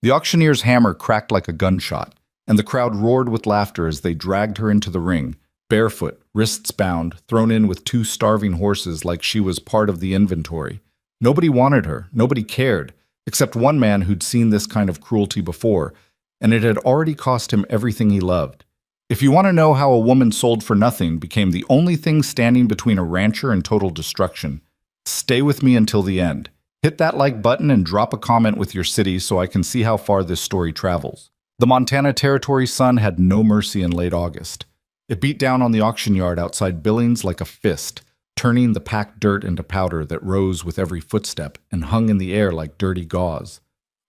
The auctioneer's hammer cracked like a gunshot, and the crowd roared with laughter as they dragged her into the ring, barefoot, wrists bound, thrown in with two starving horses like she was part of the inventory. Nobody wanted her, nobody cared, except one man who'd seen this kind of cruelty before, and it had already cost him everything he loved. If you want to know how a woman sold for nothing became the only thing standing between a rancher and total destruction, stay with me until the end. Hit that like button and drop a comment with your city so I can see how far this story travels. The Montana Territory sun had no mercy in late August. It beat down on the auction yard outside Billings like a fist, turning the packed dirt into powder that rose with every footstep and hung in the air like dirty gauze.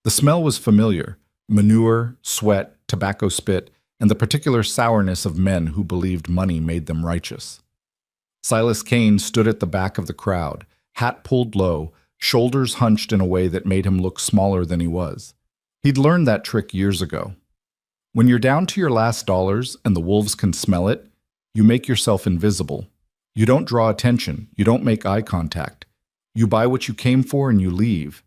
The smell was familiar: manure, sweat, tobacco spit, and the particular sourness of men who believed money made them righteous. Silas Kane stood at the back of the crowd, hat pulled low, shoulders hunched in a way that made him look smaller than he was. He'd learned that trick years ago. When you're down to your last dollars and the wolves can smell it, you make yourself invisible. You don't draw attention, you don't make eye contact. You buy what you came for and you leave.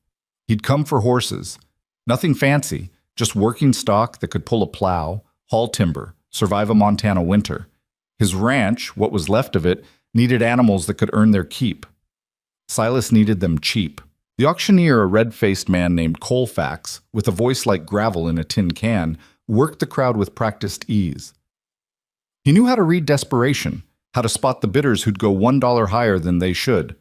He'd come for horses. Nothing fancy, just working stock that could pull a plow, haul timber, survive a Montana winter. His ranch, what was left of it, needed animals that could earn their keep. Silas needed them cheap. The auctioneer, a red-faced man named Colfax, with a voice like gravel in a tin can, worked the crowd with practiced ease. He knew how to read desperation, how to spot the bidders who'd go $1 higher than they should.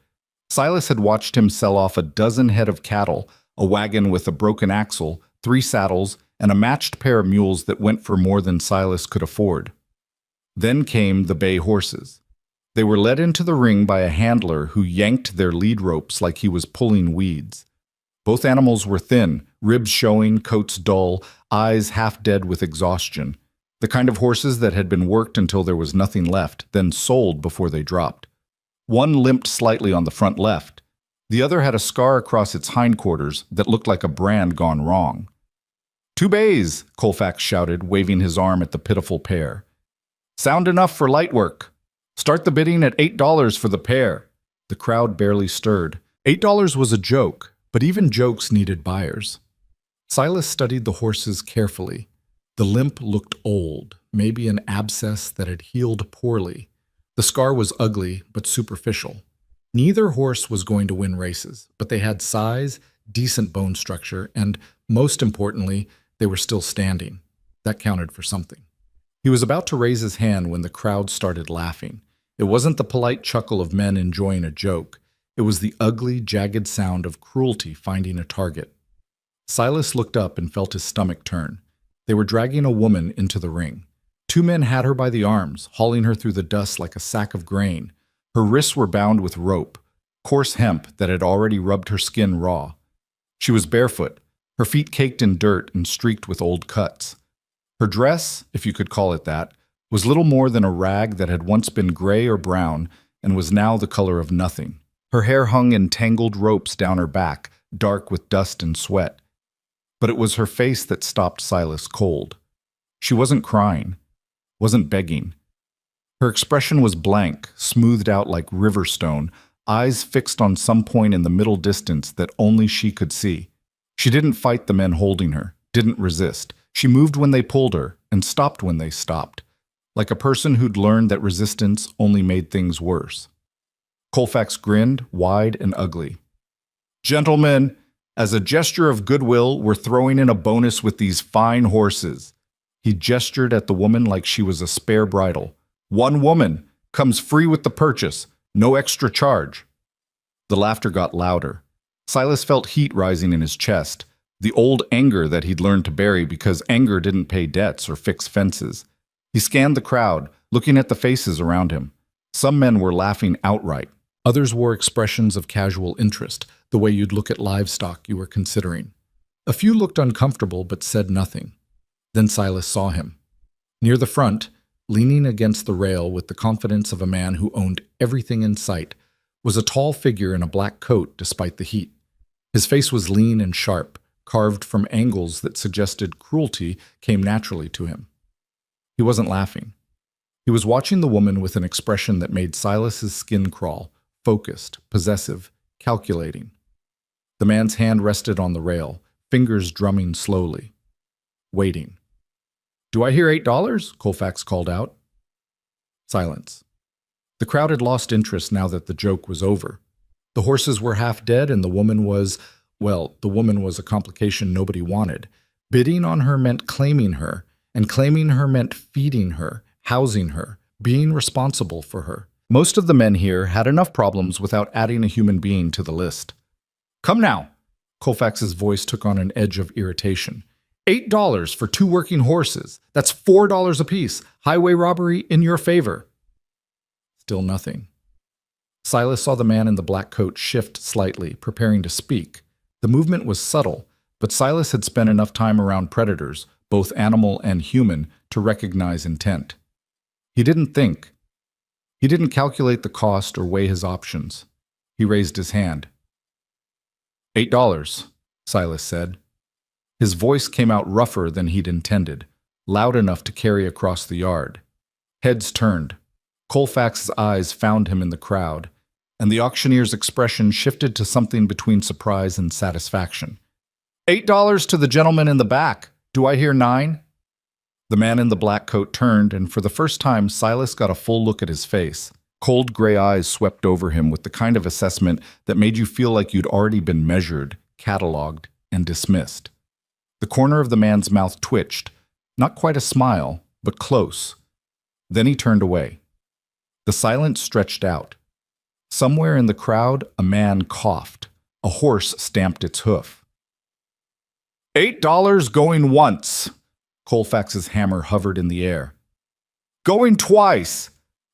Silas had watched him sell off a dozen head of cattle, a wagon with a broken axle, 3 saddles, and a matched pair of mules that went for more than Silas could afford. Then came the bay horses. They were led into the ring by a handler who yanked their lead ropes like he was pulling weeds. Both animals were thin, ribs showing, coats dull, eyes half dead with exhaustion. The kind of horses that had been worked until there was nothing left, then sold before they dropped. One limped slightly on the front left. The other had a scar across its hindquarters that looked like a brand gone wrong. "2 bays," Colfax shouted, waving his arm at the pitiful pair. "Sound enough for light work. Start the bidding at $8 for the pair." The crowd barely stirred. $8 was a joke, but even jokes needed buyers. Silas studied the horses carefully. The limp looked old, maybe an abscess that had healed poorly. The scar was ugly, but superficial. Neither horse was going to win races, but they had size, decent bone structure, and, most importantly, they were still standing. That counted for something. He was about to raise his hand when the crowd started laughing. It wasn't the polite chuckle of men enjoying a joke. It was the ugly, jagged sound of cruelty finding a target. Silas looked up and felt his stomach turn. They were dragging a woman into the ring. 2 men had her by the arms, hauling her through the dust like a sack of grain. Her wrists were bound with rope, coarse hemp that had already rubbed her skin raw. She was barefoot, her feet caked in dirt and streaked with old cuts. Her dress, if you could call it that, was little more than a rag that had once been gray or brown and was now the color of nothing. Her hair hung in tangled ropes down her back, dark with dust and sweat. But it was her face that stopped Silas cold. She wasn't crying, wasn't begging. Her expression was blank, smoothed out like river stone, eyes fixed on some point in the middle distance that only she could see. She didn't fight the men holding her, didn't resist. She moved when they pulled her and stopped when they stopped, like a person who'd learned that resistance only made things worse. Colfax grinned, wide and ugly. "Gentlemen, as a gesture of goodwill, we're throwing in a bonus with these fine horses." He gestured at the woman like she was a spare bridle. "1 woman comes free with the purchase, no extra charge." The laughter got louder. Silas felt heat rising in his chest, the old anger that he'd learned to bury because anger didn't pay debts or fix fences. He scanned the crowd, looking at the faces around him. Some men were laughing outright. Others wore expressions of casual interest, the way you'd look at livestock you were considering. A few looked uncomfortable but said nothing. Then Silas saw him. Near the front, leaning against the rail with the confidence of a man who owned everything in sight, was a tall figure in a black coat despite the heat. His face was lean and sharp, carved from angles that suggested cruelty came naturally to him. He wasn't laughing. He was watching the woman with an expression that made Silas's skin crawl, focused, possessive, calculating. The man's hand rested on the rail, fingers drumming slowly. Waiting. "Do I hear $8?" Colfax called out. Silence. The crowd had lost interest now that the joke was over. The horses were half dead and the woman was a complication nobody wanted. Bidding on her meant claiming her, and claiming her meant feeding her, housing her, being responsible for her. Most of the men here had enough problems without adding a human being to the list. "Come now!" Colfax's voice took on an edge of irritation. $8 for 2 working horses. That's $4 apiece. Highway robbery in your favor. Still nothing. Silas saw the man in the black coat shift slightly, preparing to speak. The movement was subtle, but Silas had spent enough time around predators, both animal and human, to recognize intent. He didn't think. He didn't calculate the cost or weigh his options. He raised his hand. $8, Silas said. His voice came out rougher than he'd intended, loud enough to carry across the yard. Heads turned. Colfax's eyes found him in the crowd, and the auctioneer's expression shifted to something between surprise and satisfaction. $8 to the gentleman in the back. Do I hear 9? The man in the black coat turned, and for the first time, Silas got a full look at his face. Cold gray eyes swept over him with the kind of assessment that made you feel like you'd already been measured, cataloged, and dismissed. The corner of the man's mouth twitched, not quite a smile, but close. Then he turned away. The silence stretched out. Somewhere in the crowd, a man coughed. A horse stamped its hoof. $8 going once. Colfax's hammer hovered in the air. Going twice.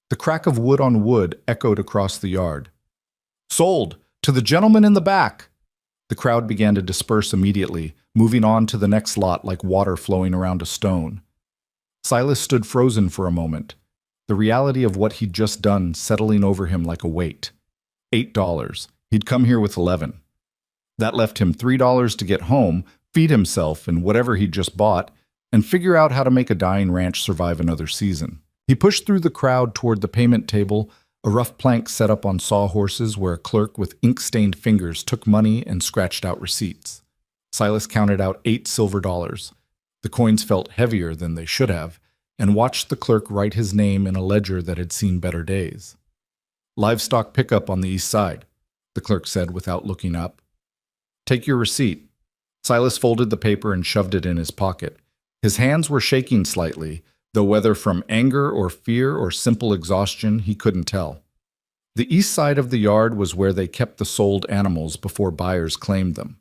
The crack of wood on wood echoed across the yard. Sold to the gentleman in the back. The crowd began to disperse immediately, moving on to the next lot like water flowing around a stone. Silas stood frozen for a moment, the reality of what he'd just done settling over him like a weight. $8. He'd come here with 11. That left him $3 to get home, feed himself and whatever he'd just bought, and figure out how to make a dying ranch survive another season. He pushed through the crowd toward the payment table, a rough plank set up on sawhorses where a clerk with ink-stained fingers took money and scratched out receipts. Silas counted out 8 silver dollars. The coins felt heavier than they should have, and watched the clerk write his name in a ledger that had seen better days. Livestock pickup on the east side, the clerk said without looking up. Take your receipt. Silas folded the paper and shoved it in his pocket. His hands were shaking slightly, though whether from anger or fear or simple exhaustion, he couldn't tell. The east side of the yard was where they kept the sold animals before buyers claimed them.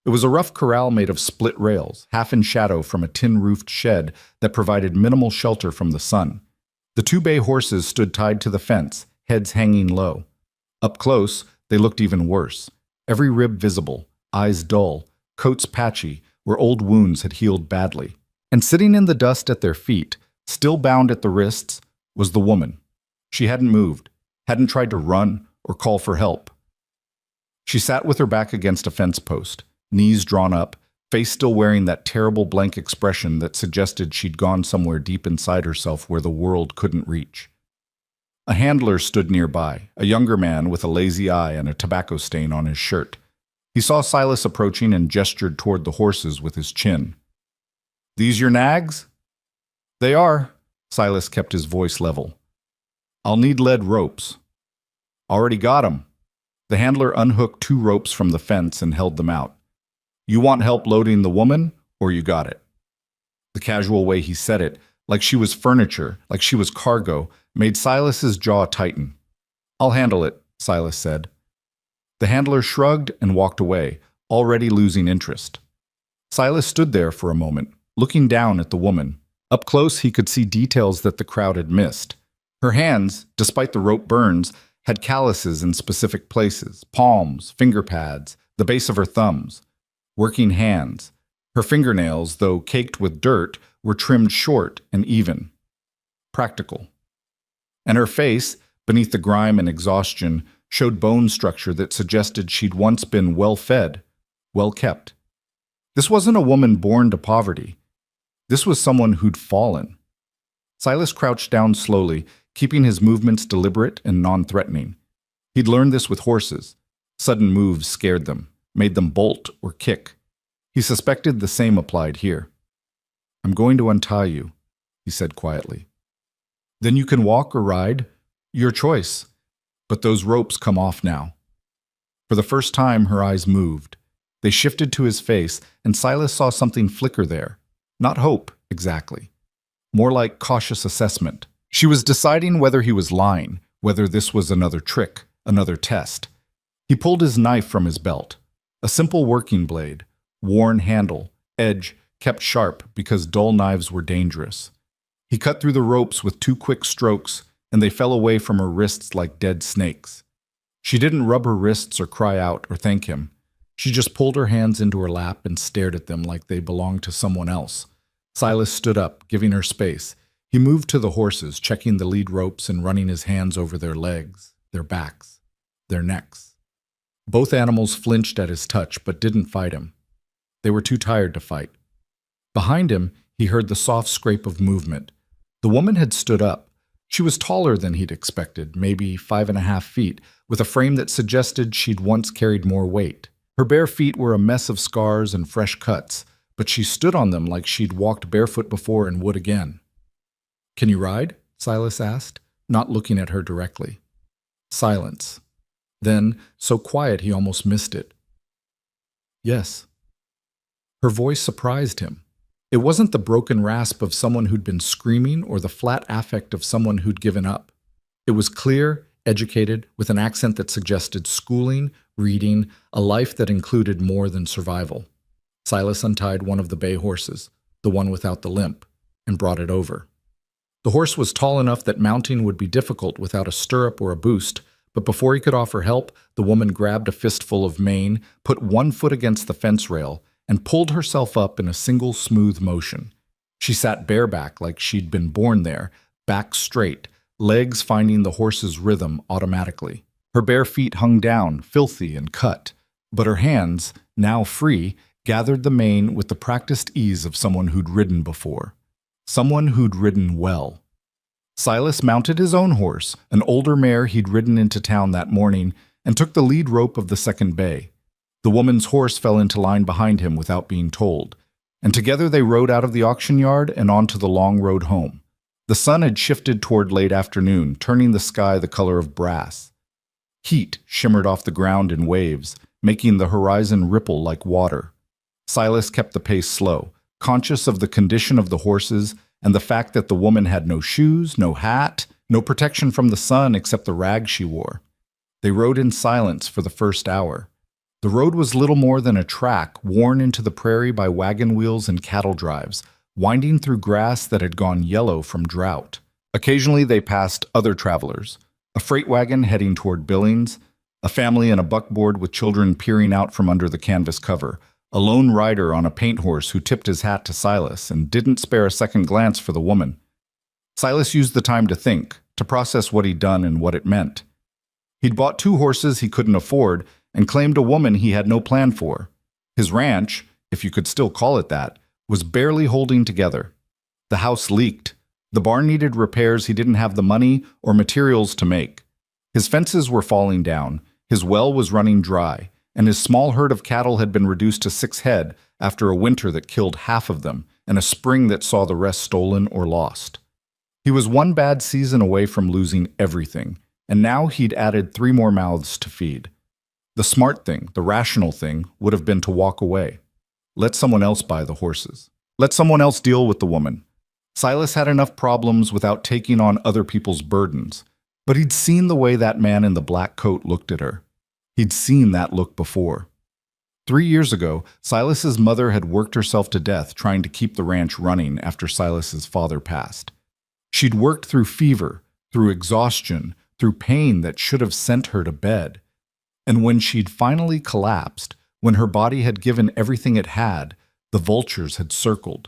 It was a rough corral made of split rails, half in shadow from a tin-roofed shed that provided minimal shelter from the sun. The 2 bay horses stood tied to the fence, heads hanging low. Up close, they looked even worse. Every rib visible, eyes dull, coats patchy, where old wounds had healed badly. And sitting in the dust at their feet, still bound at the wrists, was the woman. She hadn't moved, hadn't tried to run or call for help. She sat with her back against a fence post, knees drawn up, face still wearing that terrible blank expression that suggested she'd gone somewhere deep inside herself where the world couldn't reach. A handler stood nearby, a younger man with a lazy eye and a tobacco stain on his shirt. He saw Silas approaching and gestured toward the horses with his chin. These your nags? They are. Silas kept his voice level. I'll need lead ropes. Already got 'em. The handler unhooked 2 ropes from the fence and held them out. You want help loading the woman, or you got it? The casual way he said it, like she was furniture, like she was cargo, made Silas's jaw tighten. I'll handle it, Silas said. The handler shrugged and walked away, already losing interest. Silas stood there for a moment, looking down at the woman. Up close, he could see details that the crowd had missed. Her hands, despite the rope burns, had calluses in specific places, palms, finger pads, the base of her thumbs. Working hands. Her fingernails, though caked with dirt, were trimmed short and even. Practical. And her face, beneath the grime and exhaustion, showed bone structure that suggested she'd once been well-fed, well-kept. This wasn't a woman born to poverty. This was someone who'd fallen. Silas crouched down slowly, keeping his movements deliberate and non-threatening. He'd learned this with horses. Sudden moves scared them, made them bolt or kick. He suspected the same applied here. "I'm going to untie you," he said quietly. "Then you can walk or ride. Your choice. But those ropes come off now." For the first time, her eyes moved. They shifted to his face, and Silas saw something flicker there. Not hope, exactly. More like cautious assessment. She was deciding whether he was lying, whether this was another trick, another test. He pulled his knife from his belt. A simple working blade, worn handle, edge, kept sharp because dull knives were dangerous. He cut through the ropes with 2 quick strokes, and they fell away from her wrists like dead snakes. She didn't rub her wrists or cry out or thank him. She just pulled her hands into her lap and stared at them like they belonged to someone else. Silas stood up, giving her space. He moved to the horses, checking the lead ropes and running his hands over their legs, their backs, their necks. Both animals flinched at his touch but didn't fight him. They were too tired to fight. Behind him, he heard the soft scrape of movement. The woman had stood up. She was taller than he'd expected, maybe 5.5 feet, with a frame that suggested she'd once carried more weight. Her bare feet were a mess of scars and fresh cuts, but she stood on them like she'd walked barefoot before and would again. "Can you ride?" Silas asked, not looking at her directly. Silence. Then, so quiet he almost missed it. "Yes." Her voice surprised him. It wasn't the broken rasp of someone who'd been screaming or the flat affect of someone who'd given up. It was clear, educated, with an accent that suggested schooling, reading, a life that included more than survival. Silas untied one of the bay horses, the one without the limp, and brought it over. The horse was tall enough that mounting would be difficult without a stirrup or a boost, but before he could offer help, the woman grabbed a fistful of mane, put one foot against the fence rail, and pulled herself up in a single smooth motion. She sat bareback like she'd been born there, back straight, legs finding the horse's rhythm automatically. Her bare feet hung down, filthy and cut, but her hands, now free, gathered the mane with the practiced ease of someone who'd ridden before. Someone who'd ridden well. Silas mounted his own horse, an older mare he'd ridden into town that morning, and took the lead rope of the second bay. The woman's horse fell into line behind him without being told, and together they rode out of the auction yard and onto the long road home. The sun had shifted toward late afternoon, turning the sky the color of brass. Heat shimmered off the ground in waves, making the horizon ripple like water. Silas kept the pace slow, conscious of the condition of the horses and the fact that the woman had no shoes, no hat, no protection from the sun except the rags she wore. They rode in silence for the first hour. The road was little more than a track worn into the prairie by wagon wheels and cattle drives, winding through grass that had gone yellow from drought. Occasionally they passed other travelers, a freight wagon heading toward Billings, a family in a buckboard with children peering out from under the canvas cover, a lone rider on a paint horse who tipped his hat to Silas and didn't spare a second glance for the woman. Silas used the time to think, to process what he'd done and what it meant. He'd bought 2 horses he couldn't afford and claimed a woman he had no plan for. His ranch, if you could still call it that, was barely holding together. The house leaked. The barn needed repairs he didn't have the money or materials to make. His fences were falling down, his well was running dry, and his small herd of cattle had been reduced to 6 head after a winter that killed half of them and a spring that saw the rest stolen or lost. He was one bad season away from losing everything, and now he'd added 3 more mouths to feed. The smart thing, the rational thing, would have been to walk away. Let someone else buy the horses. Let someone else deal with the woman. Silas had enough problems without taking on other people's burdens, but he'd seen the way that man in the black coat looked at her. He'd seen that look before. 3 years ago, Silas's mother had worked herself to death trying to keep the ranch running after Silas's father passed. She'd worked through fever, through exhaustion, through pain that should have sent her to bed. And when she'd finally collapsed, when her body had given everything it had, the vultures had circled.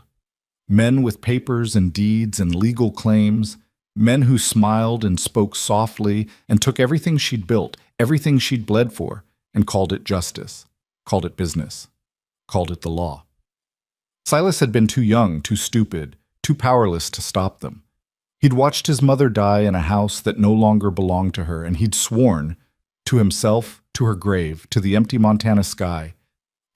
Men with papers and deeds and legal claims, men who smiled and spoke softly and took everything she'd built, everything she'd bled for, and called it justice, called it business, called it the law. Silas had been too young, too stupid, too powerless to stop them. He'd watched his mother die in a house that no longer belonged to her, and he'd sworn, to himself, to her grave, to the empty Montana sky,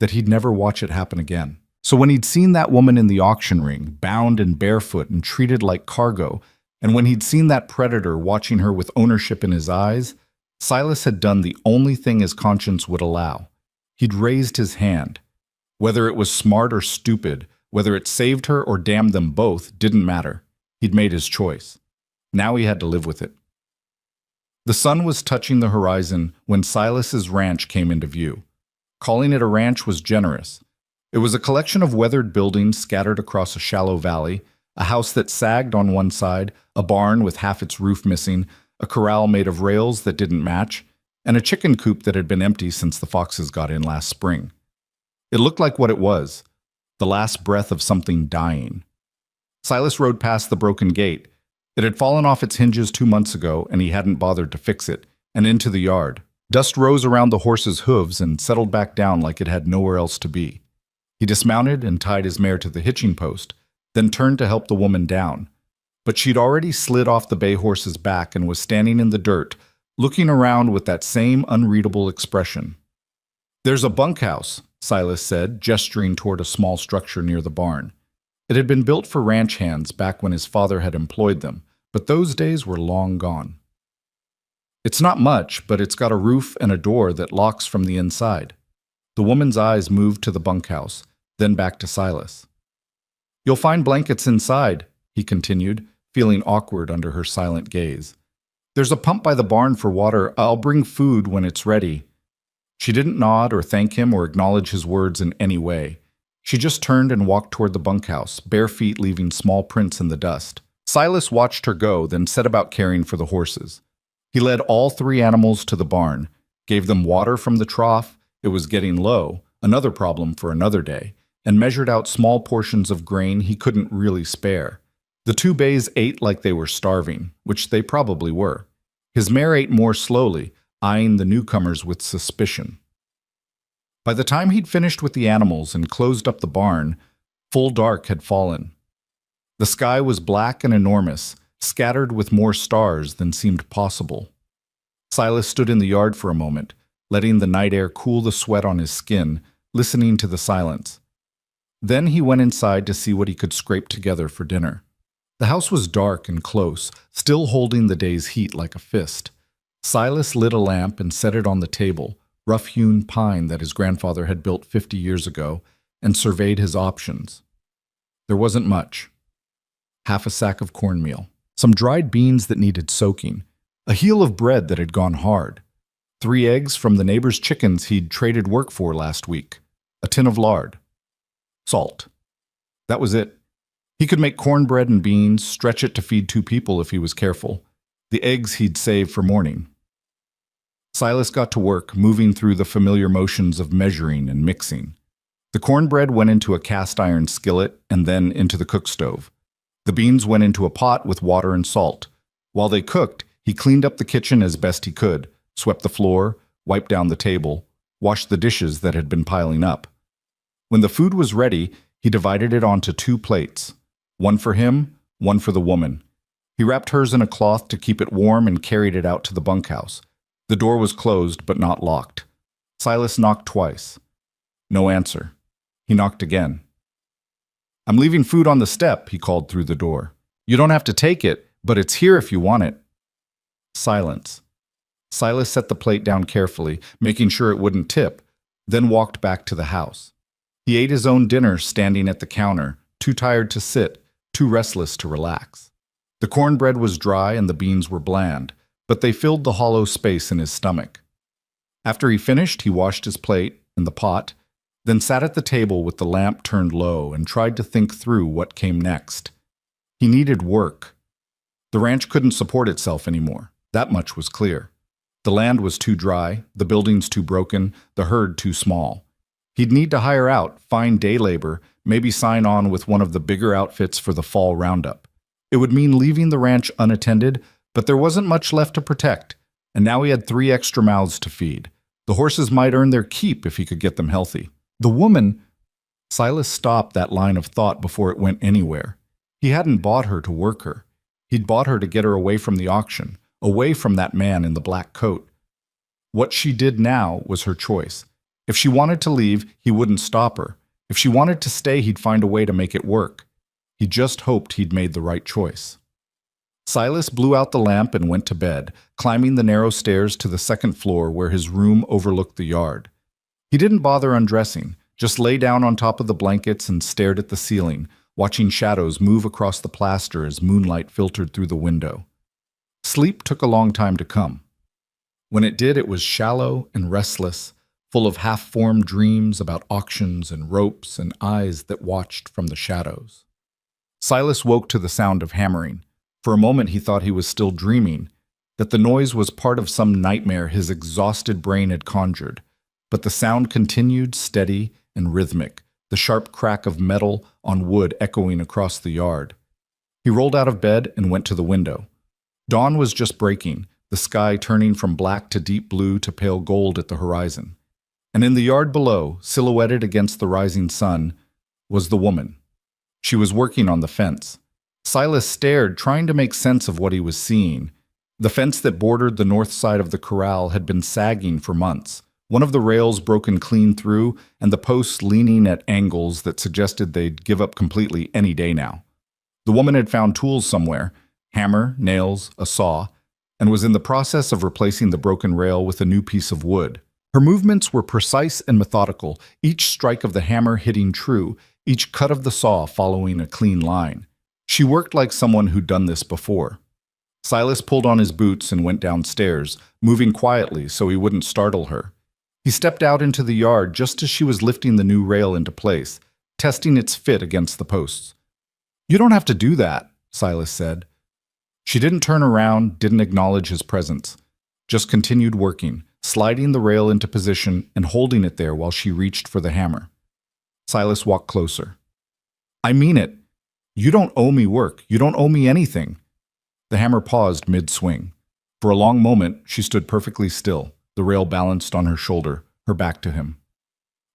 that he'd never watch it happen again. So when he'd seen that woman in the auction ring, bound and barefoot and treated like cargo, and when he'd seen that predator watching her with ownership in his eyes, Silas had done the only thing his conscience would allow. He'd raised his hand. Whether it was smart or stupid, whether it saved her or damned them both, didn't matter. He'd made his choice. Now he had to live with it. The sun was touching the horizon when Silas's ranch came into view. Calling it a ranch was generous. It was a collection of weathered buildings scattered across a shallow valley, a house that sagged on one side, a barn with half its roof missing, a corral made of rails that didn't match, and a chicken coop that had been empty since the foxes got in last spring. It looked like what it was, the last breath of something dying. Silas rode past the broken gate. It had fallen off its hinges 2 months ago, and he hadn't bothered to fix it, and into the yard. Dust rose around the horse's hooves and settled back down like it had nowhere else to be. He dismounted and tied his mare to the hitching post, then turned to help the woman down. But she'd already slid off the bay horse's back and was standing in the dirt, looking around with that same unreadable expression. "There's a bunkhouse," Silas said, gesturing toward a small structure near the barn. It had been built for ranch hands back when his father had employed them, but those days were long gone. "It's not much, but it's got a roof and a door that locks from the inside." The woman's eyes moved to the bunkhouse, then back to Silas. "You'll find blankets inside," he continued, feeling awkward under her silent gaze. "There's a pump by the barn for water. I'll bring food when it's ready." She didn't nod or thank him or acknowledge his words in any way. She just turned and walked toward the bunkhouse, bare feet leaving small prints in the dust. Silas watched her go, then set about caring for the horses. He led all 3 animals to the barn, gave them water from the trough. It was getting low, another problem for another day, and measured out small portions of grain he couldn't really spare. The 2 bays ate like they were starving, which they probably were. His mare ate more slowly, eyeing the newcomers with suspicion. By the time he'd finished with the animals and closed up the barn, full dark had fallen. The sky was black and enormous, scattered with more stars than seemed possible. Silas stood in the yard for a moment, letting the night air cool the sweat on his skin, listening to the silence. Then he went inside to see what he could scrape together for dinner. The house was dark and close, still holding the day's heat like a fist. Silas lit a lamp and set it on the table, rough-hewn pine that his grandfather had built 50 years ago, and surveyed his options. There wasn't much. Half a sack of cornmeal, some dried beans that needed soaking, a heel of bread that had gone hard, 3 eggs from the neighbor's chickens he'd traded work for last week, a tin of lard, salt. That was it. He could make cornbread and beans, stretch it to feed 2 people if he was careful. The eggs he'd save for morning. Silas got to work, moving through the familiar motions of measuring and mixing. The cornbread went into a cast-iron skillet and then into the cook stove. The beans went into a pot with water and salt. While they cooked, he cleaned up the kitchen as best he could, swept the floor, wiped down the table, washed the dishes that had been piling up. When the food was ready, he divided it onto 2 plates, one for him, one for the woman. He wrapped hers in a cloth to keep it warm and carried it out to the bunkhouse. The door was closed but not locked. Silas knocked twice. No answer. He knocked again. "I'm leaving food on the step," he called through the door. "You don't have to take it, but it's here if you want it." Silence. Silas set the plate down carefully, making sure it wouldn't tip, then walked back to the house. He ate his own dinner standing at the counter, too tired to sit, too restless to relax. The cornbread was dry and the beans were bland, but they filled the hollow space in his stomach. After he finished, he washed his plate and the pot, then sat at the table with the lamp turned low and tried to think through what came next. He needed work. The ranch couldn't support itself anymore. That much was clear. The land was too dry, the buildings too broken, the herd too small. He'd need to hire out, find day labor, maybe sign on with one of the bigger outfits for the fall roundup. It would mean leaving the ranch unattended, but there wasn't much left to protect, and now he had 3 extra mouths to feed. The horses might earn their keep if he could get them healthy. The woman... Silas stopped that line of thought before it went anywhere. He hadn't bought her to work her. He'd bought her to get her away from the auction, away from that man in the black coat. What she did now was her choice. If she wanted to leave, he wouldn't stop her. If she wanted to stay, he'd find a way to make it work. He just hoped he'd made the right choice. Silas blew out the lamp and went to bed, climbing the narrow stairs to the second floor where his room overlooked the yard. He didn't bother undressing, just lay down on top of the blankets and stared at the ceiling, watching shadows move across the plaster as moonlight filtered through the window. Sleep took a long time to come. When it did, it was shallow and restless, full of half-formed dreams about auctions and ropes and eyes that watched from the shadows. Silas woke to the sound of hammering. For a moment he thought he was still dreaming, that the noise was part of some nightmare his exhausted brain had conjured. But the sound continued, steady and rhythmic, the sharp crack of metal on wood echoing across the yard. He rolled out of bed and went to the window. Dawn was just breaking, the sky turning from black to deep blue to pale gold at the horizon. And in the yard below, silhouetted against the rising sun, was the woman. She was working on the fence. Silas stared, trying to make sense of what he was seeing. The fence that bordered the north side of the corral had been sagging for months, one of the rails broken clean through, and the posts leaning at angles that suggested they'd give up completely any day now. The woman had found tools somewhere, hammer, nails, a saw, and was in the process of replacing the broken rail with a new piece of wood. Her movements were precise and methodical, each strike of the hammer hitting true, each cut of the saw following a clean line. She worked like someone who'd done this before. Silas pulled on his boots and went downstairs, moving quietly so he wouldn't startle her. He stepped out into the yard just as she was lifting the new rail into place, testing its fit against the posts. "You don't have to do that," Silas said. She didn't turn around, didn't acknowledge his presence, just continued working, sliding the rail into position and holding it there while she reached for the hammer. Silas walked closer. "I mean it. You don't owe me work. You don't owe me anything." The hammer paused mid-swing. For a long moment, she stood perfectly still, the rail balanced on her shoulder, her back to him.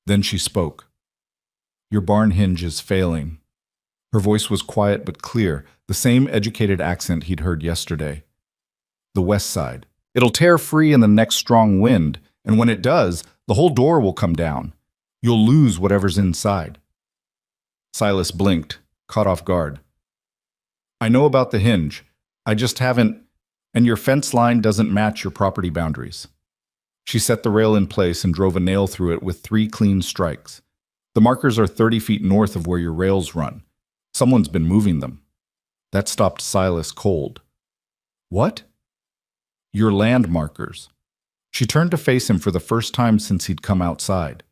Then she spoke. "Your barn hinge is failing." Her voice was quiet but clear, the same educated accent he'd heard yesterday. "The west side. It'll tear free in the next strong wind, and when it does, the whole door will come down. You'll lose whatever's inside." Silas blinked, caught off guard. "I know about the hinge. I just haven't, and your fence line doesn't match your property boundaries." She set the rail in place and drove a nail through it with 3 clean strikes. "The markers are 30 feet north of where your rails run. Someone's been moving them." That stopped Silas cold. "What?" "Your land markers." She turned to face him for the first time since he'd come outside.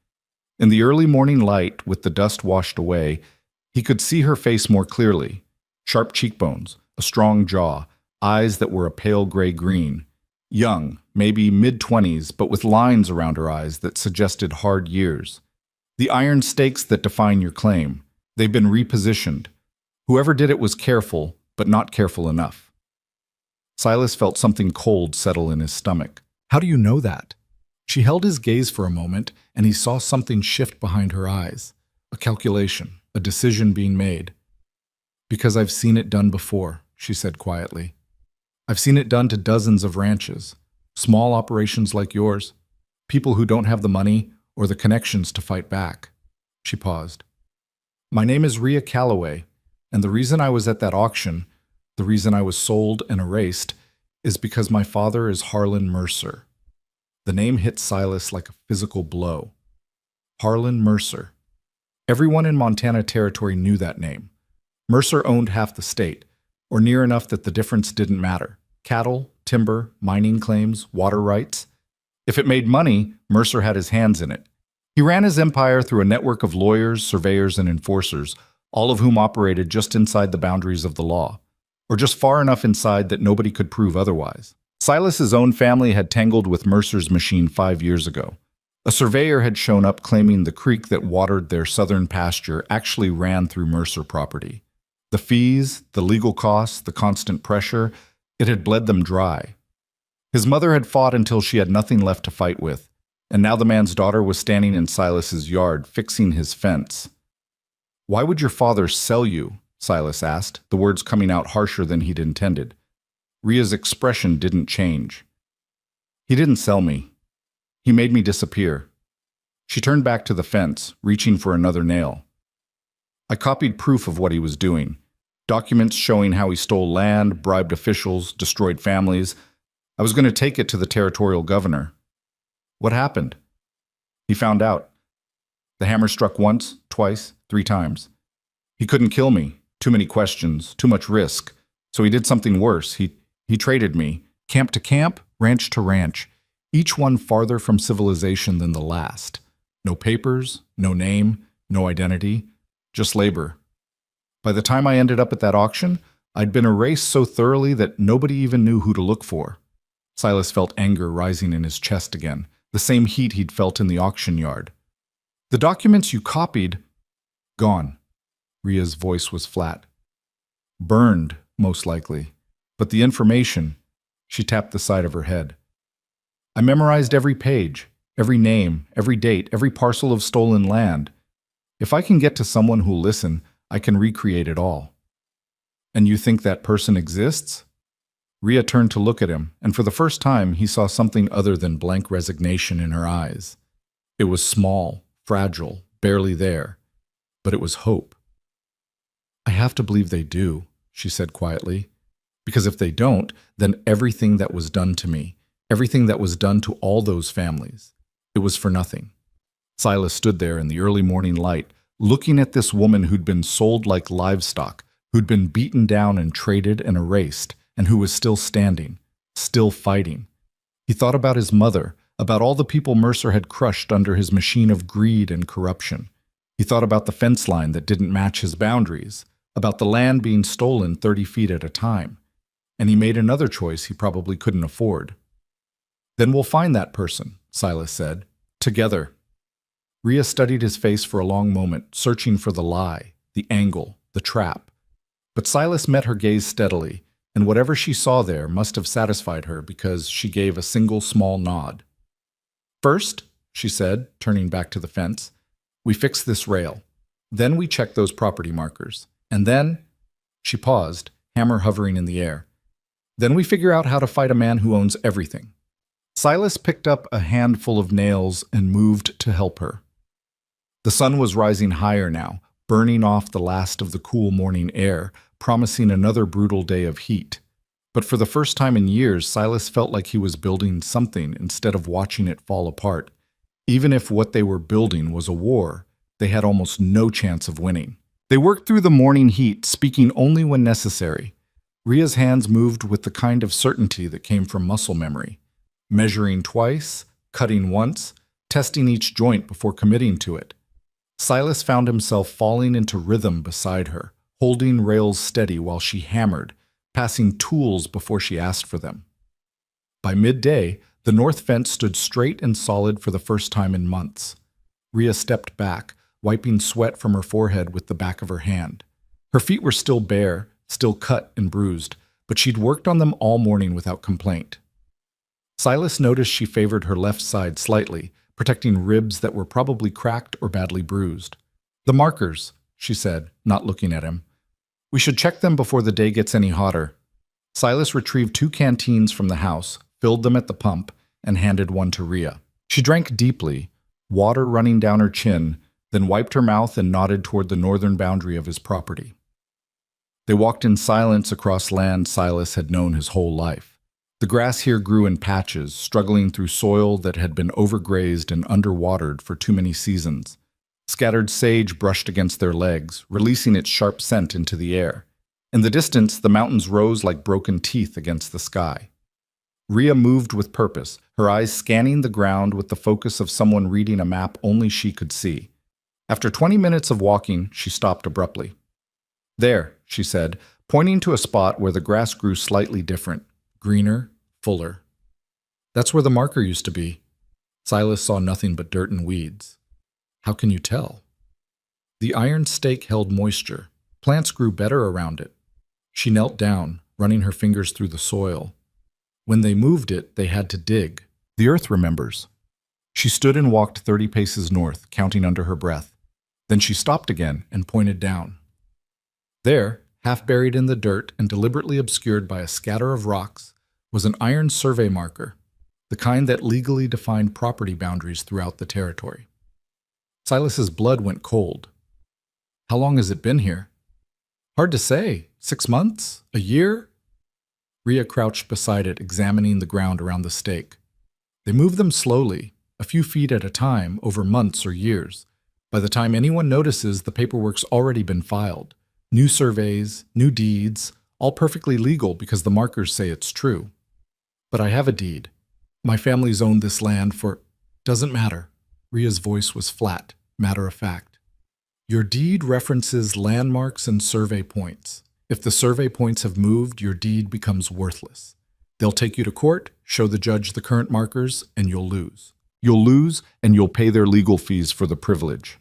In the early morning light, with the dust washed away, he could see her face more clearly. Sharp cheekbones, a strong jaw, eyes that were a pale gray-green. Young, maybe mid-20s, but with lines around her eyes that suggested hard years. The iron stakes that define your claim. They've been repositioned. Whoever did it was careful, but not careful enough. Silas felt something cold settle in his stomach. "How do you know that?" She held his gaze for a moment, and he saw something shift behind her eyes. A calculation, a decision being made. "Because I've seen it done before," she said quietly. "I've seen it done to dozens of ranches, small operations like yours, people who don't have the money or the connections to fight back." She paused. "My name is Rhea Calloway, and the reason I was at that auction, the reason I was sold and erased, is because my father is Harlan Mercer." The name hit Silas like a physical blow. Harlan Mercer. Everyone in Montana Territory knew that name. Mercer owned half the state, or near enough that the difference didn't matter. Cattle, timber, mining claims, water rights. If it made money, Mercer had his hands in it. He ran his empire through a network of lawyers, surveyors, and enforcers, all of whom operated just inside the boundaries of the law, or just far enough inside that nobody could prove otherwise. Silas's own family had tangled with Mercer's machine 5 years ago. A surveyor had shown up claiming the creek that watered their southern pasture actually ran through Mercer property. The fees, the legal costs, the constant pressure, it had bled them dry. His mother had fought until she had nothing left to fight with, and now the man's daughter was standing in Silas's yard, fixing his fence. "Why would your father sell you?" Silas asked, the words coming out harsher than he'd intended. Rhea's expression didn't change. "He didn't sell me. He made me disappear." She turned back to the fence, reaching for another nail. I copied proof of what he was doing. Documents showing how he stole land, bribed officials, destroyed families. I was going to take it to the territorial governor. What happened? He found out. The hammer struck once, twice, 3 times. He couldn't kill me. Too many questions, too much risk. So he did something worse. He traded me, camp to camp, ranch to ranch, each one farther from civilization than the last. No papers, no name, no identity, just labor. By the time I ended up at that auction, I'd been erased so thoroughly that nobody even knew who to look for. Silas felt anger rising in his chest again, the same heat he'd felt in the auction yard. The documents you copied, gone. Ria's voice was flat. Burned, most likely. But the information, she tapped the side of her head. I memorized every page, every name, every date, every parcel of stolen land. If I can get to someone who'll listen, I can recreate it all. And you think that person exists? Ria turned to look at him, and for the first time he saw something other than blank resignation in her eyes. It was small, fragile, barely there, but it was hope. I have to believe they do, she said quietly, because if they don't, then everything that was done to me, everything that was done to all those families, it was for nothing. Silas stood there in the early morning light, looking at this woman who'd been sold like livestock, who'd been beaten down and traded and erased, and who was still standing, still fighting. He thought about his mother, about all the people Mercer had crushed under his machine of greed and corruption. He thought about the fence line that didn't match his boundaries, about the land being stolen 30 feet at a time. And he made another choice he probably couldn't afford. Then we'll find that person, Silas said, together. Ria studied his face for a long moment, searching for the lie, the angle, the trap. But Silas met her gaze steadily, and whatever she saw there must have satisfied her because she gave a single small nod. First, she said, turning back to the fence, we fix this rail. Then we check those property markers. And then, she paused, hammer hovering in the air. Then we figure out how to fight a man who owns everything. Silas picked up a handful of nails and moved to help her. The sun was rising higher now, burning off the last of the cool morning air, promising another brutal day of heat. But for the first time in years, Silas felt like he was building something instead of watching it fall apart. Even if what they were building was a war, they had almost no chance of winning. They worked through the morning heat, speaking only when necessary. Ria's hands moved with the kind of certainty that came from muscle memory, measuring twice, cutting once, testing each joint before committing to it. Silas found himself falling into rhythm beside her, holding rails steady while she hammered, passing tools before she asked for them. By midday, the north fence stood straight and solid for the first time in months. Ria stepped back, wiping sweat from her forehead with the back of her hand. Her feet were still bare, still cut and bruised, but she'd worked on them all morning without complaint. Silas noticed she favored her left side slightly, protecting ribs that were probably cracked or badly bruised. The markers, she said, not looking at him. We should check them before the day gets any hotter. Silas retrieved 2 canteens from the house, filled them at the pump, and handed one to Ria. She drank deeply, water running down her chin, then wiped her mouth and nodded toward the northern boundary of his property. They walked in silence across land Silas had known his whole life. The grass here grew in patches, struggling through soil that had been overgrazed and underwatered for too many seasons. Scattered sage brushed against their legs, releasing its sharp scent into the air. In the distance, the mountains rose like broken teeth against the sky. Ria moved with purpose, her eyes scanning the ground with the focus of someone reading a map only she could see. After 20 minutes of walking, she stopped abruptly. There, she said, pointing to a spot where the grass grew slightly different, greener, fuller. That's where the marker used to be. Silas saw nothing but dirt and weeds. How can you tell? The iron stake held moisture. Plants grew better around it. She knelt down, running her fingers through the soil. When they moved it, they had to dig. The earth remembers. She stood and walked 30 paces north, counting under her breath. Then she stopped again and pointed down. There, half buried in the dirt and deliberately obscured by a scatter of rocks, was an iron survey marker, the kind that legally defined property boundaries throughout the territory. Silas's blood went cold. How long has it been here? Hard to say. 6 months? A year? Rhea crouched beside it, examining the ground around the stake. They moved them slowly, a few feet at a time, over months or years. By the time anyone notices, the paperwork's already been filed. New surveys, new deeds, all perfectly legal because the markers say it's true. But I have a deed. My family's owned this land for... Doesn't matter. Rhea's voice was flat, matter of fact. Your deed references landmarks and survey points. If the survey points have moved, your deed becomes worthless. They'll take you to court, show the judge the current markers, and you'll lose. You'll lose, and you'll pay their legal fees for the privilege.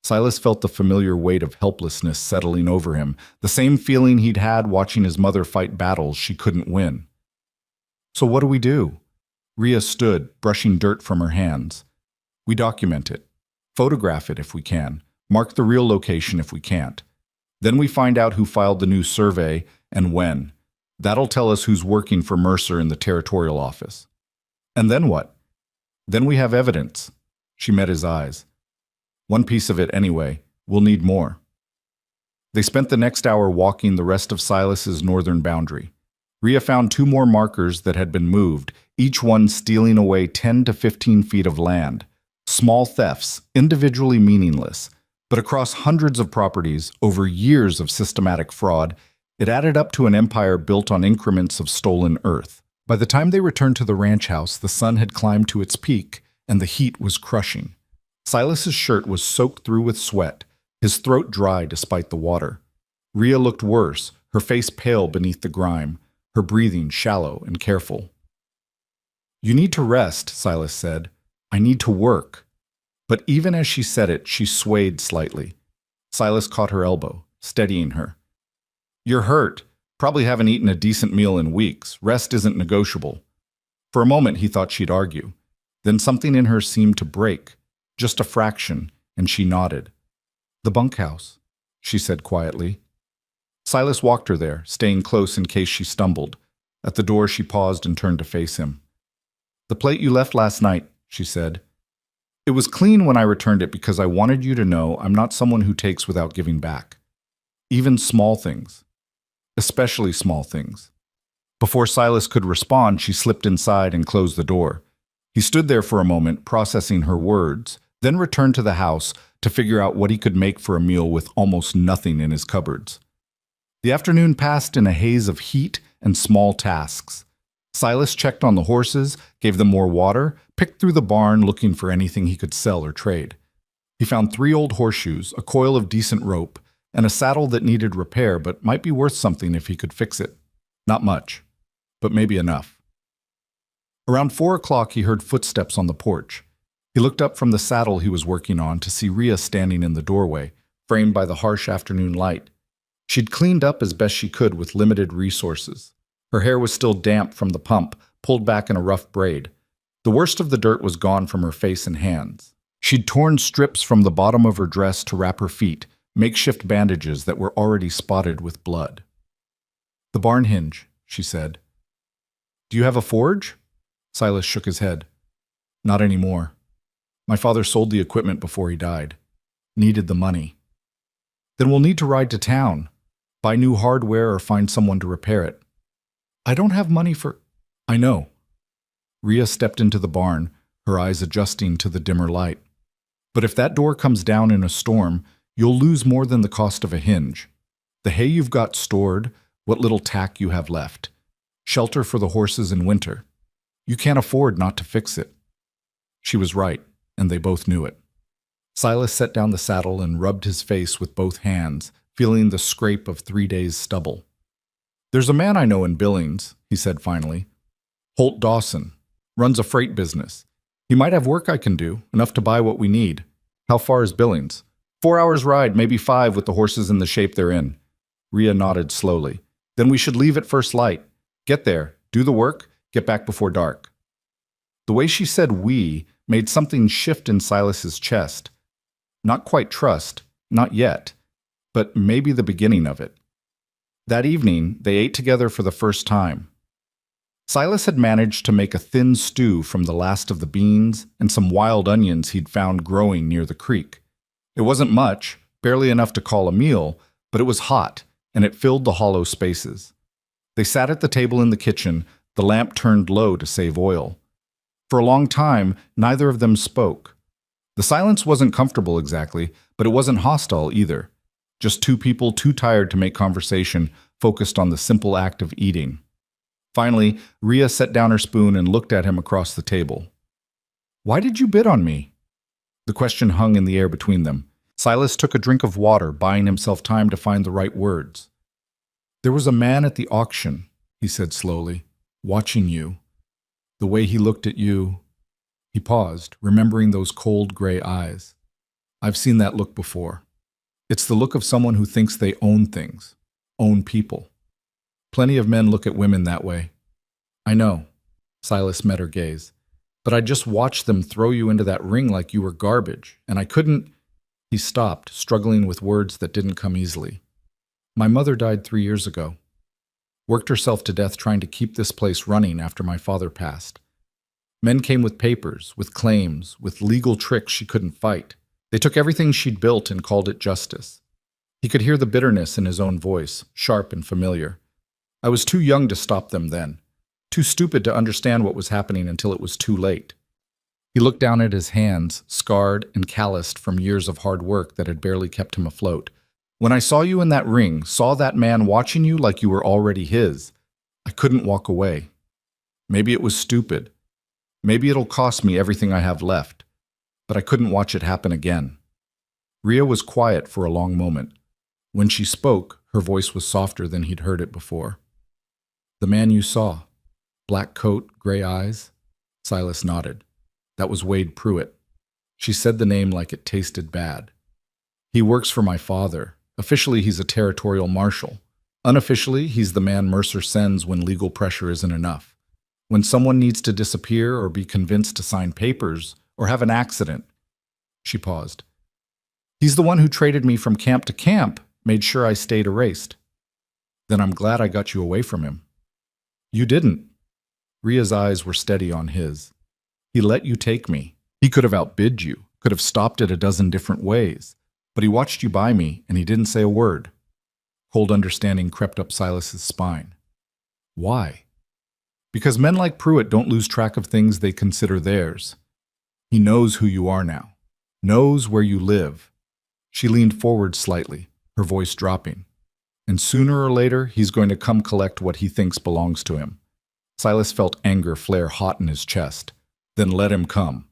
Silas felt the familiar weight of helplessness settling over him, the same feeling he'd had watching his mother fight battles she couldn't win. So what do we do? Rhea stood, brushing dirt from her hands. We document it. Photograph it if we can. Mark the real location if we can't. Then we find out who filed the new survey and when. That'll tell us who's working for Mercer in the territorial office. And then what? Then we have evidence. She met his eyes. One piece of it anyway. We'll need more. They spent the next hour walking the rest of Silas's northern boundary. Rhea found 2 more markers that had been moved, each one stealing away 10 to 15 feet of land. Small thefts, individually meaningless, but across hundreds of properties, over years of systematic fraud, it added up to an empire built on increments of stolen earth. By the time they returned to the ranch house, the sun had climbed to its peak, and the heat was crushing. Silas's shirt was soaked through with sweat, his throat dry despite the water. Rhea looked worse, her face pale beneath the grime, her breathing shallow and careful. You need to rest, Silas said. I need to work. But even as she said it, she swayed slightly. Silas caught her elbow, steadying her. You're hurt. Probably haven't eaten a decent meal in weeks. Rest isn't negotiable. For a moment, he thought she'd argue. Then something in her seemed to break, just a fraction, and she nodded. The bunkhouse, she said quietly. Silas walked her there, staying close in case she stumbled. At the door, she paused and turned to face him. The plate you left last night, she said. It was clean when I returned it because I wanted you to know I'm not someone who takes without giving back. Even small things. Especially small things. Before Silas could respond, she slipped inside and closed the door. He stood there for a moment, processing her words, then returned to the house to figure out what he could make for a meal with almost nothing in his cupboards. The afternoon passed in a haze of heat and small tasks. Silas checked on the horses, gave them more water, picked through the barn looking for anything he could sell or trade. He found 3 old horseshoes, a coil of decent rope, and a saddle that needed repair but might be worth something if he could fix it. Not much, but maybe enough. Around 4 o'clock, he heard footsteps on the porch. He looked up from the saddle he was working on to see Rhea standing in the doorway, framed by the harsh afternoon light. She'd cleaned up as best she could with limited resources. Her hair was still damp from the pump, pulled back in a rough braid. The worst of the dirt was gone from her face and hands. She'd torn strips from the bottom of her dress to wrap her feet, makeshift bandages that were already spotted with blood. The barn hinge, she said. Do you have a forge? Silas shook his head. Not anymore. My father sold the equipment before he died. Needed the money. Then we'll need to ride to town, buy new hardware or find someone to repair it. I don't have money for... I know. Rhea stepped into the barn, her eyes adjusting to the dimmer light. But if that door comes down in a storm, you'll lose more than the cost of a hinge. The hay you've got stored, what little tack you have left. Shelter for the horses in winter. You can't afford not to fix it. She was right, and they both knew it. Silas set down the saddle and rubbed his face with both hands, feeling the scrape of 3 days' stubble. There's a man I know in Billings, he said finally. Holt Dawson. Runs a freight business. He might have work I can do, enough to buy what we need. How far is Billings? 4 hours ride, maybe 5 with the horses in the shape they're in. Rhea nodded slowly. Then we should leave at first light. Get there, do the work, get back before dark. The way she said we made something shift in Silas's chest. Not quite trust, not yet, but maybe the beginning of it. That evening, they ate together for the first time. Silas had managed to make a thin stew from the last of the beans and some wild onions he'd found growing near the creek. It wasn't much, barely enough to call a meal, but it was hot, and it filled the hollow spaces. They sat at the table in the kitchen, the lamp turned low to save oil. For a long time, neither of them spoke. The silence wasn't comfortable exactly, but it wasn't hostile either. Just two people too tired to make conversation, focused on the simple act of eating. Finally, Rhea set down her spoon and looked at him across the table. "Why did you bid on me?" The question hung in the air between them. Silas took a drink of water, buying himself time to find the right words. "There was a man at the auction," he said slowly, "watching you. The way he looked at you." He paused, remembering those cold gray eyes. "I've seen that look before. It's the look of someone who thinks they own things, own people. Plenty of men look at women that way." "I know," Silas met her gaze, "but I just watched them throw you into that ring like you were garbage, and I couldn't—" He stopped, struggling with words that didn't come easily. "My mother died 3 years ago. Worked herself to death trying to keep this place running after my father passed. Men came with papers, with claims, with legal tricks she couldn't fight. They took everything she'd built and called it justice." He could hear the bitterness in his own voice, sharp and familiar. "I was too young to stop them then, too stupid to understand what was happening until it was too late." He looked down at his hands, scarred and calloused from years of hard work that had barely kept him afloat. "When I saw you in that ring, saw that man watching you like you were already his, I couldn't walk away. Maybe it was stupid. Maybe it'll cost me everything I have left, but I couldn't watch it happen again." Rhea was quiet for a long moment. When she spoke, her voice was softer than he'd heard it before. "The man you saw, black coat, gray eyes?" Silas nodded. "That was Wade Pruitt." She said the name like it tasted bad. "He works for my father. Officially, he's a territorial marshal. Unofficially, he's the man Mercer sends when legal pressure isn't enough. When someone needs to disappear or be convinced to sign papers or have an accident." She paused. "He's the one who traded me from camp to camp, made sure I stayed erased." "Then I'm glad I got you away from him." "You didn't." Rhea's eyes were steady on his. "He let you take me. He could have outbid you, could have stopped it a dozen different ways. But he watched you by me, and he didn't say a word." Cold understanding crept up Silas's spine. "Why?" "Because men like Pruitt don't lose track of things they consider theirs. He knows who you are now, knows where you live." She leaned forward slightly, her voice dropping. "And sooner or later, he's going to come collect what he thinks belongs to him." Silas felt anger flare hot in his chest. "Then let him come."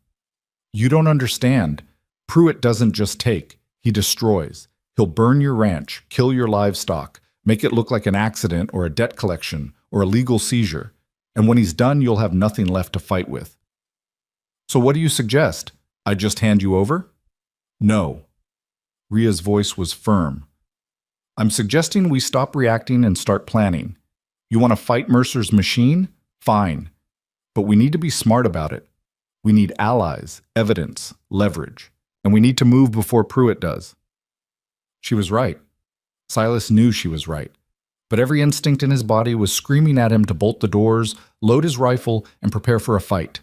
"You don't understand. Pruitt doesn't just take. He destroys. He'll burn your ranch, kill your livestock, make it look like an accident or a debt collection or a legal seizure. And when he's done, you'll have nothing left to fight with." "So what do you suggest? I just hand you over?" "No." Rhea's voice was firm. "I'm suggesting we stop reacting and start planning. You want to fight Mercer's machine? Fine. But we need to be smart about it. We need allies, evidence, leverage. And we need to move before Pruitt does." She was right. Silas knew she was right. But every instinct in his body was screaming at him to bolt the doors, load his rifle, and prepare for a fight.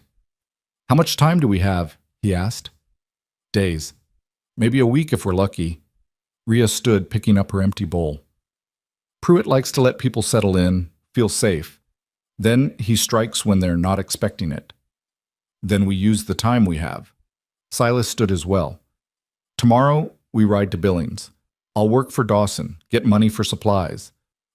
"How much time do we have?" he asked. "Days. Maybe a week if we're lucky." Rhea stood, picking up her empty bowl. "Pruitt likes to let people settle in, feel safe. Then he strikes when they're not expecting it. Then we use the time we have." Silas stood as well. "Tomorrow, we ride to Billings. I'll work for Dawson, get money for supplies.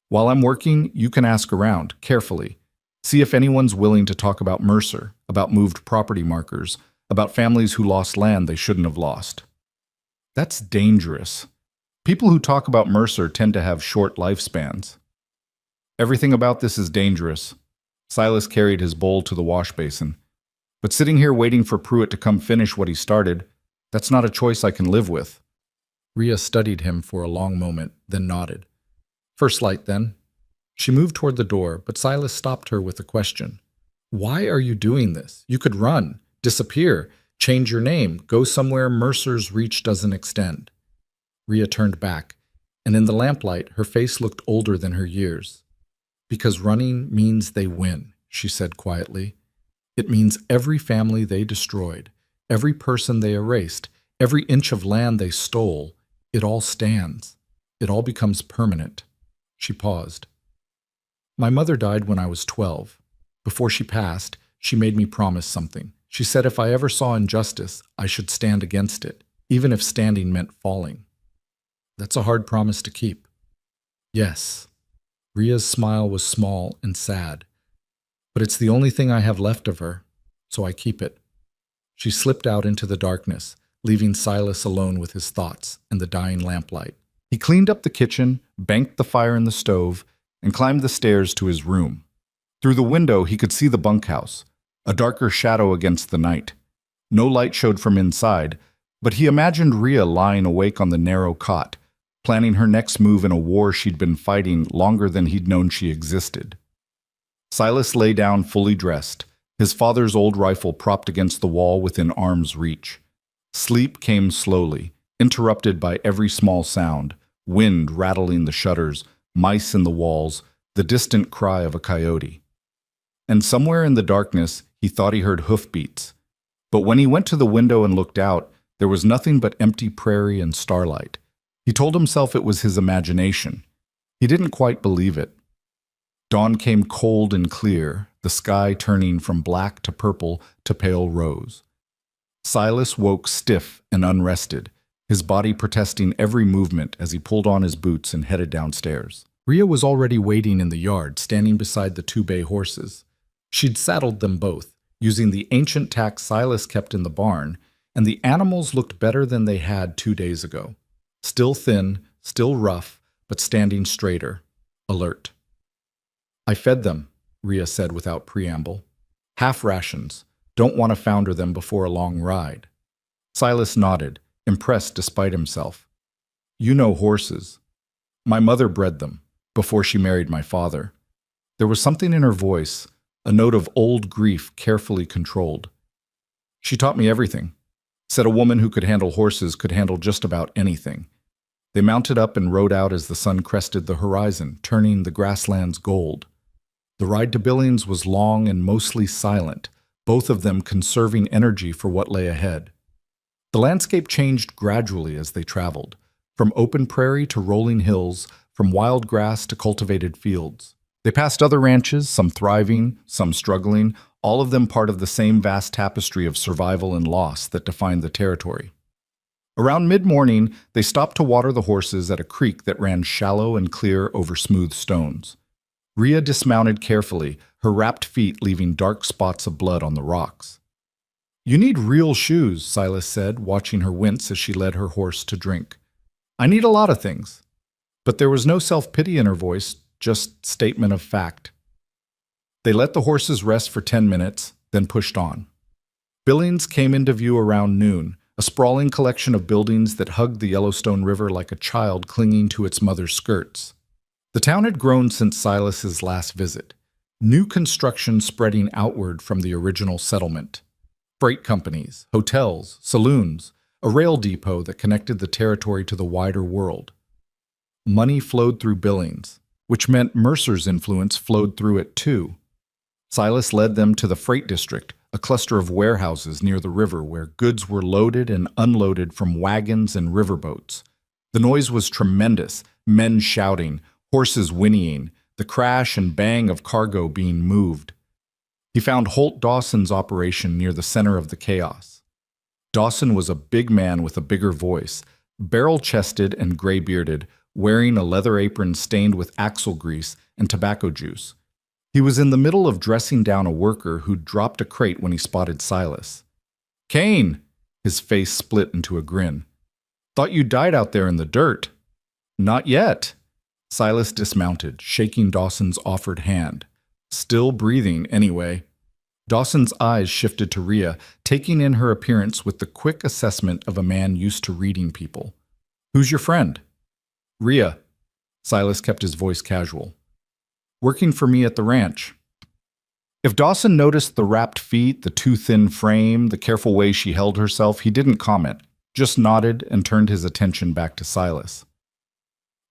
While I'm working, you can ask around, carefully. See if anyone's willing to talk about Mercer, about moved property markers, about families who lost land they shouldn't have lost." "That's dangerous. People who talk about Mercer tend to have short lifespans." "Everything about this is dangerous." Silas carried his bowl to the wash basin. "But sitting here waiting for Pruitt to come finish what he started, that's not a choice I can live with." Rhea studied him for a long moment, then nodded. "First light, then." She moved toward the door, but Silas stopped her with a question. "Why are you doing this? You could run, disappear, change your name, go somewhere Mercer's reach doesn't extend." Rhea turned back, and in the lamplight her face looked older than her years. "Because running means they win," she said quietly. "It means every family they destroyed, every person they erased, every inch of land they stole, it all stands. It all becomes permanent." She paused. "My mother died when I was 12. Before she passed, she made me promise something. She said if I ever saw injustice, I should stand against it, even if standing meant falling. That's a hard promise to keep." "Yes." Ria's smile was small and sad. "But it's the only thing I have left of her, so I keep it." She slipped out into the darkness, leaving Silas alone with his thoughts and the dying lamplight. He cleaned up the kitchen, banked the fire in the stove, and climbed the stairs to his room. Through the window, he could see the bunkhouse, a darker shadow against the night. No light showed from inside, but he imagined Ria lying awake on the narrow cot, planning her next move in a war she'd been fighting longer than he'd known she existed. Silas lay down fully dressed, his father's old rifle propped against the wall within arm's reach. Sleep came slowly, interrupted by every small sound, wind rattling the shutters, mice in the walls, the distant cry of a coyote. And somewhere in the darkness, he thought he heard hoofbeats. But when he went to the window and looked out, there was nothing but empty prairie and starlight. He told himself it was his imagination. He didn't quite believe it. Dawn came cold and clear, the sky turning from black to purple to pale rose. Silas woke stiff and unrested, his body protesting every movement as he pulled on his boots and headed downstairs. Ria was already waiting in the yard, standing beside the 2 bay horses. She'd saddled them both, using the ancient tack Silas kept in the barn, and the animals looked better than they had 2 days ago. Still thin, still rough, but standing straighter, alert. "I fed them," Ria said without preamble. "Half rations. Don't want to founder them before a long ride." Silas nodded, impressed despite himself. "You know horses. My mother bred them, before she married my father." There was something in her voice, a note of old grief carefully controlled. "She taught me everything. Said a woman who could handle horses could handle just about anything." They mounted up and rode out as the sun crested the horizon, turning the grasslands gold. The ride to Billings was long and mostly silent, both of them conserving energy for what lay ahead. The landscape changed gradually as they traveled, from open prairie to rolling hills, from wild grass to cultivated fields. They passed other ranches, some thriving, some struggling, all of them part of the same vast tapestry of survival and loss that defined the territory. Around mid-morning, they stopped to water the horses at a creek that ran shallow and clear over smooth stones. Ria dismounted carefully, her wrapped feet leaving dark spots of blood on the rocks. "You need real shoes," Silas said, watching her wince as she led her horse to drink. "I need a lot of things." But there was no self-pity in her voice, just statement of fact. They let the horses rest for 10 minutes, then pushed on. Billings came into view around noon, a sprawling collection of buildings that hugged the Yellowstone River like a child clinging to its mother's skirts. The town had grown since Silas's last visit, new construction spreading outward from the original settlement. Freight companies, hotels, saloons, a rail depot that connected the territory to the wider world. Money flowed through Billings, which meant Mercer's influence flowed through it too. Silas led them to the freight district, a cluster of warehouses near the river where goods were loaded and unloaded from wagons and riverboats. The noise was tremendous, men shouting, horses whinnying, the crash and bang of cargo being moved. He found Holt Dawson's operation near the center of the chaos. Dawson was a big man with a bigger voice, barrel-chested and gray-bearded, wearing a leather apron stained with axle grease and tobacco juice. He was in the middle of dressing down a worker who'd dropped a crate when he spotted Silas. "Kane!" His face split into a grin. "Thought you died out there in the dirt." "Not yet." Silas dismounted, shaking Dawson's offered hand. Still breathing, anyway. Dawson's eyes shifted to Ria, taking in her appearance with the quick assessment of a man used to reading people. "Who's your friend?" "Ria." Silas kept his voice casual. "Working for me at the ranch." If Dawson noticed the wrapped feet, the too thin frame, the careful way she held herself, he didn't comment, just nodded and turned his attention back to Silas.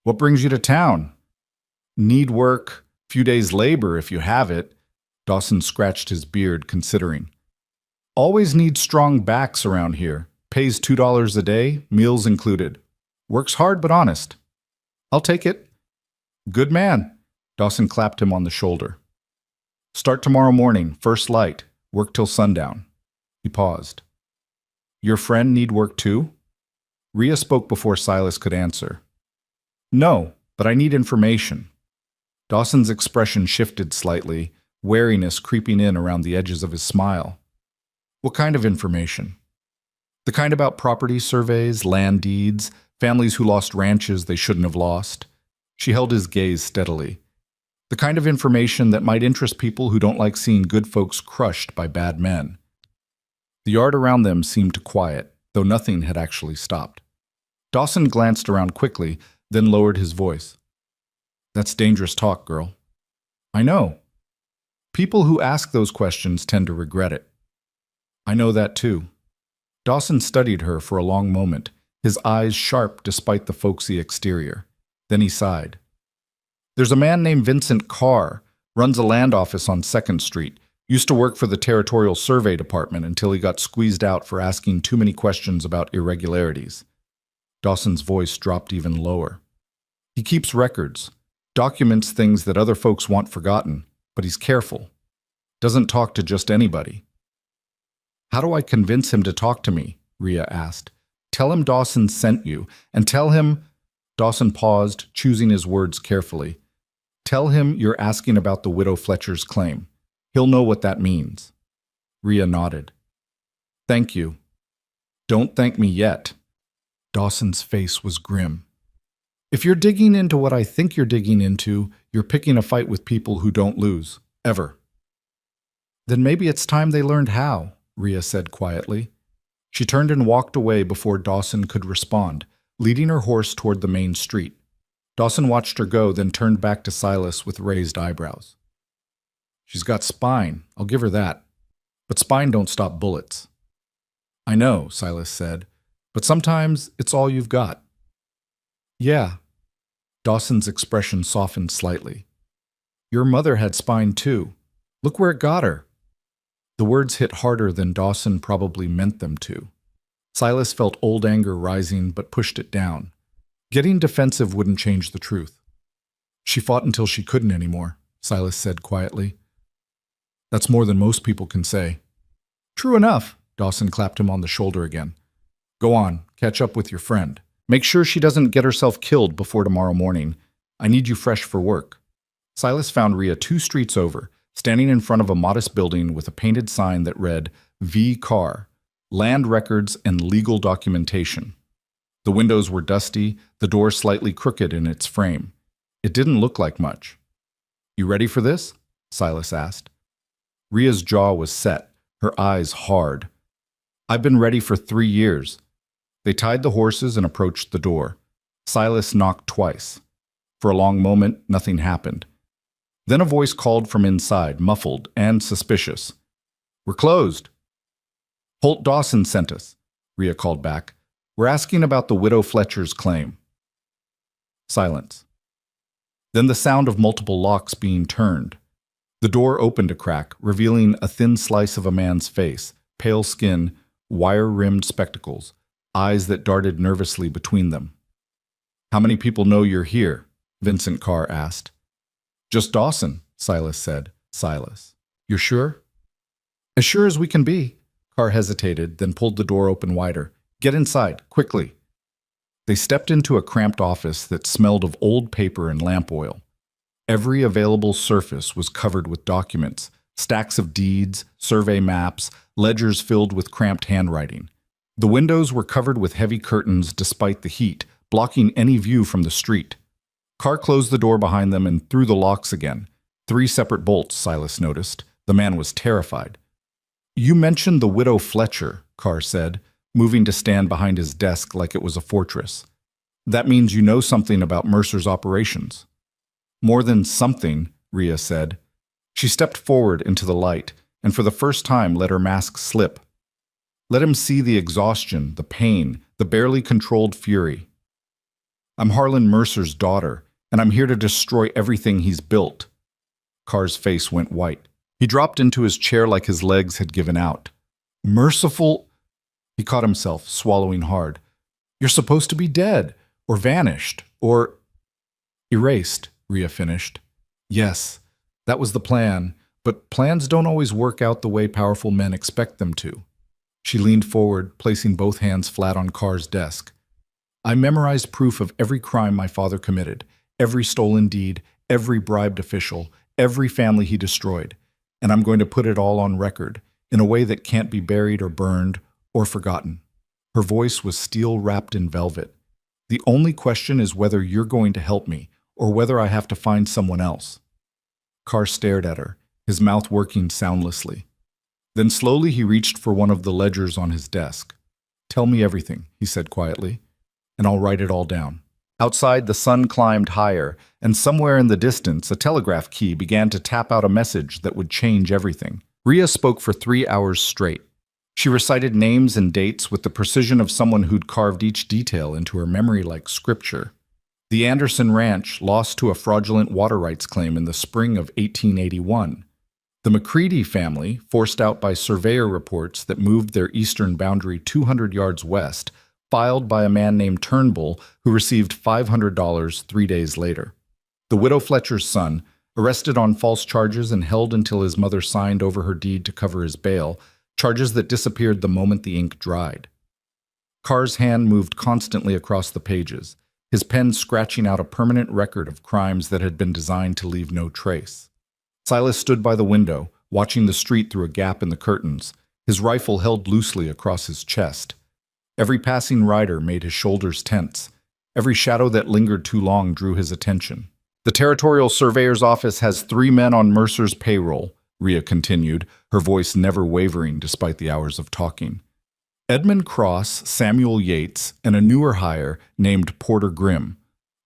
"What brings you to town?" "Need work, few days' labor if you have it." Dawson scratched his beard, considering. Always needs strong backs around here. Pays $2 a day, meals included. Works hard but honest. I'll take it. Good man. Dawson clapped him on the shoulder. Start tomorrow morning, first light. Work till sundown. He paused. Your friend need work too? Rhea spoke before Silas could answer. No, but I need information. Dawson's expression shifted slightly, wariness creeping in around the edges of his smile. What kind of information? The kind about property surveys, land deeds, families who lost ranches they shouldn't have lost. She held his gaze steadily. The kind of information that might interest people who don't like seeing good folks crushed by bad men. The yard around them seemed to quiet, though nothing had actually stopped. Dawson glanced around quickly, then lowered his voice. That's dangerous talk, girl. I know. People who ask those questions tend to regret it. I know that too. Dawson studied her for a long moment, his eyes sharp despite the folksy exterior. Then he sighed. There's a man named Vincent Carr, runs a land office on 2nd Street. Used to work for the Territorial Survey Department until he got squeezed out for asking too many questions about irregularities. Dawson's voice dropped even lower. He keeps records, documents things that other folks want forgotten, but he's careful. Doesn't talk to just anybody. How do I convince him to talk to me? Rhea asked. Tell him Dawson sent you, and tell him... Dawson paused, choosing his words carefully. Tell him you're asking about the widow Fletcher's claim. He'll know what that means. Rhea nodded. Thank you. Don't thank me yet. Dawson's face was grim. If you're digging into what I think you're digging into, you're picking a fight with people who don't lose, ever. Then maybe it's time they learned how, Rhea said quietly. She turned and walked away before Dawson could respond, leading her horse toward the main street. Dawson watched her go, then turned back to Silas with raised eyebrows. She's got spine, I'll give her that. But spine don't stop bullets. I know, Silas said, but sometimes it's all you've got. Yeah. Dawson's expression softened slightly. Your mother had spine too. Look where it got her. The words hit harder than Dawson probably meant them to. Silas felt old anger rising, but pushed it down. Getting defensive wouldn't change the truth. She fought until she couldn't anymore, Silas said quietly. That's more than most people can say. True enough, Dawson clapped him on the shoulder again. Go on, catch up with your friend. Make sure she doesn't get herself killed before tomorrow morning. I need you fresh for work. Silas found Rhea 2 streets over, standing in front of a modest building with a painted sign that read, V. Carr, Land Records and Legal Documentation. The windows were dusty, the door slightly crooked in its frame. It didn't look like much. You ready for this? Silas asked. Rhea's jaw was set, her eyes hard. I've been ready for 3 years. They tied the horses and approached the door. Silas knocked twice. For a long moment, nothing happened. Then a voice called from inside, muffled and suspicious. We're closed. Holt Dawson sent us, Rhea called back. We're asking about the widow Fletcher's claim. Silence. Then the sound of multiple locks being turned. The door opened a crack, revealing a thin slice of a man's face, pale skin, wire-rimmed spectacles, eyes that darted nervously between them. How many people know you're here? Vincent Carr asked. Just Dawson, Silas said. Silas. You're sure? As sure as we can be. Carr hesitated, then pulled the door open wider. Get inside, quickly. They stepped into a cramped office that smelled of old paper and lamp oil. Every available surface was covered with documents, stacks of deeds, survey maps, ledgers filled with cramped handwriting. The windows were covered with heavy curtains despite the heat, blocking any view from the street. Carr closed the door behind them and threw the locks again. 3 separate bolts, Silas noticed. The man was terrified. You mentioned the widow Fletcher, Carr said, moving to stand behind his desk like it was a fortress. That means you know something about Mercer's operations. More than something, Rhea said. She stepped forward into the light, and for the first time let her mask slip. Let him see the exhaustion, the pain, the barely controlled fury. I'm Harlan Mercer's daughter, and I'm here to destroy everything he's built. Carr's face went white. He dropped into his chair like his legs had given out. Merciful... He caught himself, swallowing hard. You're supposed to be dead, or vanished, or... Erased, Rhea finished. Yes, that was the plan, but plans don't always work out the way powerful men expect them to. She leaned forward, placing both hands flat on Carr's desk. I memorized proof of every crime my father committed, every stolen deed, every bribed official, every family he destroyed, and I'm going to put it all on record, in a way that can't be buried or burned or forgotten. Her voice was steel wrapped in velvet. The only question is whether you're going to help me, or whether I have to find someone else. Carr stared at her, his mouth working soundlessly. Then slowly he reached for one of the ledgers on his desk. Tell me everything, he said quietly, and I'll write it all down. Outside, the sun climbed higher, and somewhere in the distance, a telegraph key began to tap out a message that would change everything. Rhea spoke for 3 hours straight. She recited names and dates with the precision of someone who'd carved each detail into her memory like scripture. The Anderson Ranch lost to a fraudulent water rights claim in the spring of 1881. The McCready family, forced out by surveyor reports that moved their eastern boundary 200 yards west, filed by a man named Turnbull who received $500 3 days later. The widow Fletcher's son, arrested on false charges and held until his mother signed over her deed to cover his bail, charges that disappeared the moment the ink dried. Carr's hand moved constantly across the pages, his pen scratching out a permanent record of crimes that had been designed to leave no trace. Silas stood by the window, watching the street through a gap in the curtains, his rifle held loosely across his chest. Every passing rider made his shoulders tense. Every shadow that lingered too long drew his attention. The Territorial Surveyor's Office has 3 men on Mercer's payroll, Rhea continued, her voice never wavering despite the hours of talking. Edmund Cross, Samuel Yates, and a newer hire named Porter Grimm.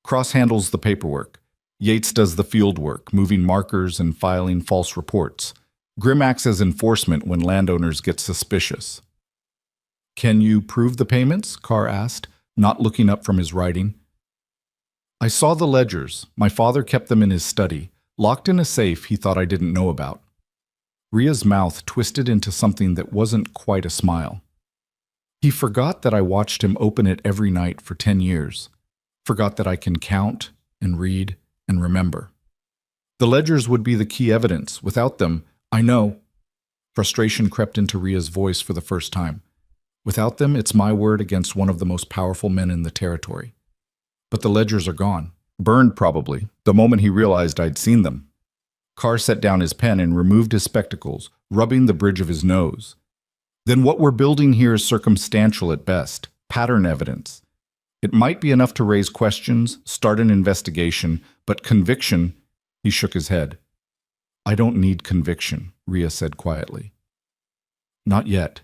Cross handles the paperwork. Yates does the field work, moving markers and filing false reports. Grimm acts as enforcement when landowners get suspicious. Can you prove the payments? Carr asked, not looking up from his writing. I saw the ledgers. My father kept them in his study, locked in a safe he thought I didn't know about. Rhea's mouth twisted into something that wasn't quite a smile. He forgot that I watched him open it every night for 10 years. Forgot that I can count and read and remember. The ledgers would be the key evidence. Without them, I know. Frustration crept into Rhea's voice for the first time. Without them, it's my word against one of the most powerful men in the territory. But the ledgers are gone. Burned, probably, the moment he realized I'd seen them. Carr set down his pen and removed his spectacles, rubbing the bridge of his nose. Then what we're building here is circumstantial at best, pattern evidence. It might be enough to raise questions, start an investigation, but conviction, he shook his head. I don't need conviction, Rhea said quietly. Not yet.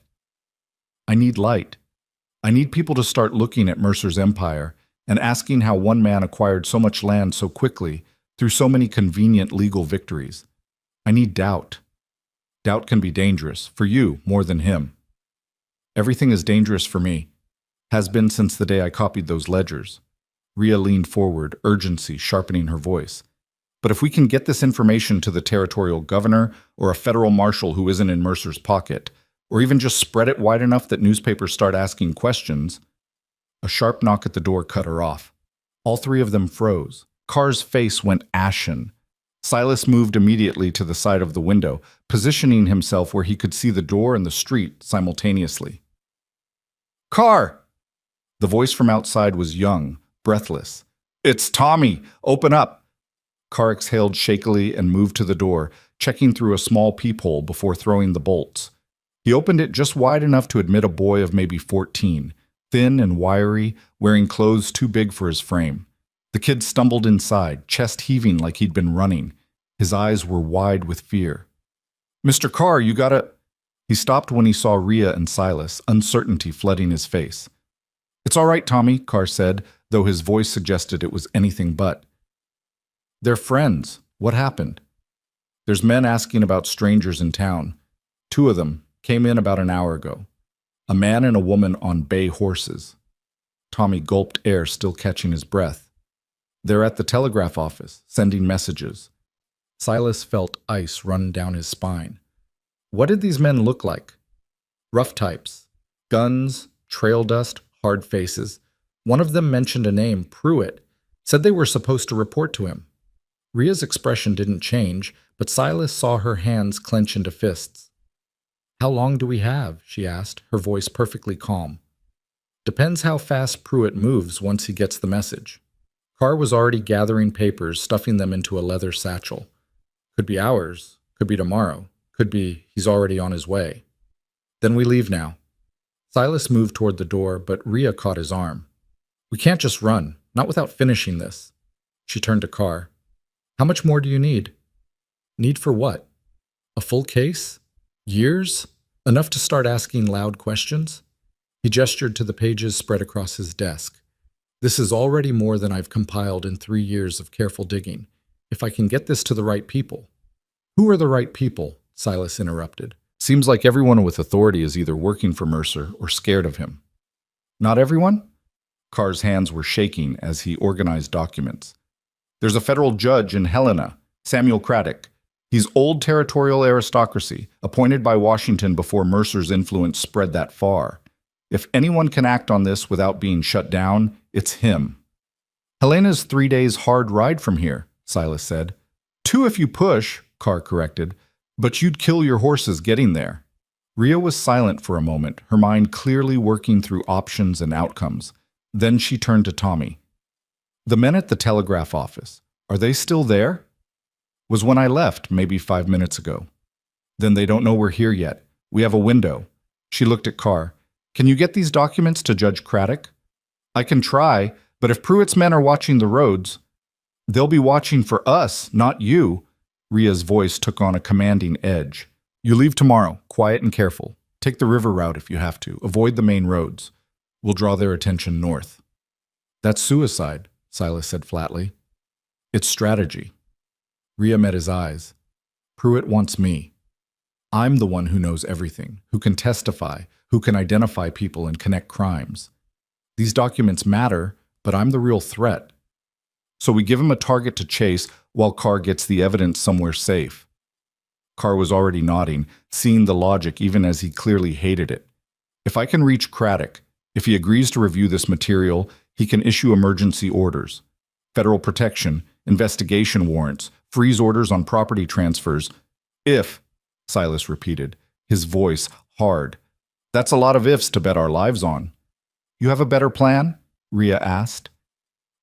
I need light. I need people to start looking at Mercer's empire and asking how one man acquired so much land so quickly through so many convenient legal victories. I need doubt. Doubt can be dangerous, for you more than him. Everything is dangerous for me. Has been since the day I copied those ledgers. Rhea leaned forward, urgency sharpening her voice. But if we can get this information to the territorial governor or a federal marshal who isn't in Mercer's pocket, or even just spread it wide enough that newspapers start asking questions... A sharp knock at the door cut her off. All 3 of them froze. Carr's face went ashen. Silas moved immediately to the side of the window, positioning himself where he could see the door and the street simultaneously. Carr! The voice from outside was young, breathless. It's Tommy! Open up! Carr exhaled shakily and moved to the door, checking through a small peephole before throwing the bolts. He opened it just wide enough to admit a boy of maybe 14, thin and wiry, wearing clothes too big for his frame. The kid stumbled inside, chest heaving like he'd been running. His eyes were wide with fear. Mr. Carr, you gotta... He stopped when he saw Rhea and Silas, uncertainty flooding his face. It's all right, Tommy, Carr said, though his voice suggested it was anything but. They're friends. What happened? There's men asking about strangers in town. 2 of them came in about an hour ago. A man and a woman on bay horses. Tommy gulped air, still catching his breath. They're at the telegraph office, sending messages. Silas felt ice run down his spine. What did these men look like? Rough types. Guns, trail dust, hard faces. One of them mentioned a name, Pruitt, said they were supposed to report to him. Rhea's expression didn't change, but Silas saw her hands clench into fists. How long do we have? She asked, her voice perfectly calm. Depends how fast Pruitt moves once he gets the message. Carr was already gathering papers, stuffing them into a leather satchel. Could be hours, could be tomorrow, could be he's already on his way. Then we leave now. Silas moved toward the door, but Rhea caught his arm. We can't just run, not without finishing this. She turned to Carr. How much more do you need? Need for what? A full case? Years? Enough to start asking loud questions? He gestured to the pages spread across his desk. This is already more than I've compiled in 3 years of careful digging. If I can get this to the right people. Who are the right people? Silas interrupted. Seems like everyone with authority is either working for Mercer or scared of him. Not everyone? Carr's hands were shaking as he organized documents. There's a federal judge in Helena, Samuel Craddock. He's old territorial aristocracy, appointed by Washington before Mercer's influence spread that far. If anyone can act on this without being shut down, it's him. Helena's 3 days hard ride from here, Silas said. 2 if you push, Carr corrected, but you'd kill your horses getting there. Rhea was silent for a moment, her mind clearly working through options and outcomes. Then she turned to Tommy. The men at the telegraph office, are they still there? Was when I left, maybe 5 minutes ago. Then they don't know we're here yet. We have a window. She looked at Carr. Can you get these documents to Judge Craddock? I can try, but if Pruitt's men are watching the roads, they'll be watching for us, not you. Rhea's voice took on a commanding edge. You leave tomorrow, quiet and careful. Take the river route if you have to. Avoid the main roads. We'll draw their attention north. That's suicide, Silas said flatly. It's strategy. Rhea met his eyes. Pruitt wants me. I'm the one who knows everything, who can testify, who can identify people and connect crimes. These documents matter, but I'm the real threat. So we give him a target to chase while Carr gets the evidence somewhere safe. Carr was already nodding, seeing the logic even as he clearly hated it. If I can reach Craddock, if he agrees to review this material, he can issue emergency orders. Federal protection, investigation warrants, freeze orders on property transfers. If, Silas repeated, his voice hard. That's a lot of ifs to bet our lives on. You have a better plan? Rhea asked.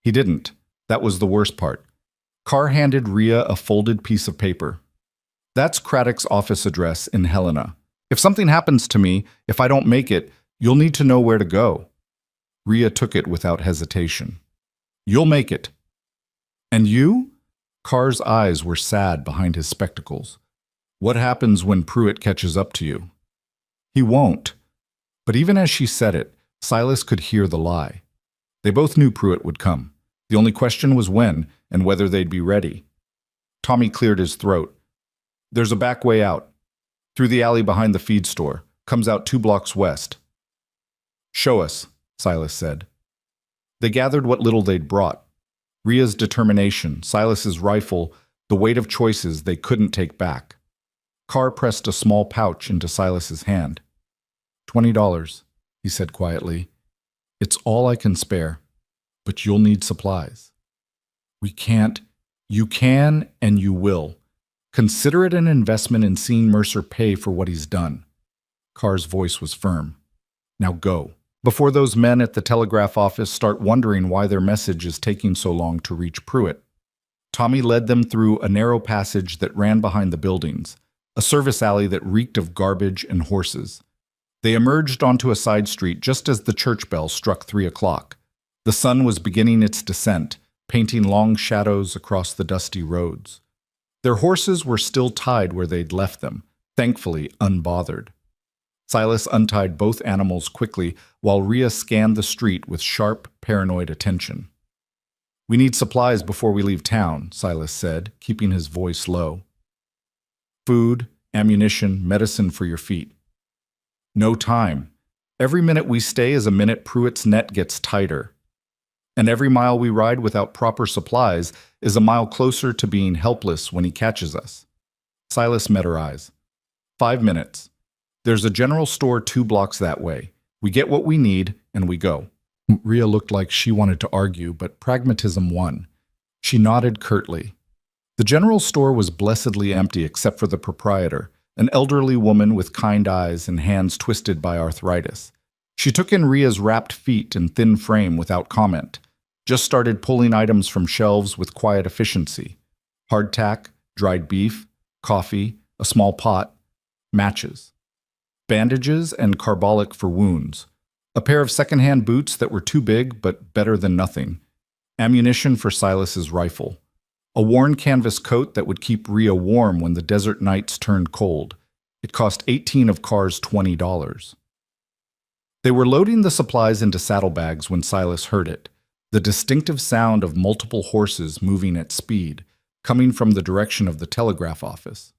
He didn't. That was the worst part. Carr handed Rhea a folded piece of paper. That's Craddock's office address in Helena. If something happens to me, if I don't make it, you'll need to know where to go. Rhea took it without hesitation. You'll make it. And you? Carr's eyes were sad behind his spectacles. What happens when Pruitt catches up to you? He won't. But even as she said it, Silas could hear the lie. They both knew Pruitt would come. The only question was when and whether they'd be ready. Tommy cleared his throat. There's a back way out. Through the alley behind the feed store. Comes out 2 blocks west. Show us, Silas said. They gathered what little they'd brought. Rhea's determination, Silas's rifle, the weight of choices they couldn't take back. Carr pressed a small pouch into Silas's hand. $20, he said quietly. It's all I can spare, but you'll need supplies. We can't. You can and you will. Consider it an investment in seeing Mercer pay for what he's done. Carr's voice was firm. Now go, before those men at the telegraph office start wondering why their message is taking so long to reach Pruitt. Tommy led them through a narrow passage that ran behind the buildings, a service alley that reeked of garbage and horses. They emerged onto a side street just as the church bell struck 3 o'clock. The sun was beginning its descent, painting long shadows across the dusty roads. Their horses were still tied where they'd left them, thankfully unbothered. Silas untied both animals quickly while Rhea scanned the street with sharp, paranoid attention. We need supplies before we leave town, Silas said, keeping his voice low. Food, ammunition, medicine for your feet. No time. Every minute we stay is a minute Pruitt's net gets tighter. And every mile we ride without proper supplies is a mile closer to being helpless when he catches us. Silas met her eyes. 5 minutes. There's a general store 2 blocks that way. We get what we need, and we go. Rhea looked like she wanted to argue, but pragmatism won. She nodded curtly. The general store was blessedly empty except for the proprietor, an elderly woman with kind eyes and hands twisted by arthritis. She took in Rhea's wrapped feet and thin frame without comment, just started pulling items from shelves with quiet efficiency. Hardtack, dried beef, coffee, a small pot, matches, bandages and carbolic for wounds, a pair of secondhand boots that were too big but better than nothing, ammunition for Silas's rifle, a worn canvas coat that would keep Rhea warm when the desert nights turned cold. It cost 18 of Carr's $20. They were loading the supplies into saddlebags when Silas heard it, the distinctive sound of multiple horses moving at speed, coming from the direction of the telegraph office.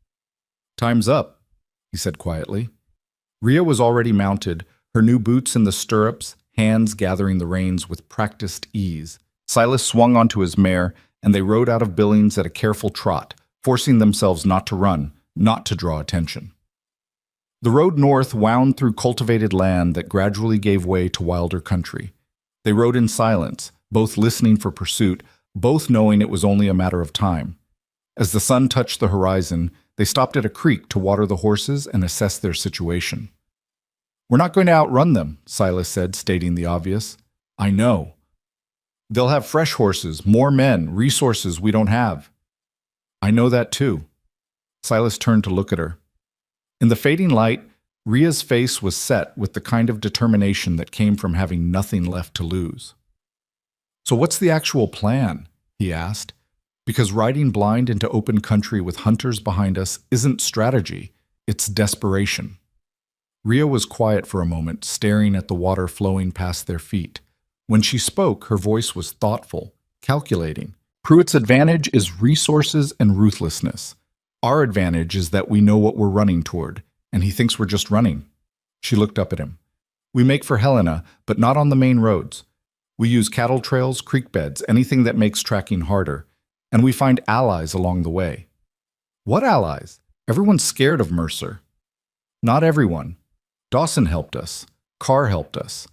"Time's up," he said quietly. Rhea was already mounted, her new boots in the stirrups, hands gathering the reins with practiced ease. Silas swung onto his mare, and they rode out of Billings at a careful trot, forcing themselves not to run, not to draw attention. The road north wound through cultivated land that gradually gave way to wilder country. They rode in silence, both listening for pursuit, both knowing it was only a matter of time. As the sun touched the horizon, they stopped at a creek to water the horses and assess their situation. "We're not going to outrun them," Silas said, stating the obvious. "I know. They'll have fresh horses, more men, resources we don't have." "I know that too." Silas turned to look at her. In the fading light, Rhea's face was set with the kind of determination that came from having nothing left to lose. "So what's the actual plan?" he asked. "Because riding blind into open country with hunters behind us isn't strategy, it's desperation." Rhea was quiet for a moment, staring at the water flowing past their feet. When she spoke, her voice was thoughtful, calculating. "Pruitt's advantage is resources and ruthlessness. Our advantage is that we know what we're running toward, and he thinks we're just running." She looked up at him. "We make for Helena, but not on the main roads. We use cattle trails, creek beds, anything that makes tracking harder, and we find allies along the way." "What allies? Everyone's scared of Mercer." "Not everyone. Dawson helped us. Carr helped us.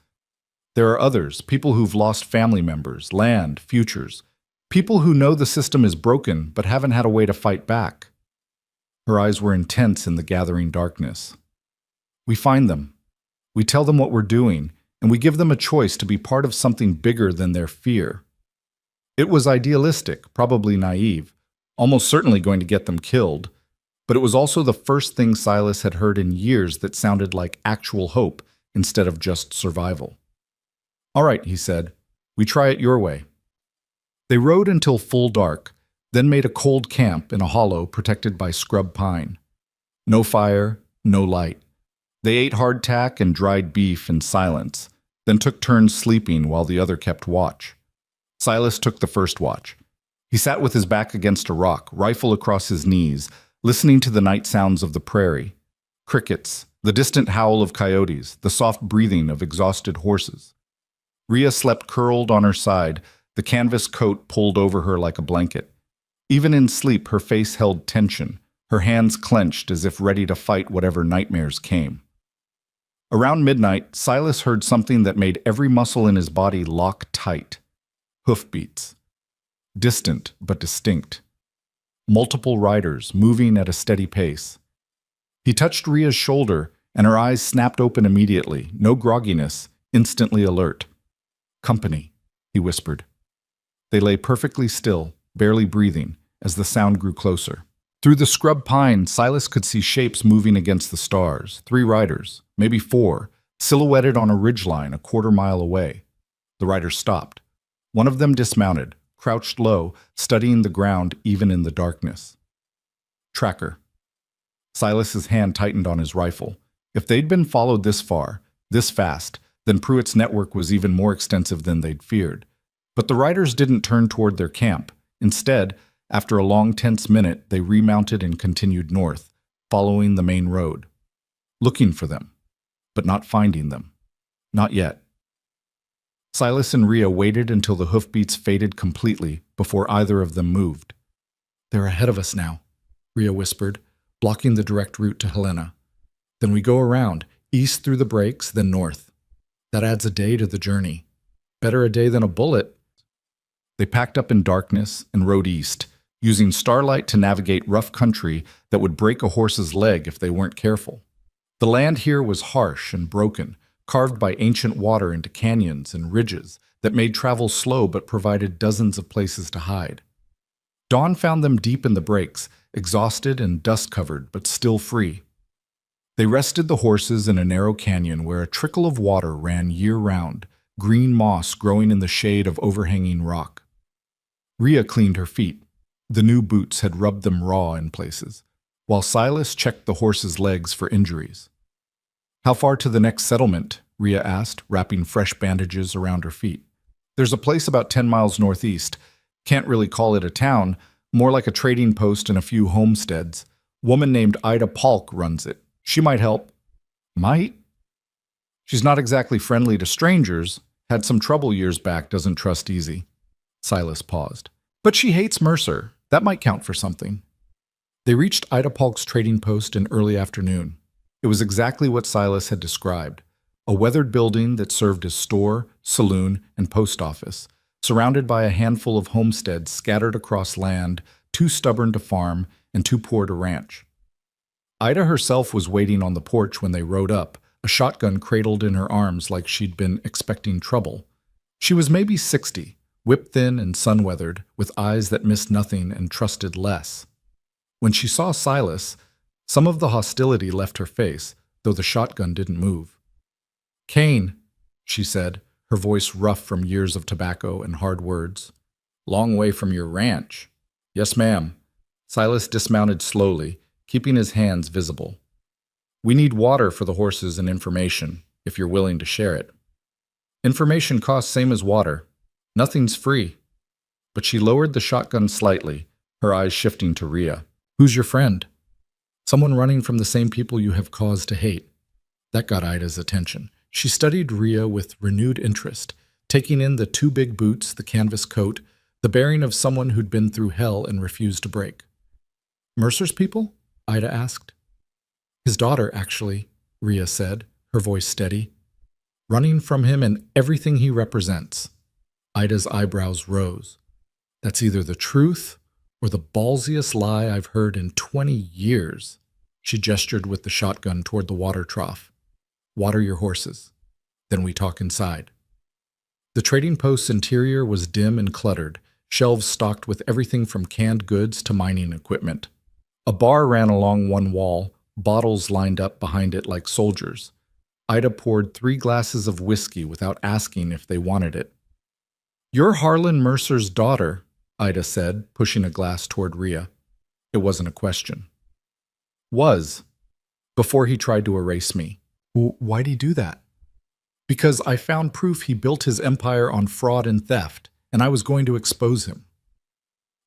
There are others, people who've lost family members, land, futures, people who know the system is broken but haven't had a way to fight back." Her eyes were intense in the gathering darkness. "We find them. We tell them what we're doing, and we give them a choice to be part of something bigger than their fear." It was idealistic, probably naive, almost certainly going to get them killed, but it was also the first thing Silas had heard in years that sounded like actual hope instead of just survival. "All right," he said, "we try it your way." They rode until full dark, then made a cold camp in a hollow protected by scrub pine. No fire, no light. They ate hardtack and dried beef in silence, then took turns sleeping while the other kept watch. Silas took the first watch. He sat with his back against a rock, rifle across his knees, listening to the night sounds of the prairie. Crickets, the distant howl of coyotes, the soft breathing of exhausted horses. Rhea slept curled on her side, the canvas coat pulled over her like a blanket. Even in sleep, her face held tension, her hands clenched as if ready to fight whatever nightmares came. Around midnight, Silas heard something that made every muscle in his body lock tight. Hoofbeats. Distant but distinct. Multiple riders moving at a steady pace. He touched Rhea's shoulder, and her eyes snapped open immediately, no grogginess, instantly alert. "Company," he whispered. They lay perfectly still, barely breathing, as the sound grew closer. Through the scrub pine, Silas could see shapes moving against the stars, 3 riders, maybe 4, silhouetted on a ridgeline a quarter-mile away. The riders stopped. One of them dismounted, crouched low, studying the ground even in the darkness. Tracker. Silas's hand tightened on his rifle. If they'd been followed this far, this fast, then Pruitt's network was even more extensive than they'd feared. But the riders didn't turn toward their camp. Instead, after a long, tense minute, they remounted and continued north, following the main road. Looking for them, but not finding them. Not yet. Silas and Rhea waited until the hoofbeats faded completely before either of them moved. "They're ahead of us now," Rhea whispered, blocking the direct route to Helena. "Then we go around, east through the breaks, then north. That adds a day to the journey. Better a day than a bullet." They packed up in darkness and rode east, using starlight to navigate rough country that would break a horse's leg if they weren't careful. The land here was harsh and broken, carved by ancient water into canyons and ridges that made travel slow but provided dozens of places to hide. Dawn found them deep in the breaks, exhausted and dust-covered, but still free. They rested the horses in a narrow canyon where a trickle of water ran year-round, green moss growing in the shade of overhanging rock. Rhea cleaned her feet. The new boots had rubbed them raw in places, while Silas checked the horse's legs for injuries. "How far to the next settlement?" Rhea asked, wrapping fresh bandages around her feet. "There's a place about 10 miles northeast. Can't really call it a town, more like a trading post and a few homesteads. Woman named Ida Polk runs it. She might help." "Might?" "She's not exactly friendly to strangers. Had some trouble years back, doesn't trust easy." Silas paused. "But she hates Mercer. That might count for something." They reached Ida Polk's trading post in early afternoon. It was exactly what Silas had described, a weathered building that served as store, saloon, and post office, surrounded by a handful of homesteads scattered across land too stubborn to farm and too poor to ranch. Ida herself was waiting on the porch when they rode up, a shotgun cradled in her arms like she'd been expecting trouble. She was maybe 60, whip-thin and sun-weathered, with eyes that missed nothing and trusted less. When she saw Silas, some of the hostility left her face, though the shotgun didn't move. "Kane," she said, her voice rough from years of tobacco and hard words. "Long way from your ranch." "Yes, ma'am." Silas dismounted slowly, keeping his hands visible. "We need water for the horses and information, if you're willing to share it." "Information costs same as water. Nothing's free." But she lowered the shotgun slightly, her eyes shifting to Rhea. "Who's your friend?" "Someone running from the same people you have cause to hate." That got Ida's attention. She studied Rhea with renewed interest, taking in the two big boots, the canvas coat, the bearing of someone who'd been through hell and refused to break. "Mercer's people?" Ida asked. "His daughter, actually," Rhea said, her voice steady. "Running from him and everything he represents." Ida's eyebrows rose. "That's either the truth or the ballsiest lie I've heard in 20 years. She gestured with the shotgun toward the water trough. "Water your horses. Then we talk inside." The trading post's interior was dim and cluttered, shelves stocked with everything from canned goods to mining equipment. A bar ran along one wall, bottles lined up behind it like soldiers. Ida poured 3 glasses of whiskey without asking if they wanted it. "You're Harlan Mercer's daughter," Ida said, pushing a glass toward Rhea. It wasn't a question. "Was. Before he tried to erase me." "Why'd he do that?" "Because I found proof he built his empire on fraud and theft, and I was going to expose him."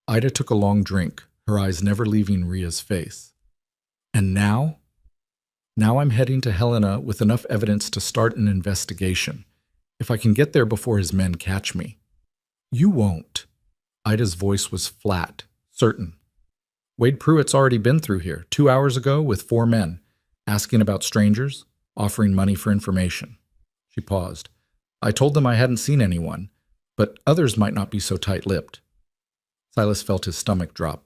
Ida took a long drink, her eyes never leaving Rhea's face. "And now?" "Now I'm heading to Helena with enough evidence to start an investigation. If I can get there before his men catch me." "You won't." Ida's voice was flat, certain. "Wade Pruitt's already been through here, 2 hours ago with 4 men, asking about strangers, offering money for information." She paused. "I told them I hadn't seen anyone, but others might not be so tight-lipped." Silas felt his stomach drop.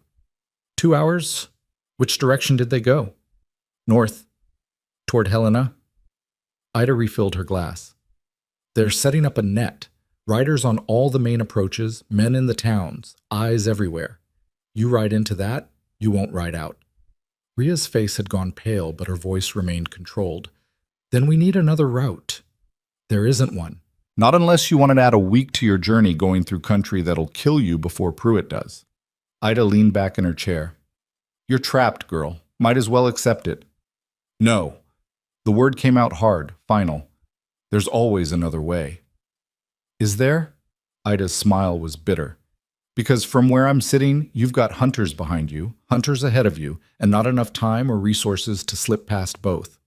2 hours? Which direction did they go?" "North. Toward Helena." Ida refilled her glass. "They're setting up a net. Riders on all the main approaches, men in the towns, eyes everywhere. You ride into that, you won't ride out." Rhea's face had gone pale, but her voice remained controlled. "Then we need another route." "There isn't one." "Not unless you want to add a week to your journey going through country that'll kill you before Pruitt does." Ida leaned back in her chair. "You're trapped, girl. Might as well accept it." "No." The word came out hard, final. "There's always another way." "Is there?" Ida's smile was bitter. "Because from where I'm sitting, you've got hunters behind you, hunters ahead of you, and not enough time or resources to slip past both."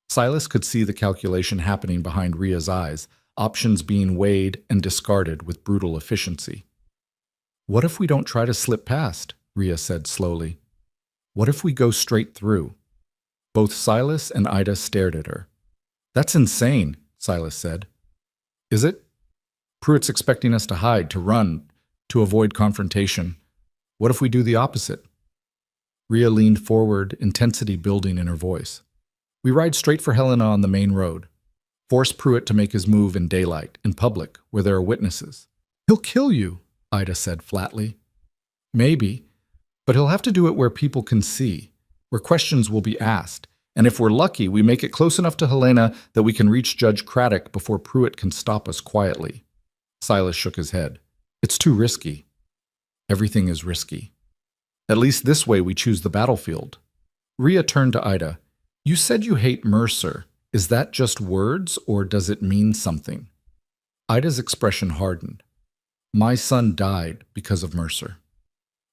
Silas could see the calculation happening behind Rhea's eyes, options being weighed and discarded with brutal efficiency. "What if we don't try to slip past?" Rhea said slowly. "What if we go straight through?" Both Silas and Ida stared at her. "That's insane," Silas said. "Is it? Pruitt's expecting us to hide, to run, to avoid confrontation. What if we do the opposite?" Rhea leaned forward, intensity building in her voice. "We ride straight for Helena on the main road. Force Pruitt to make his move in daylight, in public, where there are witnesses." "He'll kill you," Ida said flatly. "Maybe, but he'll have to do it where people can see, where questions will be asked. And if we're lucky, we make it close enough to Helena that we can reach Judge Craddock before Pruitt can stop us quietly." Silas shook his head. "It's too risky." "Everything is risky. At least this way we choose the battlefield." Rhea turned to Ida. "You said you hate Mercer. Is that just words, or does it mean something?" Ida's expression hardened. "My son died because of Mercer.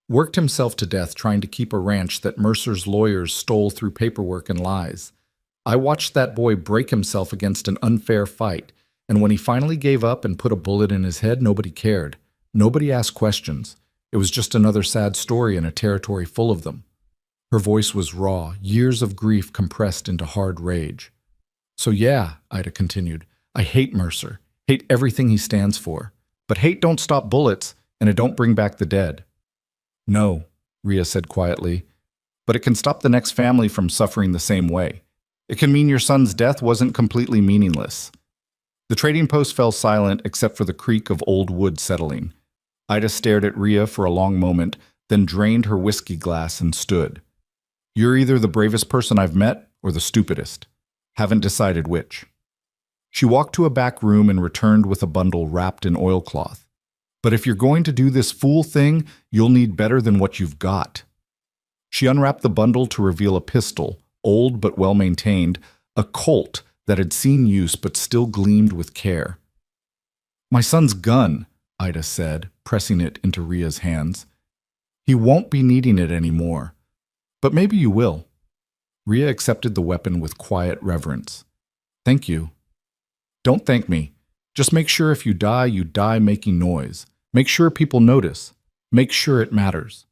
Worked himself to death trying to keep a ranch that Mercer's lawyers stole through paperwork and lies. I watched that boy break himself against an unfair fight, and when he finally gave up and put a bullet in his head, nobody cared. Nobody asked questions. It was just another sad story in a territory full of them." Her voice was raw, years of grief compressed into hard rage. "So yeah," Ida continued, "I hate Mercer, hate everything he stands for. But hate don't stop bullets, and it don't bring back the dead." "No," Rhea said quietly, "but it can stop the next family from suffering the same way. It can mean your son's death wasn't completely meaningless." The trading post fell silent except for the creak of old wood settling. Ida stared at Rhea for a long moment, then drained her whiskey glass and stood. "You're either the bravest person I've met or the stupidest. Haven't decided which." She walked to a back room and returned with a bundle wrapped in oilcloth. "But if you're going to do this fool thing, you'll need better than what you've got." She unwrapped the bundle to reveal a pistol, old but well-maintained, a Colt that had seen use but still gleamed with care. "My son's gun," Ida said, pressing it into Rhea's hands. "He won't be needing it anymore. But maybe you will." Rhea accepted the weapon with quiet reverence. "Thank you." "Don't thank me. Just make sure if you die making noise. Make sure people notice. Make sure it matters."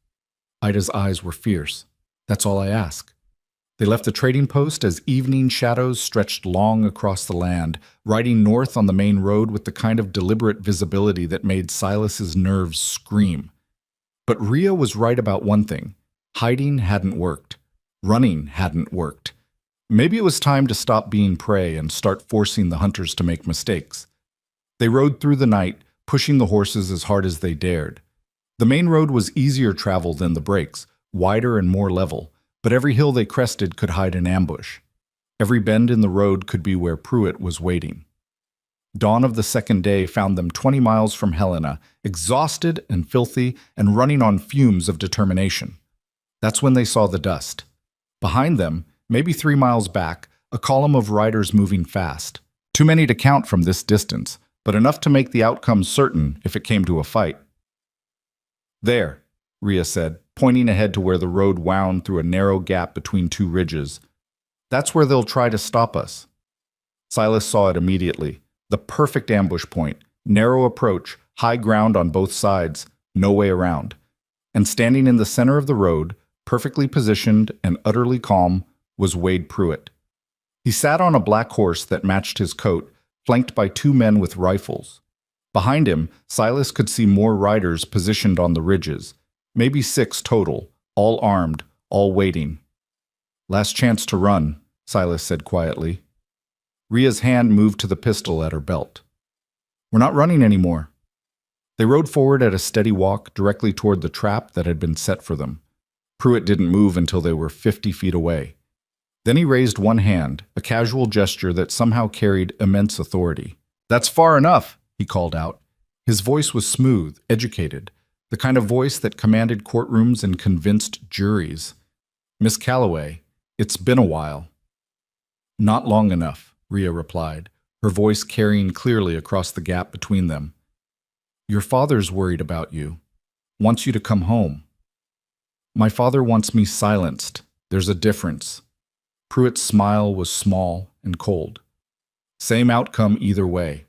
Ida's eyes were fierce. "That's all I ask." They left the trading post as evening shadows stretched long across the land, riding north on the main road with the kind of deliberate visibility that made Silas's nerves scream. But Rhea was right about one thing. Hiding hadn't worked. Running hadn't worked. Maybe it was time to stop being prey and start forcing the hunters to make mistakes. They rode through the night, pushing the horses as hard as they dared. The main road was easier travel than the breaks, wider and more level, but every hill they crested could hide an ambush. Every bend in the road could be where Pruitt was waiting. Dawn of the second day found them 20 miles from Helena, exhausted and filthy and running on fumes of determination. That's when they saw the dust. Behind them, maybe 3 miles back, a column of riders moving fast. Too many to count from this distance, but enough to make the outcome certain if it came to a fight. "There," Rhea said, pointing ahead to where the road wound through a narrow gap between two ridges. "That's where they'll try to stop us." Silas saw it immediately. The perfect ambush point, narrow approach, high ground on both sides, no way around. And standing in the center of the road, perfectly positioned and utterly calm, was Wade Pruitt. He sat on a black horse that matched his coat, flanked by 2 men with rifles. Behind him, Silas could see more riders positioned on the ridges, maybe 6 total, all armed, all waiting. "Last chance to run," Silas said quietly. Rhea's hand moved to the pistol at her belt. "We're not running anymore." They rode forward at a steady walk directly toward the trap that had been set for them. Pruitt didn't move until they were 50 feet away. Then he raised one hand, a casual gesture that somehow carried immense authority. "That's far enough," he called out. His voice was smooth, educated, the kind of voice that commanded courtrooms and convinced juries. "Miss Calloway, it's been a while." "Not long enough," Rhea replied, her voice carrying clearly across the gap between them. "Your father's worried about you. Wants you to come home." "My father wants me silenced. There's a difference." Pruitt's smile was small and cold. "Same outcome either way.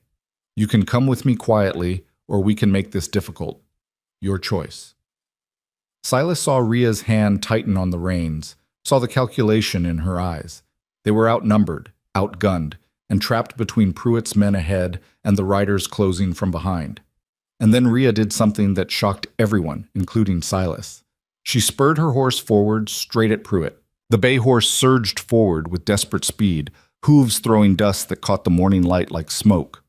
You can come with me quietly, or we can make this difficult. Your choice. Silas saw Rhea's hand tighten on the reins, saw the calculation in her eyes. They were outnumbered, outgunned, and trapped between Pruitt's men ahead and the riders closing from behind. And then Rhea did something that shocked everyone, including Silas. She spurred her horse forward, straight at Pruitt. The bay horse surged forward with desperate speed, hooves throwing dust that caught the morning light like smoke.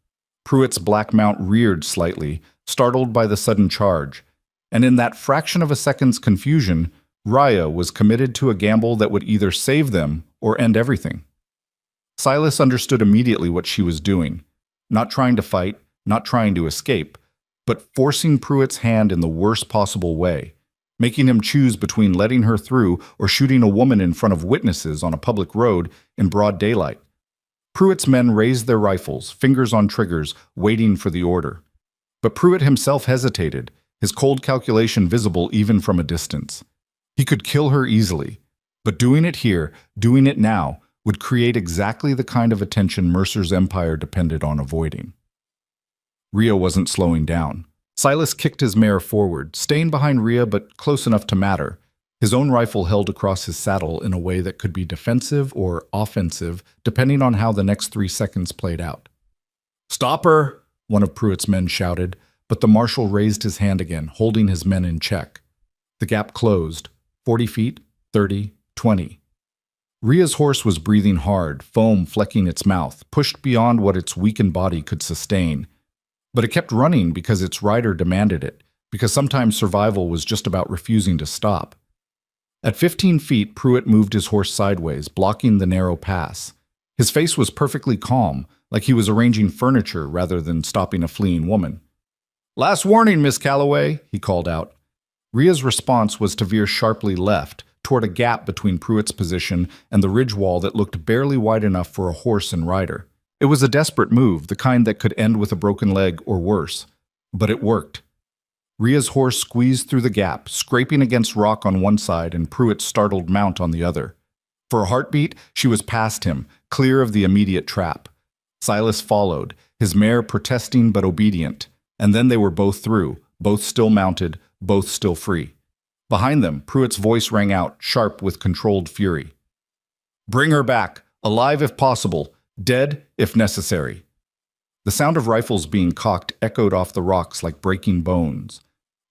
Pruitt's black mount reared slightly, startled by the sudden charge, and in that fraction of a second's confusion, Rhea was committed to a gamble that would either save them or end everything. Silas understood immediately what she was doing, not trying to fight, not trying to escape, but forcing Pruitt's hand in the worst possible way, making him choose between letting her through or shooting a woman in front of witnesses on a public road in broad daylight. Pruitt's men raised their rifles, fingers on triggers, waiting for the order. But Pruitt himself hesitated, his cold calculation visible even from a distance. He could kill her easily, but doing it here, doing it now, would create exactly the kind of attention Mercer's empire depended on avoiding. Rhea wasn't slowing down. Silas kicked his mare forward, staying behind Rhea but close enough to matter, his own rifle held across his saddle in a way that could be defensive or offensive, depending on how the next 3 seconds played out. "Stop her!" one of Pruitt's men shouted, but the marshal raised his hand again, holding his men in check. The gap closed, 40 feet, 30, 20. Rhea's horse was breathing hard, foam flecking its mouth, pushed beyond what its weakened body could sustain. But it kept running because its rider demanded it, because sometimes survival was just about refusing to stop. At 15 feet, Pruitt moved his horse sideways, blocking the narrow pass. His face was perfectly calm, like he was arranging furniture rather than stopping a fleeing woman. "Last warning, Miss Calloway," he called out. Rhea's response was to veer sharply left, toward a gap between Pruitt's position and the ridge wall that looked barely wide enough for a horse and rider. It was a desperate move, the kind that could end with a broken leg or worse. But it worked. Rhea's horse squeezed through the gap, scraping against rock on one side and Pruitt's startled mount on the other. For a heartbeat, she was past him, clear of the immediate trap. Silas followed, his mare protesting but obedient, and then they were both through, both still mounted, both still free. Behind them, Pruitt's voice rang out, sharp with controlled fury. "Bring her back, alive if possible, dead if necessary." The sound of rifles being cocked echoed off the rocks like breaking bones.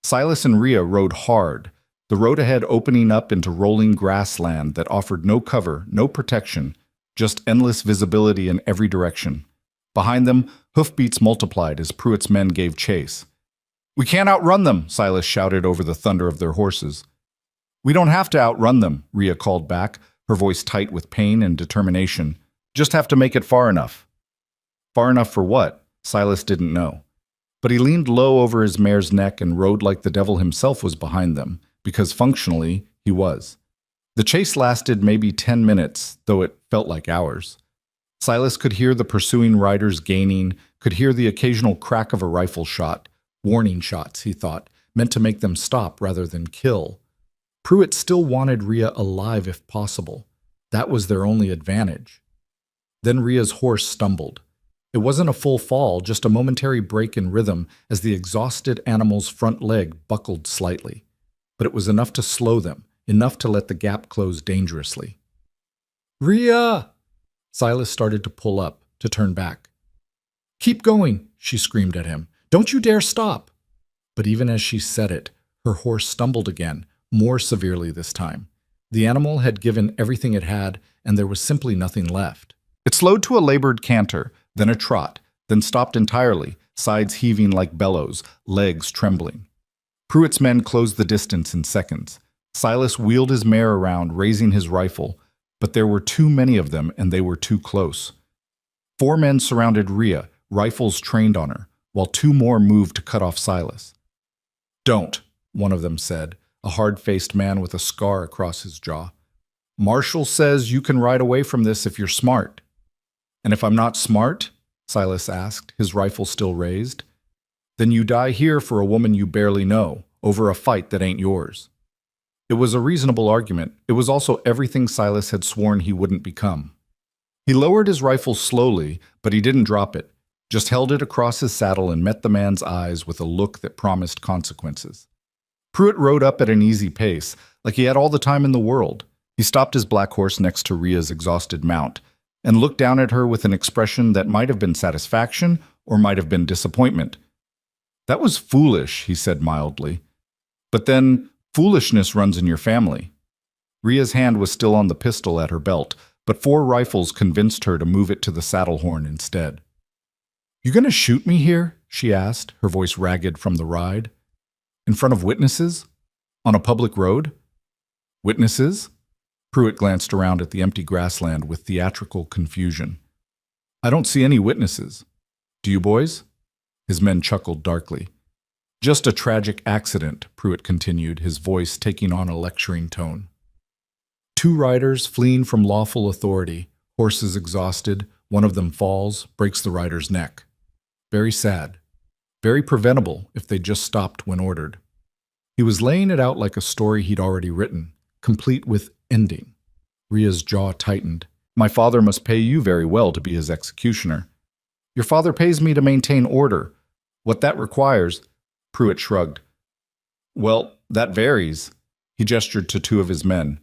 Silas and Rhea rode hard, the road ahead opening up into rolling grassland that offered no cover, no protection, just endless visibility in every direction. Behind them, hoofbeats multiplied as Pruitt's men gave chase. "We can't outrun them," Silas shouted over the thunder of their horses. "We don't have to outrun them," Rhea called back, her voice tight with pain and determination. "Just have to make it far enough." Far enough for what? Silas didn't know. But he leaned low over his mare's neck and rode like the devil himself was behind them, because functionally, he was. The chase lasted maybe 10 minutes, though it felt like hours. Silas could hear the pursuing riders gaining, could hear the occasional crack of a rifle shot. Warning shots, he thought, meant to make them stop rather than kill. Pruitt still wanted Rhea alive if possible. That was their only advantage. Then Rhea's horse stumbled. It wasn't a full fall, just a momentary break in rhythm as the exhausted animal's front leg buckled slightly. But it was enough to slow them, enough to let the gap close dangerously. "Rhea!" Silas started to pull up, to turn back. "Keep going," she screamed at him. "Don't you dare stop!" But even as she said it, her horse stumbled again, more severely this time. The animal had given everything it had, and there was simply nothing left. It slowed to a labored canter, then a trot, then stopped entirely, sides heaving like bellows, legs trembling. Pruitt's men closed the distance in seconds. Silas wheeled his mare around, raising his rifle, but there were too many of them and they were too close. 4 men surrounded Rhea, rifles trained on her, while 2 more moved to cut off Silas. "Don't," one of them said, a hard-faced man with a scar across his jaw. "Marshall says you can ride away from this if you're smart." "And if I'm not smart?" Silas asked, his rifle still raised. "Then you die here for a woman you barely know, over a fight that ain't yours." It was a reasonable argument. It was also everything Silas had sworn he wouldn't become. He lowered his rifle slowly, but he didn't drop it. just held it across his saddle and met the man's eyes with a look that promised consequences. Pruitt rode up at an easy pace, like he had all the time in the world. He stopped his black horse next to Rhea's exhausted mount and looked down at her with an expression that might have been satisfaction or might have been disappointment. "That was foolish," he said mildly. "But then, foolishness runs in your family." Rhea's hand was still on the pistol at her belt, but 4 rifles convinced her to move it to the saddle horn instead. "You gonna shoot me here?" she asked, her voice ragged from the ride. "In front of witnesses? On a public road?" "Witnesses?" Pruitt glanced around at the empty grassland with theatrical confusion. "I don't see any witnesses. Do you boys?" His men chuckled darkly. "Just a tragic accident," Pruitt continued, his voice taking on a lecturing tone. 2 riders fleeing from lawful authority, horses exhausted, one of them falls, breaks the rider's neck. Very sad. Very preventable if they just stopped when ordered. He was laying it out like a story he'd already written, complete with ending. Rhea's jaw tightened. "My father must pay you very well to be his executioner." "Your father pays me to maintain order. What that requires—" Pruitt shrugged. "Well, that varies." He gestured to 2 of his men.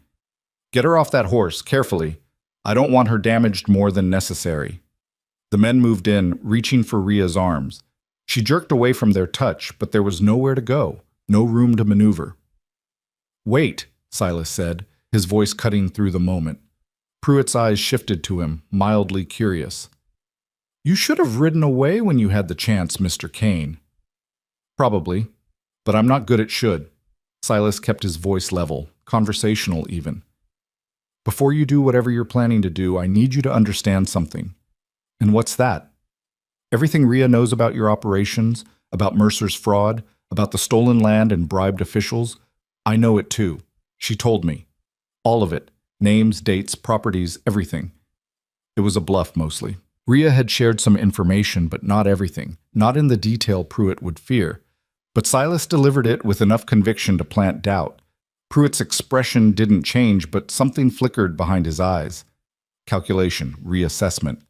"Get her off that horse, carefully. I don't want her damaged more than necessary." The men moved in, reaching for Rhea's arms. She jerked away from their touch, but there was nowhere to go, no room to maneuver. "Wait," Silas said, his voice cutting through the moment. Pruitt's eyes shifted to him, mildly curious. "You should have ridden away when you had the chance, Mr. Kane." "Probably, but I'm not good at should." Silas kept his voice level, conversational even. "Before you do whatever you're planning to do, I need you to understand something." "And what's that?" "Everything Rhea knows about your operations, about Mercer's fraud, about the stolen land and bribed officials, I know it too. She told me. All of it. Names, dates, properties, everything." It was a bluff mostly. Rhea had shared some information, but not everything, not in the detail Pruitt would fear. But Silas delivered it with enough conviction to plant doubt. Pruitt's expression didn't change, but something flickered behind his eyes. Calculation, reassessment.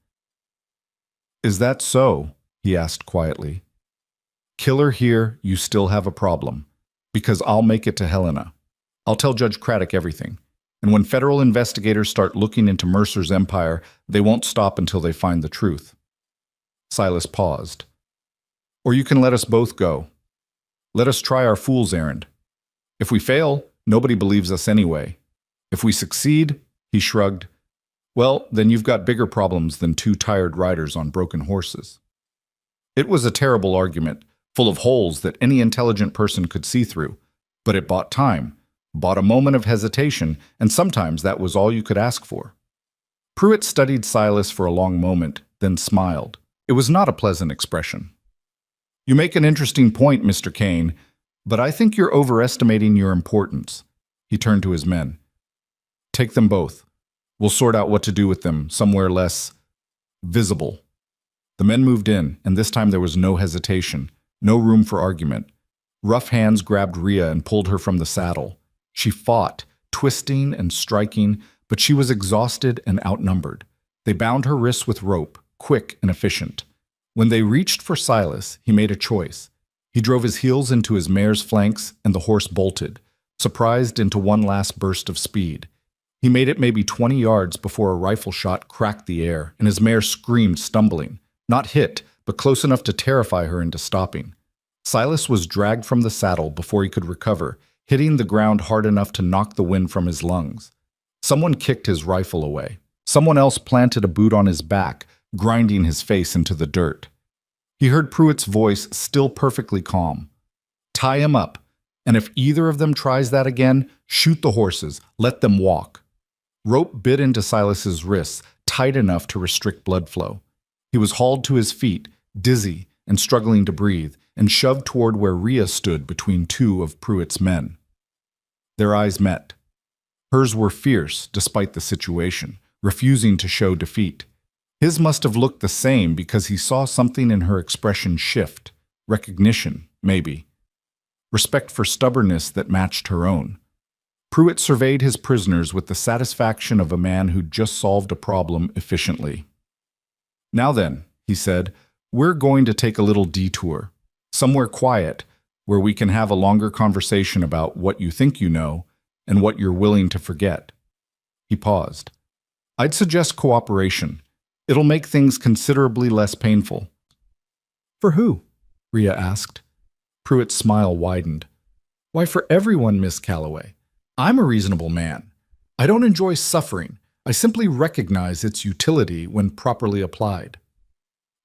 "Is that so?" he asked quietly. "Kill her here, you still have a problem. Because I'll make it to Helena. I'll tell Judge Craddock everything. And when federal investigators start looking into Mercer's empire, they won't stop until they find the truth." Silas paused. "Or you can let us both go. Let us try our fool's errand. If we fail, nobody believes us anyway. If we succeed," he shrugged, "well, then you've got bigger problems than 2 tired riders on broken horses." It was a terrible argument, full of holes that any intelligent person could see through, but it bought time, bought a moment of hesitation, and sometimes that was all you could ask for. Pruitt studied Silas for a long moment, then smiled. It was not a pleasant expression. "You make an interesting point, Mr. Kane, but I think you're overestimating your importance." He turned to his men. "Take them both. We'll sort out what to do with them somewhere less visible." The men moved in, and this time there was no hesitation, no room for argument. Rough hands grabbed Rhea and pulled her from the saddle. She fought, twisting and striking, but she was exhausted and outnumbered. They bound her wrists with rope, quick and efficient. When they reached for Silas, he made a choice. He drove his heels into his mare's flanks, and the horse bolted, surprised into one last burst of speed. He made it maybe 20 yards before a rifle shot cracked the air, and his mare screamed, stumbling. Not hit, but close enough to terrify her into stopping. Silas was dragged from the saddle before he could recover, hitting the ground hard enough to knock the wind from his lungs. Someone kicked his rifle away. Someone else planted a boot on his back, grinding his face into the dirt. He heard Pruitt's voice, still perfectly calm. "Tie him up, and if either of them tries that again, shoot the horses, let them walk." Rope bit into Silas's wrists, tight enough to restrict blood flow. He was hauled to his feet, dizzy and struggling to breathe, and shoved toward where Rhea stood between 2 of Pruitt's men. Their eyes met. Hers were fierce, despite the situation, refusing to show defeat. His must have looked the same because he saw something in her expression shift. Recognition, maybe. Respect for stubbornness that matched her own. Pruitt surveyed his prisoners with the satisfaction of a man who'd just solved a problem efficiently. "Now then," he said, We're going to take a little detour, somewhere quiet, where we can have a longer conversation about what you think you know and what you're willing to forget. He paused. I'd suggest cooperation. It'll make things considerably less painful. For who? Rhea asked. Pruitt's smile widened. Why, for everyone, Miss Calloway. I'm a reasonable man. I don't enjoy suffering. I simply recognize its utility when properly applied.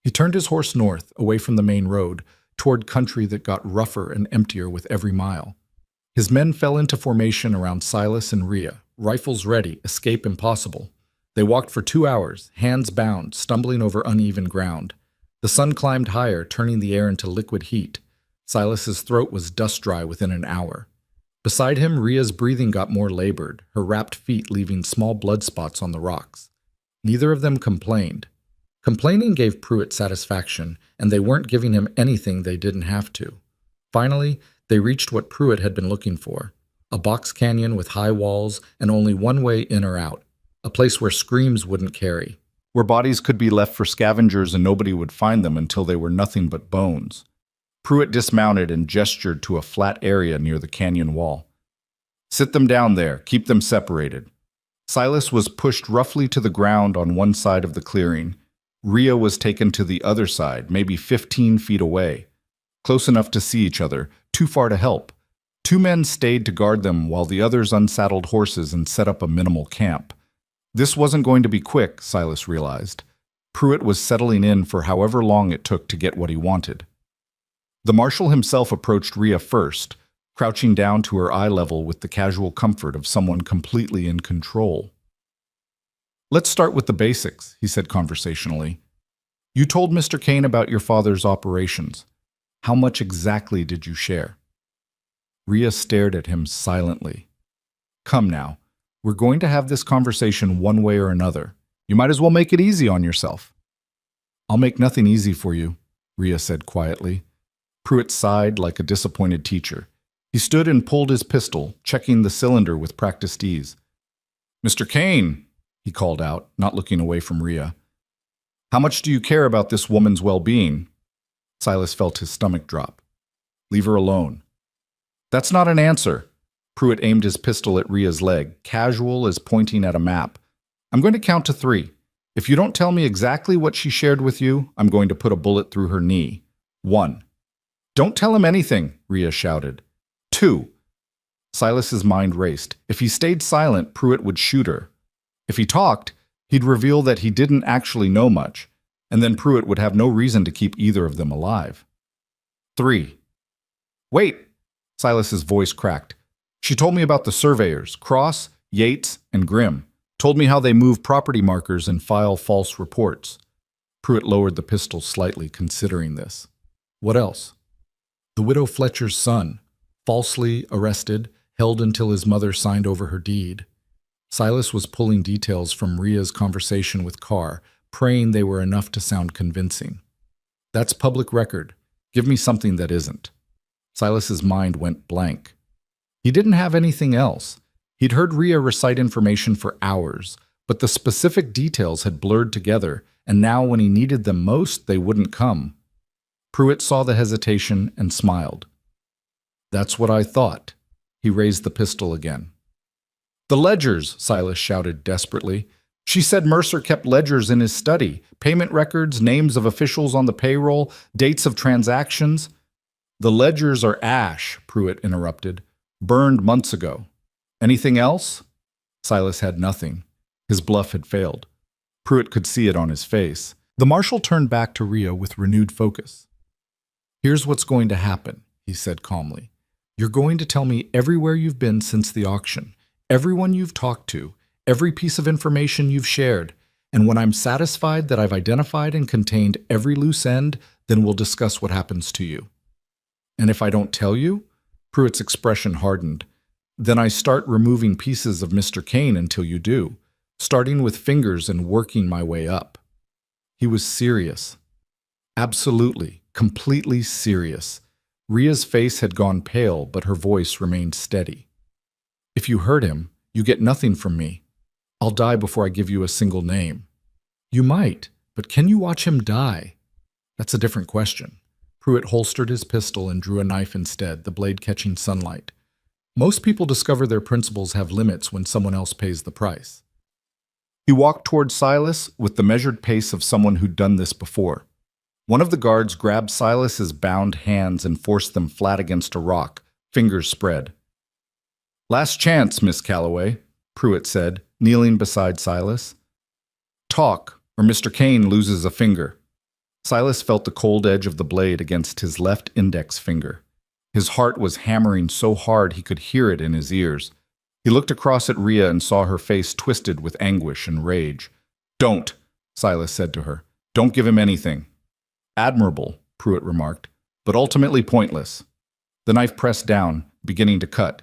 He turned his horse north, away from the main road, toward country that got rougher and emptier with every mile. His men fell into formation around Silas and Rhea, rifles ready, escape impossible. They walked for 2 hours, hands bound, stumbling over uneven ground. The sun climbed higher, turning the air into liquid heat. Silas's throat was dust-dry within an hour. Beside him, Rhea's breathing got more labored, her wrapped feet leaving small blood spots on the rocks. Neither of them complained. Complaining gave Pruitt satisfaction, and they weren't giving him anything they didn't have to. Finally, they reached what Pruitt had been looking for, a box canyon with high walls and only one way in or out, a place where screams wouldn't carry, where bodies could be left for scavengers and nobody would find them until they were nothing but bones. Pruitt dismounted and gestured to a flat area near the canyon wall. Sit them down there, keep them separated. Silas was pushed roughly to the ground on one side of the clearing. Rhea was taken to the other side, maybe 15 feet away. Close enough to see each other, too far to help. 2 men stayed to guard them while the others unsaddled horses and set up a minimal camp. This wasn't going to be quick, Silas realized. Pruitt was settling in for however long it took to get what he wanted. The marshal himself approached Rhea first, crouching down to her eye level with the casual comfort of someone completely in control. Let's start with the basics, he said conversationally. You told Mr. Kane about your father's operations. How much exactly did you share? Rhea stared at him silently. Come now, we're going to have this conversation one way or another. You might as well make it easy on yourself. I'll make nothing easy for you, Rhea said quietly. Pruitt sighed like a disappointed teacher. He stood and pulled his pistol, checking the cylinder with practiced ease. Mr. Kane, he called out, not looking away from Rhea. How much do you care about this woman's well-being? Silas felt his stomach drop. Leave her alone. That's not an answer. Pruitt aimed his pistol at Rhea's leg, casual as pointing at a map. I'm going to count to 3. If you don't tell me exactly what she shared with you, I'm going to put a bullet through her knee. 1. Don't tell him anything, Rhea shouted. 2. Silas's mind raced. If he stayed silent, Pruitt would shoot her. If he talked, he'd reveal that he didn't actually know much, and then Pruitt would have no reason to keep either of them alive. 3. Wait! Silas's voice cracked. She told me about the surveyors, Cross, Yates, and Grimm. Told me how they move property markers and file false reports. Pruitt lowered the pistol slightly, considering this. What else? The widow Fletcher's son, falsely arrested, held until his mother signed over her deed. Silas was pulling details from Rhea's conversation with Carr, praying they were enough to sound convincing. That's public record. Give me something that isn't. Silas's mind went blank. He didn't have anything else. He'd heard Rhea recite information for hours, but the specific details had blurred together, and now when he needed them most, they wouldn't come. Pruitt saw the hesitation and smiled. That's what I thought. He raised the pistol again. The ledgers, Silas shouted desperately. She said Mercer kept ledgers in his study, payment records, names of officials on the payroll, dates of transactions. The ledgers are ash, Pruitt interrupted. Burned months ago. Anything else? Silas had nothing. His bluff had failed. Pruitt could see it on his face. The marshal turned back to Rhea with renewed focus. Here's what's going to happen, he said calmly. You're going to tell me everywhere you've been since the auction, everyone you've talked to, every piece of information you've shared, and when I'm satisfied that I've identified and contained every loose end, then we'll discuss what happens to you. And if I don't tell you? Pruitt's expression hardened. Then I start removing pieces of Mr. Kane until you do, starting with fingers and working my way up. He was serious. Absolutely, completely serious. Rhea's face had gone pale, but her voice remained steady. If you hurt him, you get nothing from me. I'll die before I give you a single name. You might, but can you watch him die? That's a different question. Pruitt holstered his pistol and drew a knife instead, the blade catching sunlight. Most people discover their principles have limits when someone else pays the price. He walked toward Silas with the measured pace of someone who'd done this before. One of the guards grabbed Silas's bound hands and forced them flat against a rock, fingers spread. "Last chance, Miss Calloway," Pruitt said, kneeling beside Silas. "Talk, or Mr. Kane loses a finger." Silas felt the cold edge of the blade against his left index finger. His heart was hammering so hard he could hear it in his ears. He looked across at Rhea and saw her face twisted with anguish and rage. "Don't," Silas said to her. "Don't give him anything." "Admirable," Pruitt remarked, "but ultimately pointless." The knife pressed down, beginning to cut.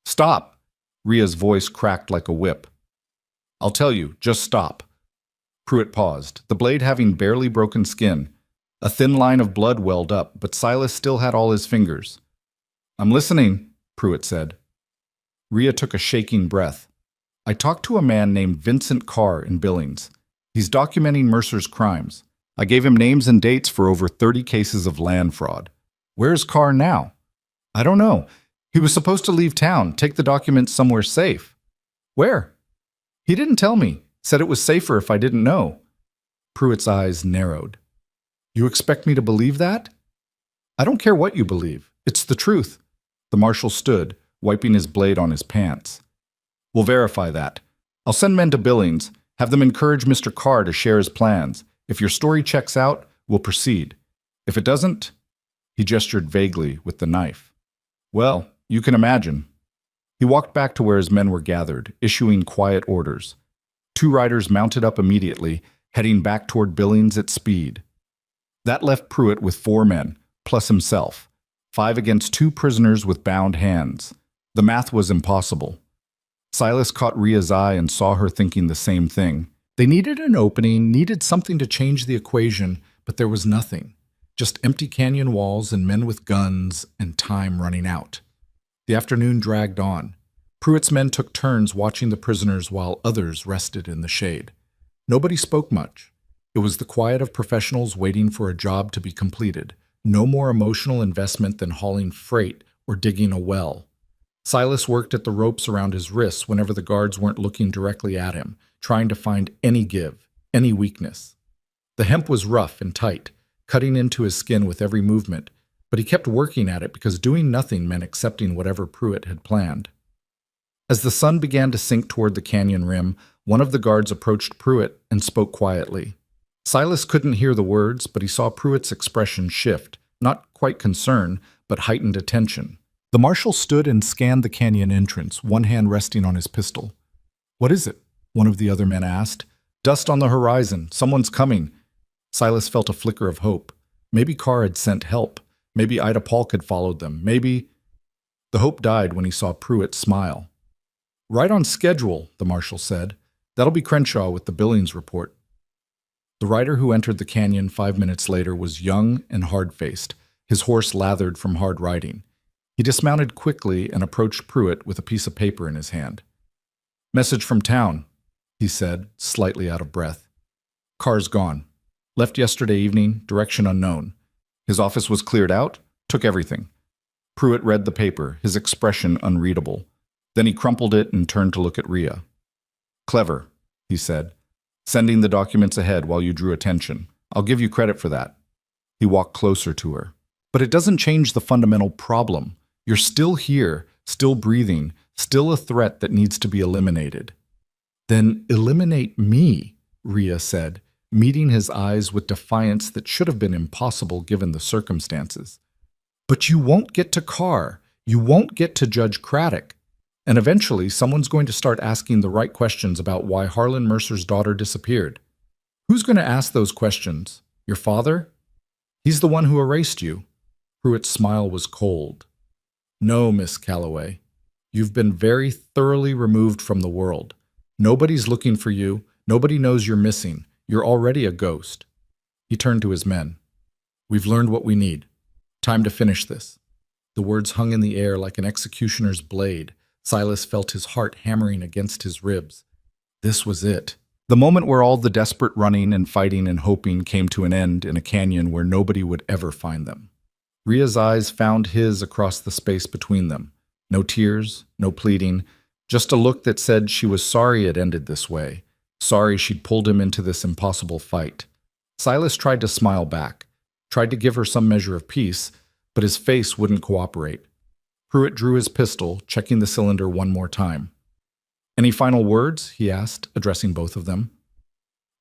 "Stop!" Rhea's voice cracked like a whip. "I'll tell you, just stop." Pruitt paused, the blade having barely broken skin. A thin line of blood welled up, but Silas still had all his fingers. "I'm listening," Pruitt said. Rhea took a shaking breath. "I talked to a man named Vincent Carr in Billings. He's documenting Mercer's crimes. I gave him names and dates for over 30 cases of land fraud. Where's Carr now?" "I don't know. He was supposed to leave town, take the documents somewhere safe." "Where?" "He didn't tell me. Said it was safer if I didn't know." Pruitt's eyes narrowed. "You expect me to believe that?" "I don't care what you believe. It's the truth." The marshal stood, wiping his blade on his pants. "We'll verify that. I'll send men to Billings, have them encourage Mr. Carr to share his plans. If your story checks out, we'll proceed. If it doesn't," he gestured vaguely with the knife. "Well, you can imagine." He walked back to where his men were gathered, issuing quiet orders. 2 riders mounted up immediately, heading back toward Billings at speed. That left Pruitt with 4 men, plus himself, 5 against 2 prisoners with bound hands. The math was impossible. Silas caught Rhea's eye and saw her thinking the same thing. They needed an opening, needed something to change the equation, but there was nothing. Just empty canyon walls and men with guns and time running out. The afternoon dragged on. Pruitt's men took turns watching the prisoners while others rested in the shade. Nobody spoke much. It was the quiet of professionals waiting for a job to be completed. No more emotional investment than hauling freight or digging a well. Silas worked at the ropes around his wrists whenever the guards weren't looking directly at him, trying to find any give, any weakness. The hemp was rough and tight, cutting into his skin with every movement, but he kept working at it because doing nothing meant accepting whatever Pruitt had planned. As the sun began to sink toward the canyon rim, one of the guards approached Pruitt and spoke quietly. Silas couldn't hear the words, but he saw Pruitt's expression shift, not quite concern, but heightened attention. The marshal stood and scanned the canyon entrance, one hand resting on his pistol. "What is it?" one of the other men asked. "Dust on the horizon. Someone's coming." Silas felt a flicker of hope. Maybe Carr had sent help. Maybe Ida Polk had followed them. Maybe... The hope died when he saw Pruitt smile. "Right on schedule," the marshal said. "That'll be Crenshaw with the Billings report." The rider who entered the canyon 5 minutes later was young and hard-faced, his horse lathered from hard riding. He dismounted quickly and approached Pruitt with a piece of paper in his hand. "Message from town," he said, slightly out of breath. "Car's gone. Left yesterday evening, direction unknown. His office was cleared out, took everything." Pruitt read the paper, his expression unreadable. Then he crumpled it and turned to look at Rhea. "Clever," he said, "sending the documents ahead while you drew attention. I'll give you credit for that." He walked closer to her. "But it doesn't change the fundamental problem. You're still here, still breathing, still a threat that needs to be eliminated." "Then eliminate me," Rhea said, meeting his eyes with defiance that should have been impossible given the circumstances. "But you won't get to Carr. You won't get to Judge Craddock. And eventually, someone's going to start asking the right questions about why Harlan Mercer's daughter disappeared. Who's going to ask those questions? Your father? He's the one who erased you." Pruitt's smile was cold. "No, Miss Calloway. You've been very thoroughly removed from the world. Nobody's looking for you. Nobody knows you're missing. You're already a ghost." He turned to his men. "We've learned what we need. Time to finish this." The words hung in the air like an executioner's blade. Silas felt his heart hammering against his ribs. This was it. The moment where all the desperate running and fighting and hoping came to an end in a canyon where nobody would ever find them. Rhea's eyes found his across the space between them. No tears, no pleading, just a look that said she was sorry it ended this way, sorry she'd pulled him into this impossible fight. Silas tried to smile back, tried to give her some measure of peace, but his face wouldn't cooperate. Pruitt drew his pistol, checking the cylinder one more time. "Any final words?" he asked, addressing both of them.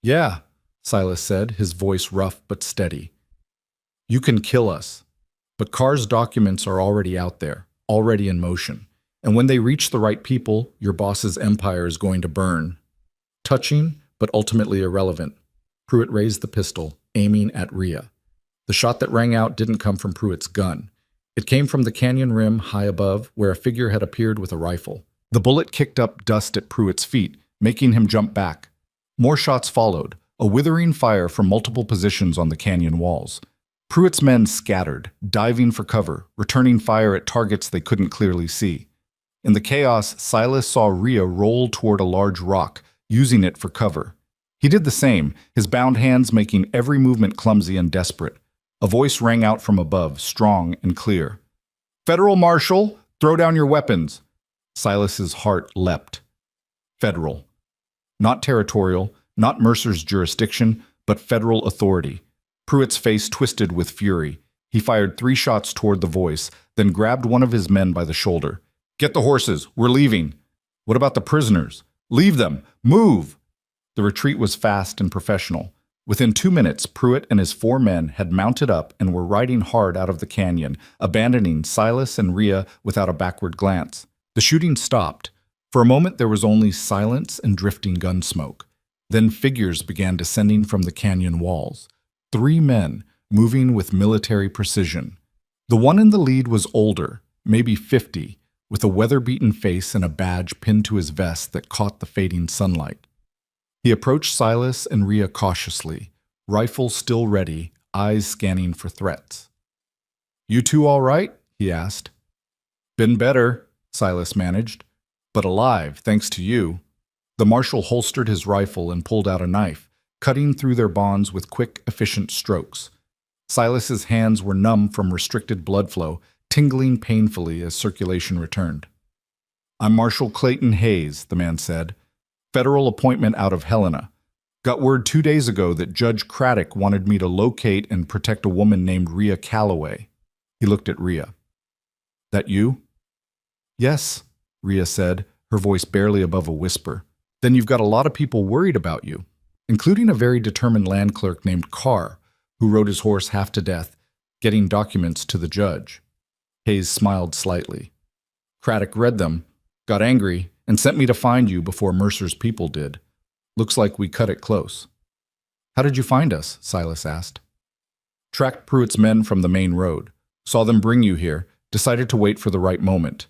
"Yeah," Silas said, his voice rough but steady. "You can kill us, but Carr's documents are already out there, already in motion. And when they reach the right people, your boss's empire is going to burn." Touching, but ultimately irrelevant, Pruitt raised the pistol, aiming at Rhea. The shot that rang out didn't come from Pruitt's gun. It came from the canyon rim high above, where a figure had appeared with a rifle. The bullet kicked up dust at Pruitt's feet, making him jump back. More shots followed, a withering fire from multiple positions on the canyon walls. Pruitt's men scattered, diving for cover, returning fire at targets they couldn't clearly see. In the chaos, Silas saw Rhea roll toward a large rock, using it for cover. He did the same, his bound hands making every movement clumsy and desperate. A voice rang out from above, strong and clear. "Federal Marshal, throw down your weapons." Silas's heart leapt. Federal. Not territorial, not Mercer's jurisdiction, but federal authority. Pruitt's face twisted with fury. He fired 3 shots toward the voice, then grabbed one of his men by the shoulder. "Get the horses, we're leaving." "What about the prisoners?" "Leave them, move." The retreat was fast and professional. Within 2 minutes, Pruitt and his 4 men had mounted up and were riding hard out of the canyon, abandoning Silas and Rhea without a backward glance. The shooting stopped. For a moment there was only silence and drifting gun smoke. Then figures began descending from the canyon walls. 3 men, moving with military precision. The one in the lead was older, maybe 50, with a weather-beaten face and a badge pinned to his vest that caught the fading sunlight. He approached Silas and Rhea cautiously, rifle still ready, eyes scanning for threats. "You two all right?" he asked. "Been better," Silas managed, "but alive, thanks to you." The marshal holstered his rifle and pulled out a knife, cutting through their bonds with quick, efficient strokes. Silas's hands were numb from restricted blood flow, tingling painfully as circulation returned. "I'm Marshal Clayton Hayes," the man said. "Federal appointment out of Helena. Got word 2 days ago that Judge Craddock wanted me to locate and protect a woman named Rhea Calloway." He looked at Rhea. "That you?" "Yes," Rhea said, her voice barely above a whisper. "Then you've got a lot of people worried about you, including a very determined land clerk named Carr, who rode his horse half to death, getting documents to the judge." Hayes smiled slightly. "Craddock read them, got angry, and sent me to find you before Mercer's people did. Looks like we cut it close." "How did you find us?" Silas asked. "Tracked Pruitt's men from the main road. Saw them bring you here, decided to wait for the right moment."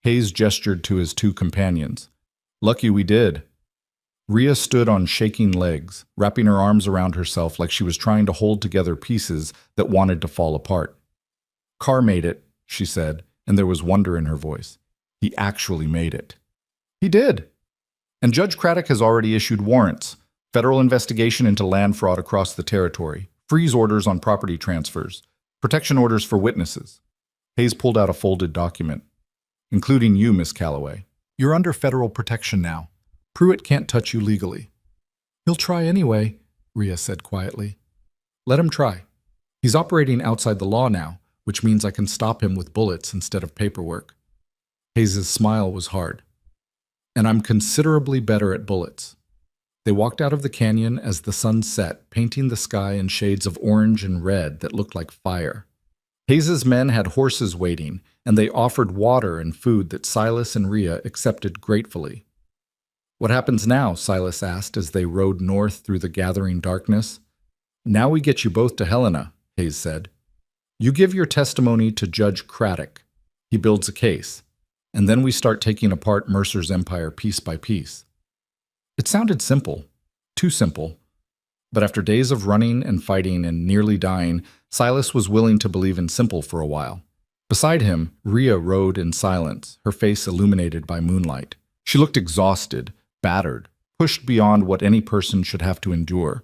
Hayes gestured to his 2 companions. "Lucky we did." Rhea stood on shaking legs, wrapping her arms around herself like she was trying to hold together pieces that wanted to fall apart. "Carr made it," she said, and there was wonder in her voice. "He actually made it." "He did. And Judge Craddock has already issued warrants, federal investigation into land fraud across the territory, freeze orders on property transfers, protection orders for witnesses." Hayes pulled out a folded document. "Including you, Miss Calloway. You're under federal protection now. Pruitt can't touch you legally." "He'll try anyway," Rhea said quietly. "Let him try. He's operating outside the law now, which means I can stop him with bullets instead of paperwork." Hayes' smile was hard. "And I'm considerably better at bullets." They walked out of the canyon as the sun set, painting the sky in shades of orange and red that looked like fire. Hayes' men had horses waiting, and they offered water and food that Silas and Rhea accepted gratefully. "What happens now?" Silas asked as they rode north through the gathering darkness. "Now we get you both to Helena," Hayes said. "You give your testimony to Judge Craddock. He builds a case. And then we start taking apart Mercer's empire piece by piece." It sounded simple, too simple. But after days of running and fighting and nearly dying, Silas was willing to believe in simple for a while. Beside him, Rhea rode in silence, her face illuminated by moonlight. She looked exhausted, battered, pushed beyond what any person should have to endure.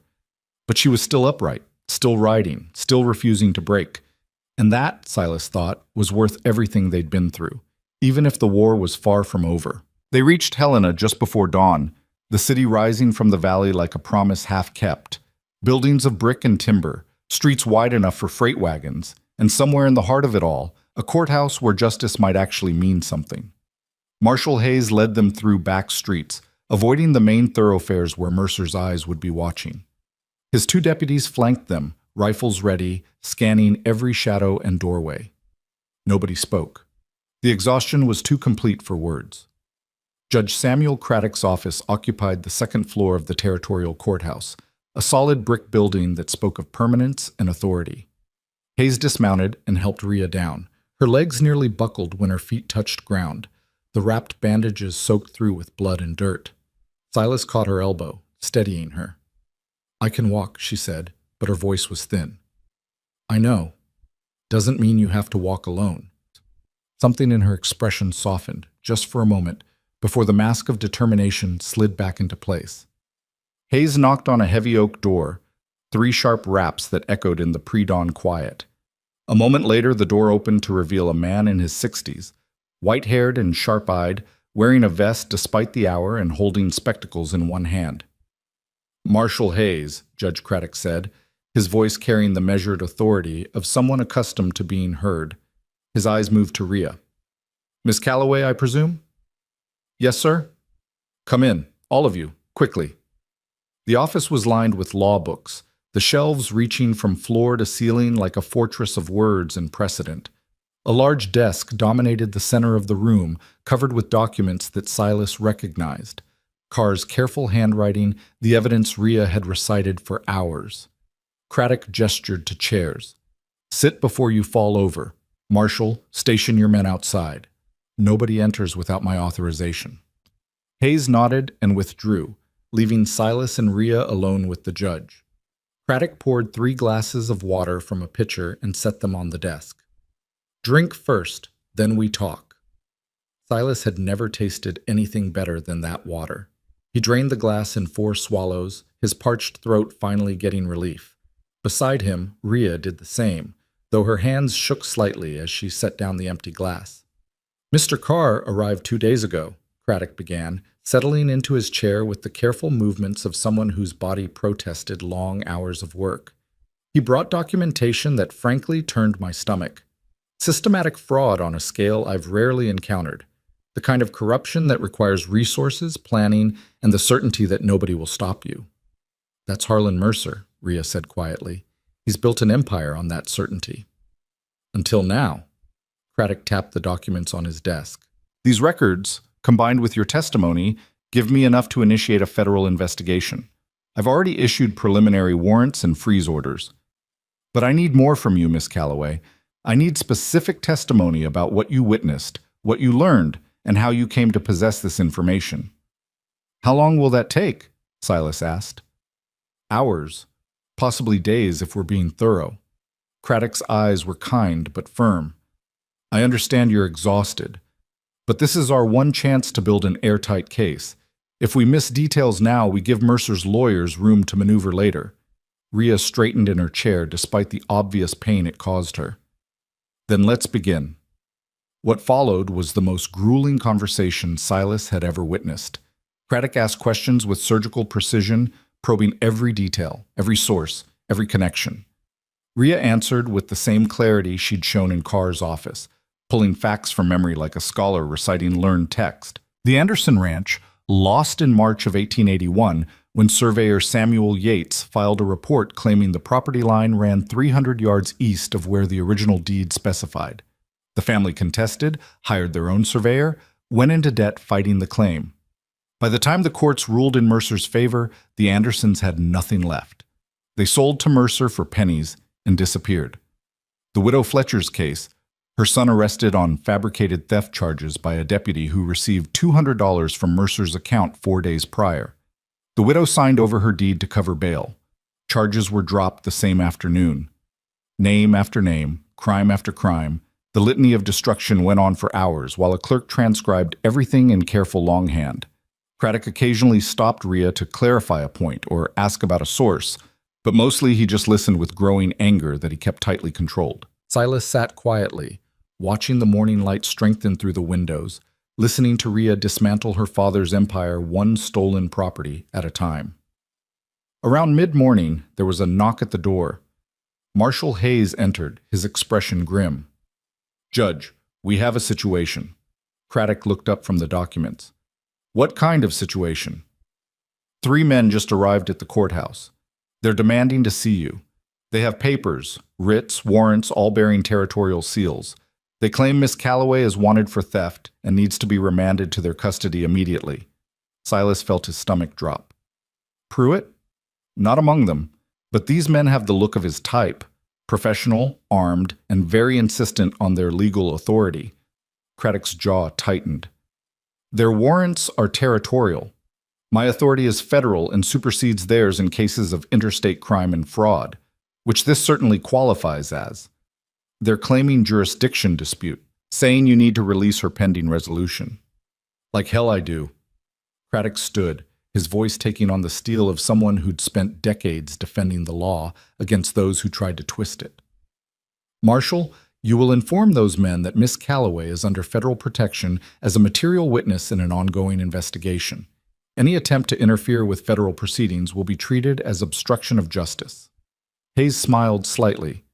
But she was still upright, still riding, still refusing to break. And that, Silas thought, was worth everything they'd been through, even if the war was far from over. They reached Helena just before dawn, the city rising from the valley like a promise half kept. Buildings of brick and timber, streets wide enough for freight wagons, and somewhere in the heart of it all, a courthouse where justice might actually mean something. Marshal Hayes led them through back streets, avoiding the main thoroughfares where Mercer's eyes would be watching. His two deputies flanked them, rifles ready, scanning every shadow and doorway. Nobody spoke. The exhaustion was too complete for words. Judge Samuel Craddock's office occupied the second floor of the territorial courthouse, a solid brick building that spoke of permanence and authority. Hayes dismounted and helped Rhea down. Her legs nearly buckled when her feet touched ground, the wrapped bandages soaked through with blood and dirt. Silas caught her elbow, steadying her. "I can walk," she said, but her voice was thin. "I know. Doesn't mean you have to walk alone." Something in her expression softened, just for a moment, before the mask of determination slid back into place. Hayes knocked on a heavy oak door, 3 sharp raps that echoed in the pre-dawn quiet. A moment later, the door opened to reveal a man in his 60s, white-haired and sharp-eyed, wearing a vest despite the hour and holding spectacles in one hand. "Marshal Hayes," Judge Craddock said, his voice carrying the measured authority of someone accustomed to being heard. His eyes moved to Rhea. "Miss Calloway, I presume?" "Yes, sir." "Come in, all of you, quickly." The office was lined with law books, the shelves reaching from floor to ceiling like a fortress of words and precedent. A large desk dominated the center of the room, covered with documents that Silas recognized. Carr's careful handwriting, the evidence Rhea had recited for hours. Craddock gestured to chairs. "Sit before you fall over. Marshal, station your men outside. Nobody enters without my authorization." Hayes nodded and withdrew, leaving Silas and Rhea alone with the judge. Craddock poured 3 glasses of water from a pitcher and set them on the desk. "Drink first, then we talk." Silas had never tasted anything better than that water. He drained the glass in 4 swallows, his parched throat finally getting relief. Beside him, Rhea did the same, though her hands shook slightly as she set down the empty glass. "Mr. Carr arrived 2 days ago," Craddock began, settling into his chair with the careful movements of someone whose body protested long hours of work. "He brought documentation that frankly turned my stomach. Systematic fraud on a scale I've rarely encountered. The kind of corruption that requires resources, planning, and the certainty that nobody will stop you." "That's Harlan Mercer," Rhea said quietly. "He's built an empire on that certainty." "Until now." Craddock tapped the documents on his desk. "These records, combined with your testimony, give me enough to initiate a federal investigation. I've already issued preliminary warrants and freeze orders. But I need more from you, Miss Calloway. I need specific testimony about what you witnessed, what you learned, and how you came to possess this information." "How long will that take?" Silas asked. "Hours, possibly days if we're being thorough." Craddock's eyes were kind but firm. "I understand you're exhausted, but this is our one chance to build an airtight case. If we miss details now, we give Mercer's lawyers room to maneuver later." Rhea straightened in her chair despite the obvious pain it caused her. "Then let's begin." What followed was the most grueling conversation Silas had ever witnessed. Craddock asked questions with surgical precision, probing every detail, every source, every connection. Rhea answered with the same clarity she'd shown in Carr's office, pulling facts from memory like a scholar reciting learned text. The Anderson Ranch, lost in March of 1881, when surveyor Samuel Yates filed a report claiming the property line ran 300 yards east of where the original deed specified. The family contested, hired their own surveyor, went into debt fighting the claim. By the time the courts ruled in Mercer's favor, the Andersons had nothing left. They sold to Mercer for pennies and disappeared. The widow Fletcher's case, her son arrested on fabricated theft charges by a deputy who received $200 from Mercer's account 4 days prior. The widow signed over her deed to cover bail. Charges were dropped the same afternoon. Name after name, crime after crime, the litany of destruction went on for hours while a clerk transcribed everything in careful longhand. Craddock occasionally stopped Rhea to clarify a point or ask about a source, but mostly he just listened with growing anger that he kept tightly controlled. Silas sat quietly, watching the morning light strengthen through the windows, listening to Rhea dismantle her father's empire one stolen property at a time. Around mid-morning, there was a knock at the door. Marshal Hayes entered, his expression grim. "Judge, we have a situation." Craddock looked up from the documents. "What kind of situation?" "3 men just arrived at the courthouse. They're demanding to see you. They have papers, writs, warrants, all bearing territorial seals. They claim Miss Calloway is wanted for theft and needs to be remanded to their custody immediately." Silas felt his stomach drop. "Pruitt? Not among them, but these men have the look of his type, professional, armed, and very insistent on their legal authority." Craddock's jaw tightened. "Their warrants are territorial. My authority is federal and supersedes theirs in cases of interstate crime and fraud, which this certainly qualifies as. They're claiming jurisdiction dispute, saying you need to release her pending resolution." "Like hell I do." Craddock stood, his voice taking on the steel of someone who'd spent decades defending the law against those who tried to twist it. "Marshal, you will inform those men that Miss Calloway is under federal protection as a material witness in an ongoing investigation. Any attempt to interfere with federal proceedings will be treated as obstruction of justice." Hayes smiled slightly.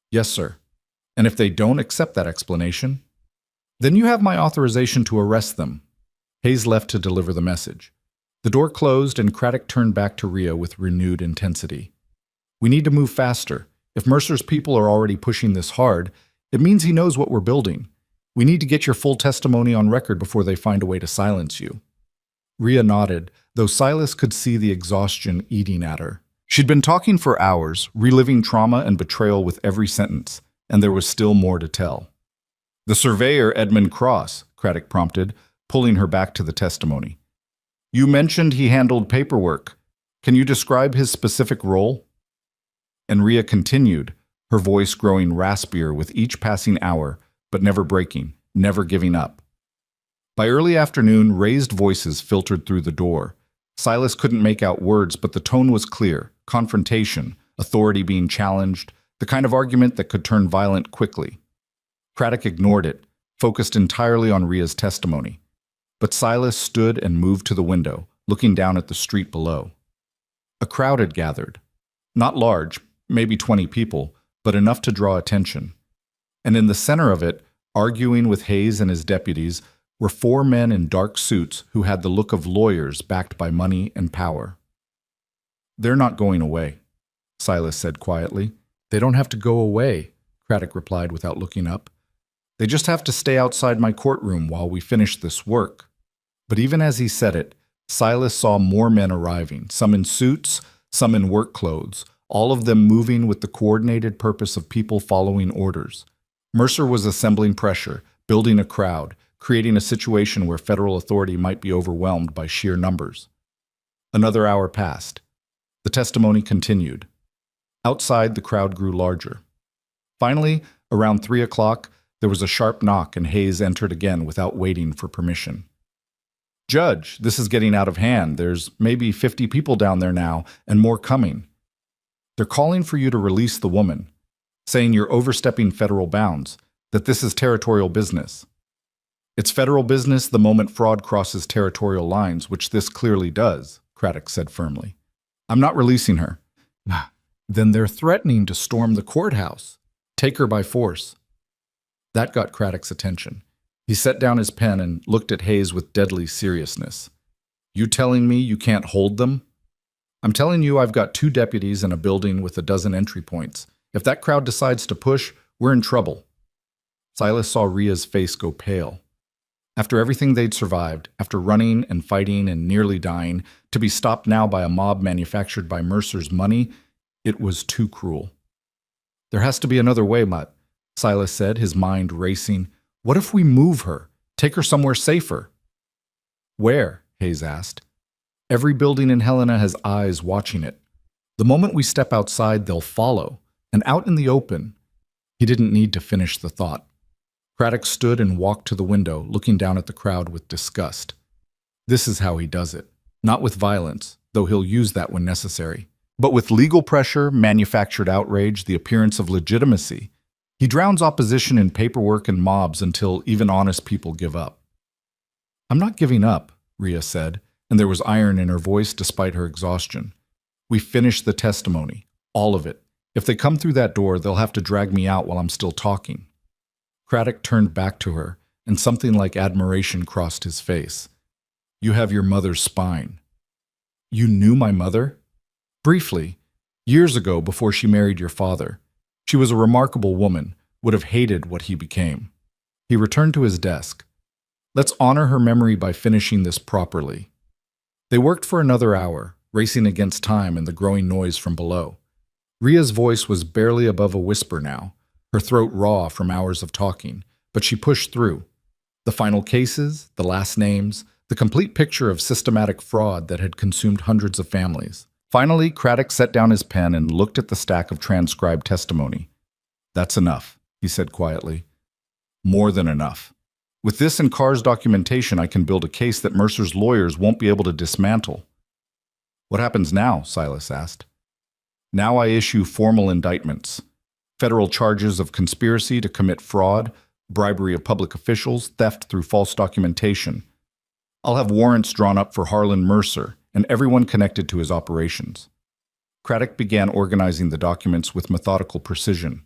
"Yes, sir. And if they don't accept that explanation, then you have my authorization to arrest them." Hayes left to deliver the message. The door closed and Craddock turned back to Rhea with renewed intensity. "We need to move faster. If Mercer's people are already pushing this hard, it means he knows what we're building. We need to get your full testimony on record before they find a way to silence you." Rhea nodded, though Silas could see the exhaustion eating at her. She'd been talking for hours, reliving trauma and betrayal with every sentence, and there was still more to tell. "The surveyor, Edmund Cross," Craddock prompted, pulling her back to the testimony. "You mentioned he handled paperwork. Can you describe his specific role?" And Rhea continued, her voice growing raspier with each passing hour, but never breaking, never giving up. By early afternoon, raised voices filtered through the door. Silas couldn't make out words, but the tone was clear. Confrontation, authority being challenged, the kind of argument that could turn violent quickly. Craddock ignored it, focused entirely on Rhea's testimony. But Silas stood and moved to the window, looking down at the street below. A crowd had gathered. Not large, maybe 20 people, but enough to draw attention. And in the center of it, arguing with Hayes and his deputies, were 4 men in dark suits who had the look of lawyers backed by money and power. "They're not going away," Silas said quietly. "They don't have to go away," Craddock replied without looking up. "They just have to stay outside my courtroom while we finish this work." But even as he said it, Silas saw more men arriving, some in suits, some in work clothes, all of them moving with the coordinated purpose of people following orders. Mercer was assembling pressure, building a crowd, creating a situation where federal authority might be overwhelmed by sheer numbers. Another hour passed. The testimony continued. Outside, the crowd grew larger. Finally, around 3 o'clock, there was a sharp knock and Hayes entered again without waiting for permission. "Judge, this is getting out of hand. There's maybe 50 people down there now, and more coming. They're calling for you to release the woman, saying you're overstepping federal bounds, that this is territorial business." "It's federal business the moment fraud crosses territorial lines, which this clearly does," Craddock said firmly. "I'm not releasing her." "Then they're threatening to storm the courthouse. Take her by force." That got Craddock's attention. He set down his pen and looked at Hayes with deadly seriousness. "You telling me you can't hold them?" "I'm telling you I've got 2 deputies in a building with a dozen entry points. If that crowd decides to push, we're in trouble." Silas saw Rhea's face go pale. After everything they'd survived, after running and fighting and nearly dying, to be stopped now by a mob manufactured by Mercer's money, it was too cruel. "There has to be another way, Mutt," Silas said, his mind racing. "What if we move her? Take her somewhere safer?" "Where?" Hayes asked. "Every building in Helena has eyes watching it. The moment we step outside, they'll follow. And out in the open." He didn't need to finish the thought. Craddock stood and walked to the window, looking down at the crowd with disgust. This is how he does it. Not with violence, though he'll use that when necessary, but with legal pressure, manufactured outrage, the appearance of legitimacy. He drowns opposition in paperwork and mobs until even honest people give up. "I'm not giving up," Rhea said, and there was iron in her voice despite her exhaustion. "We finished the testimony, all of it. If they come through that door, they'll have to drag me out while I'm still talking." Craddock turned back to her, and something like admiration crossed his face. "You have your mother's spine." "You knew my mother?" "Briefly, years ago before she married your father. She was a remarkable woman, would have hated what he became." He returned to his desk. "Let's honor her memory by finishing this properly." They worked for another hour, racing against time and the growing noise from below. Rhea's voice was barely above a whisper now, her throat raw from hours of talking, but she pushed through. The final cases, the last names, the complete picture of systematic fraud that had consumed hundreds of families. Finally, Craddock set down his pen and looked at the stack of transcribed testimony. "That's enough," he said quietly. "More than enough. With this and Carr's documentation, I can build a case that Mercer's lawyers won't be able to dismantle." "What happens now?" Silas asked. "Now I issue formal indictments. Federal charges of conspiracy to commit fraud, bribery of public officials, theft through false documentation. I'll have warrants drawn up for Harlan Mercer and everyone connected to his operations." Craddock began organizing the documents with methodical precision.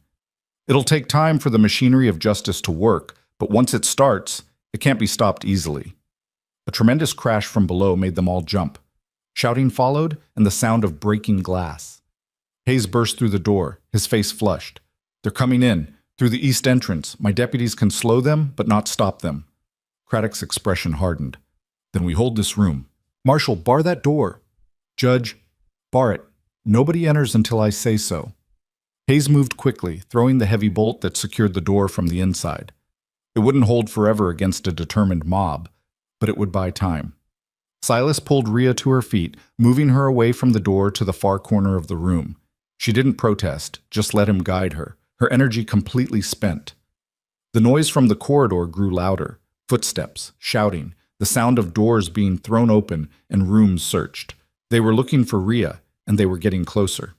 "It'll take time for the machinery of justice to work, but once it starts, it can't be stopped easily." A tremendous crash from below made them all jump. Shouting followed, and the sound of breaking glass. Hayes burst through the door, his face flushed. "They're coming in, through the east entrance. My deputies can slow them, but not stop them." Craddock's expression hardened. "Then we hold this room. Marshal, bar that door." "Judge, bar it. Nobody enters until I say so." Hayes moved quickly, throwing the heavy bolt that secured the door from the inside. It wouldn't hold forever against a determined mob, but it would buy time. Silas pulled Rhea to her feet, moving her away from the door to the far corner of the room. She didn't protest, just let him guide her, her energy completely spent. The noise from the corridor grew louder, footsteps, shouting, the sound of doors being thrown open and rooms searched. They were looking for Rhea, and they were getting closer.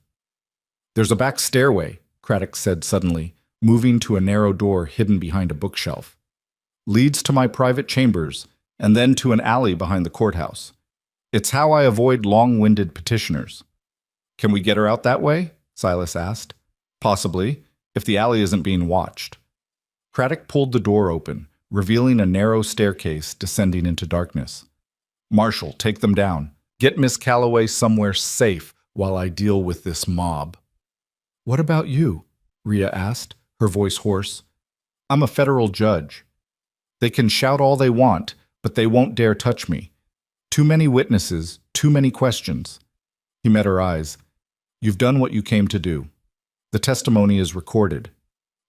"There's a back stairway," Craddock said suddenly, moving to a narrow door hidden behind a bookshelf. "Leads to my private chambers, and then to an alley behind the courthouse. It's how I avoid long-winded petitioners." "Can we get her out that way?" Silas asked. "Possibly, if the alley isn't being watched." Craddock pulled the door open, revealing a narrow staircase descending into darkness. "Marshal, take them down. Get Miss Calloway somewhere safe while I deal with this mob." "What about you?" Rhea asked, her voice hoarse. "I'm a federal judge. They can shout all they want, but they won't dare touch me. Too many witnesses, too many questions." He met her eyes. "You've done what you came to do. The testimony is recorded.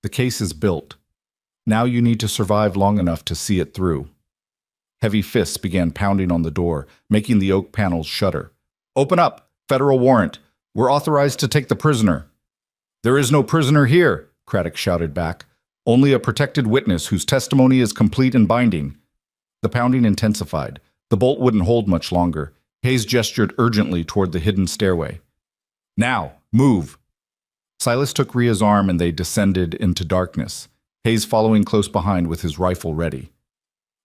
The case is built. Now you need to survive long enough to see it through." Heavy fists began pounding on the door, making the oak panels shudder. "Open up! Federal warrant! We're authorized to take the prisoner." "There is no prisoner here," Craddock shouted back. "Only a protected witness whose testimony is complete and binding." The pounding intensified. The bolt wouldn't hold much longer. Hayes gestured urgently toward the hidden stairway. "Now, move!" Silas took Rhea's arm and they descended into darkness, Hayes following close behind with his rifle ready.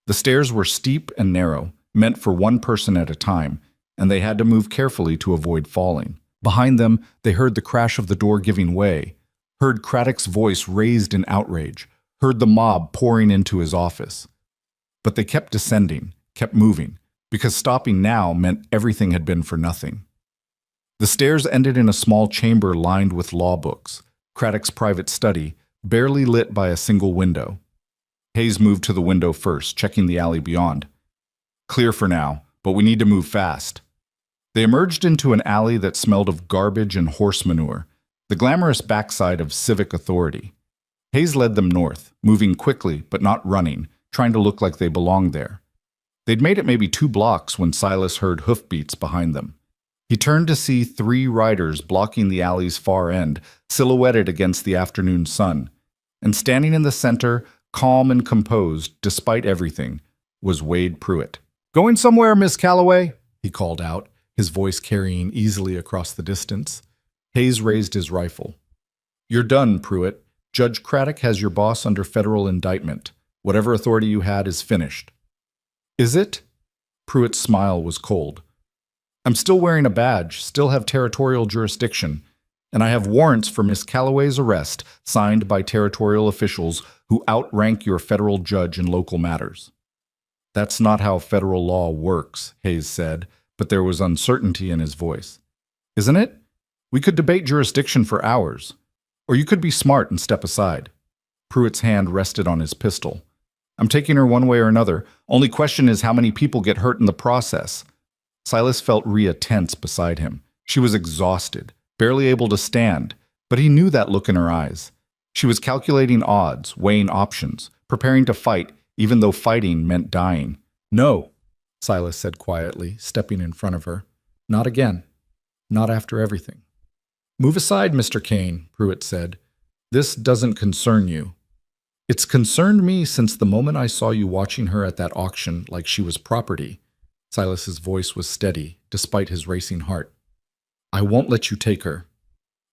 The stairs were steep and narrow, meant for one person at a time, and they had to move carefully to avoid falling. Behind them, they heard the crash of the door giving way, heard Craddock's voice raised in outrage, heard the mob pouring into his office. But they kept descending, kept moving, because stopping now meant everything had been for nothing. The stairs ended in a small chamber lined with law books, Craddock's private study, barely lit by a single window. Hayes moved to the window first, checking the alley beyond. "Clear for now, but we need to move fast." They emerged into an alley that smelled of garbage and horse manure, the glamorous backside of civic authority. Hayes led them north, moving quickly but not running, trying to look like they belonged there. They'd made it maybe 2 blocks when Silas heard hoofbeats behind them. He turned to see 3 riders blocking the alley's far end, silhouetted against the afternoon sun. And standing in the center, calm and composed despite everything, was Wade Pruitt. Going somewhere, Miss Calloway? He called out, his voice carrying easily across the distance. Hayes raised his rifle. You're done, Pruitt. Judge Craddock has your boss under federal indictment. Whatever authority you had is finished. Is it? Pruitt's smile was cold. I'm still wearing a badge, still have territorial jurisdiction, and I have warrants for Miss Calloway's arrest signed by territorial officials who outrank your federal judge in local matters. That's not how federal law works, Hayes said, but there was uncertainty in his voice. Isn't it? We could debate jurisdiction for hours. Or you could be smart and step aside. Pruitt's hand rested on his pistol. I'm taking her one way or another. Only question is how many people get hurt in the process. Silas felt Rhea tense beside him. She was exhausted, barely able to stand, but he knew that look in her eyes. She was calculating odds, weighing options, preparing to fight, even though fighting meant dying. No, Silas said quietly, stepping in front of her. Not again. Not after everything. Move aside, Mr. Kane, Pruitt said. This doesn't concern you. It's concerned me since the moment I saw you watching her at that auction like she was property. Silas's voice was steady, despite his racing heart. I won't let you take her.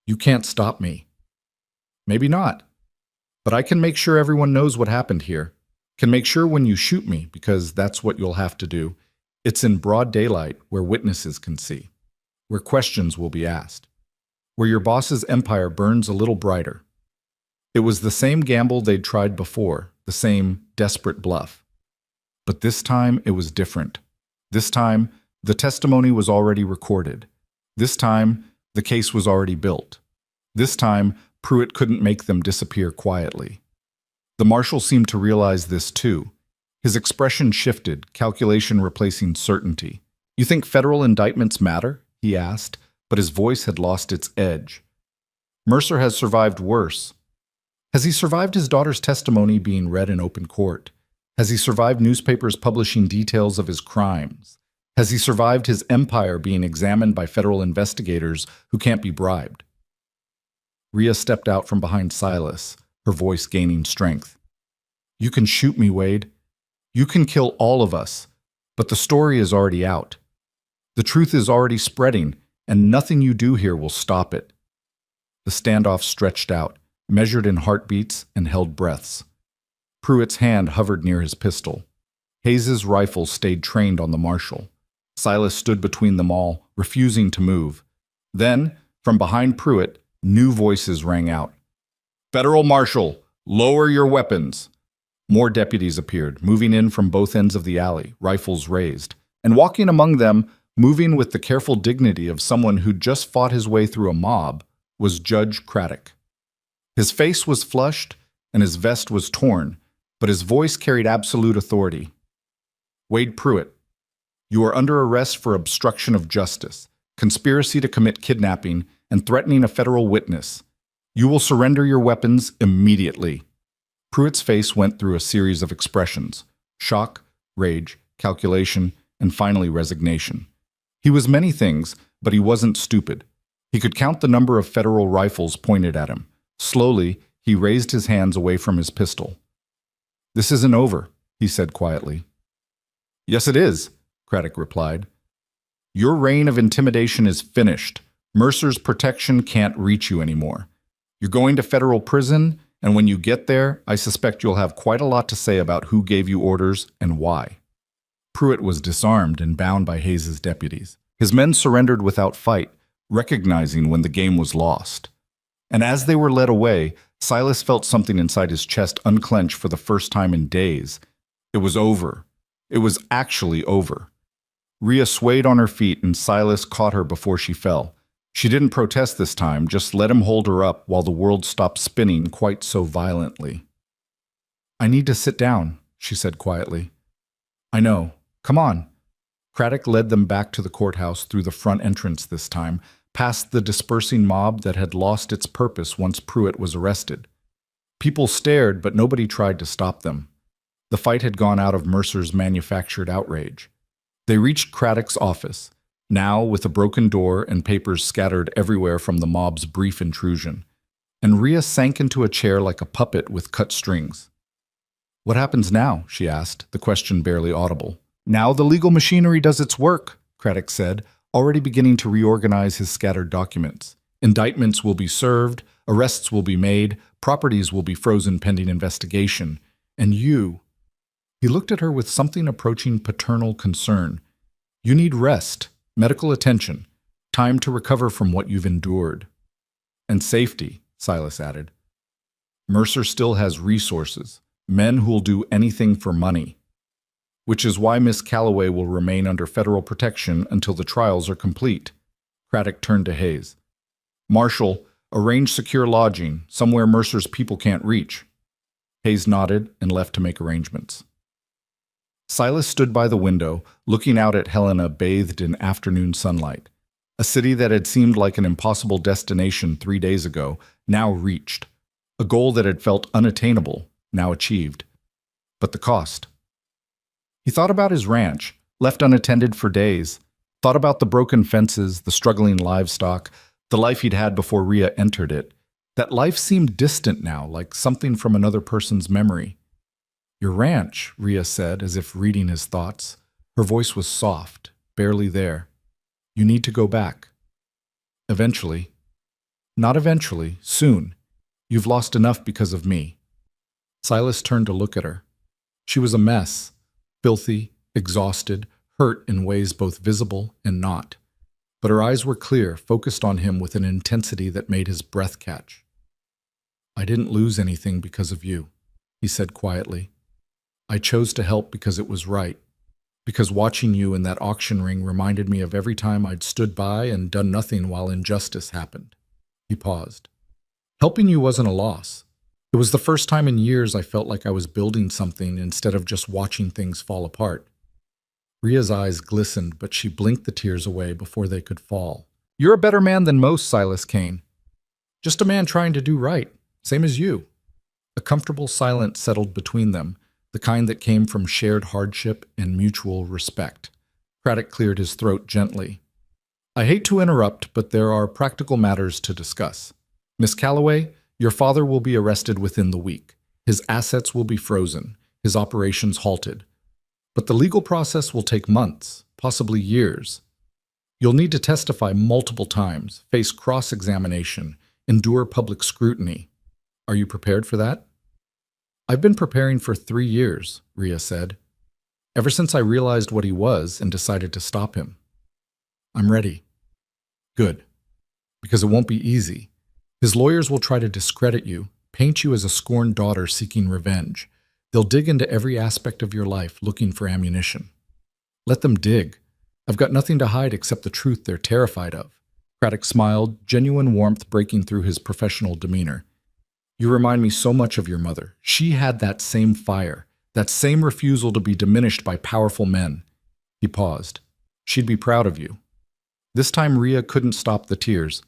You can't stop me. Maybe not. But I can make sure everyone knows what happened here. Can make sure when you shoot me, because that's what you'll have to do. It's in broad daylight where witnesses can see, where questions will be asked, where your boss's empire burns a little brighter. It was the same gamble they'd tried before, the same desperate bluff. But this time it was different. This time, the testimony was already recorded. This time, the case was already built. This time, Pruitt couldn't make them disappear quietly. The marshal seemed to realize this too. His expression shifted, calculation replacing certainty. You think federal indictments matter? He asked, but his voice had lost its edge. Mercer has survived worse. Has he survived his daughter's testimony being read in open court? Has he survived newspapers publishing details of his crimes? Has he survived his empire being examined by federal investigators who can't be bribed? Rhea stepped out from behind Silas, her voice gaining strength. You can shoot me, Wade. You can kill all of us, but the story is already out. The truth is already spreading, and nothing you do here will stop it. The standoff stretched out, measured in heartbeats and held breaths. Pruitt's hand hovered near his pistol. Hayes's rifle stayed trained on the marshal. Silas stood between them all, refusing to move. Then, from behind Pruitt, new voices rang out. Federal Marshal, lower your weapons. More deputies appeared, moving in from both ends of the alley, rifles raised, and walking among them, moving with the careful dignity of someone who'd just fought his way through a mob, was Judge Craddock. His face was flushed, and his vest was torn, but his voice carried absolute authority. Wade Pruitt, you are under arrest for obstruction of justice, conspiracy to commit kidnapping, and threatening a federal witness. You will surrender your weapons immediately. Pruitt's face went through a series of expressions: shock, rage, calculation, and finally resignation. He was many things, but he wasn't stupid. He could count the number of federal rifles pointed at him. Slowly, he raised his hands away from his pistol. This isn't over, he said quietly. Yes, it is, Craddock replied. Your reign of intimidation is finished. Mercer's protection can't reach you anymore. You're going to federal prison, and when you get there, I suspect you'll have quite a lot to say about who gave you orders and why. Pruitt was disarmed and bound by Hayes's deputies. His men surrendered without fight, recognizing when the game was lost. And as they were led away, Silas felt something inside his chest unclench for the first time in days. It was over. It was actually over. Rhea swayed on her feet and Silas caught her before she fell. She didn't protest this time, just let him hold her up while the world stopped spinning quite so violently. I need to sit down, she said quietly. I know. Come on. Craddock led them back to the courthouse through the front entrance this time, past the dispersing mob that had lost its purpose once Pruitt was arrested. People stared, but nobody tried to stop them. The fight had gone out of Mercer's manufactured outrage. They reached Craddock's office, now with a broken door and papers scattered everywhere from the mob's brief intrusion, and Rhea sank into a chair like a puppet with cut strings. What happens now? She asked, the question barely audible. Now the legal machinery does its work, Craddock said, already beginning to reorganize his scattered documents. Indictments will be served, arrests will be made, properties will be frozen pending investigation. And you— he looked at her with something approaching paternal concern. You need rest, medical attention, time to recover from what you've endured. And safety, Silas added. Mercer still has resources, men who'll do anything for money. Which is why Miss Calloway will remain under federal protection until the trials are complete. Craddock turned to Hayes. Marshal, arrange secure lodging, somewhere Mercer's people can't reach. Hayes nodded and left to make arrangements. Silas stood by the window, looking out at Helena bathed in afternoon sunlight. A city that had seemed like an impossible destination 3 days ago, now reached. A goal that had felt unattainable, now achieved. But the cost. He thought about his ranch, left unattended for days, thought about the broken fences, the struggling livestock, the life he'd had before Rhea entered it. That life seemed distant now, like something from another person's memory. Your ranch, Rhea said, as if reading his thoughts. Her voice was soft, barely there. You need to go back. Eventually. Not eventually, soon. You've lost enough because of me. Silas turned to look at her. She was a mess, filthy, exhausted, hurt in ways both visible and not. But her eyes were clear, focused on him with an intensity that made his breath catch. I didn't lose anything because of you, he said quietly. I chose to help because it was right, because watching you in that auction ring reminded me of every time I'd stood by and done nothing while injustice happened. He paused. Helping you wasn't a loss. It was the first time in years I felt like I was building something instead of just watching things fall apart. Rhea's eyes glistened, but she blinked the tears away before they could fall. You're a better man than most, Silas Kane. Just a man trying to do right, same as you. A comfortable silence settled between them, the kind that came from shared hardship and mutual respect. Craddock cleared his throat gently. I hate to interrupt, but there are practical matters to discuss. Miss Calloway, your father will be arrested within the week. His assets will be frozen, his operations halted. But the legal process will take months, possibly years. You'll need to testify multiple times, face cross-examination, endure public scrutiny. Are you prepared for that? I've been preparing for 3 years, Rhea said. Ever since I realized what he was and decided to stop him. I'm ready. Good. Because it won't be easy. His lawyers will try to discredit you, paint you as a scorned daughter seeking revenge. They'll dig into every aspect of your life looking for ammunition. Let them dig. I've got nothing to hide except the truth they're terrified of. Craddock smiled, genuine warmth breaking through his professional demeanor. You remind me so much of your mother. She had that same fire, that same refusal to be diminished by powerful men. He paused. She'd be proud of you. This time Rhea couldn't stop the tears.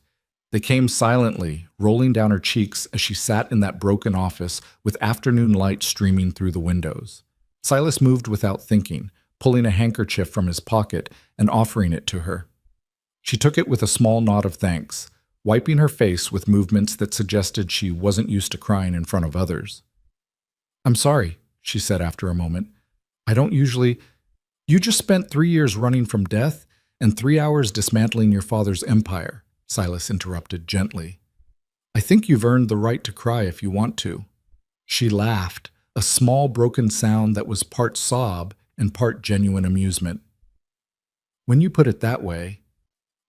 They came silently, rolling down her cheeks as she sat in that broken office with afternoon light streaming through the windows. Silas moved without thinking, pulling a handkerchief from his pocket and offering it to her. She took it with a small nod of thanks, wiping her face with movements that suggested she wasn't used to crying in front of others. I'm sorry, she said after a moment. I don't usually— You just spent 3 years running from death and 3 hours dismantling your father's empire, Silas interrupted gently. I think you've earned the right to cry if you want to. She laughed, a small broken sound that was part sob and part genuine amusement. When you put it that way—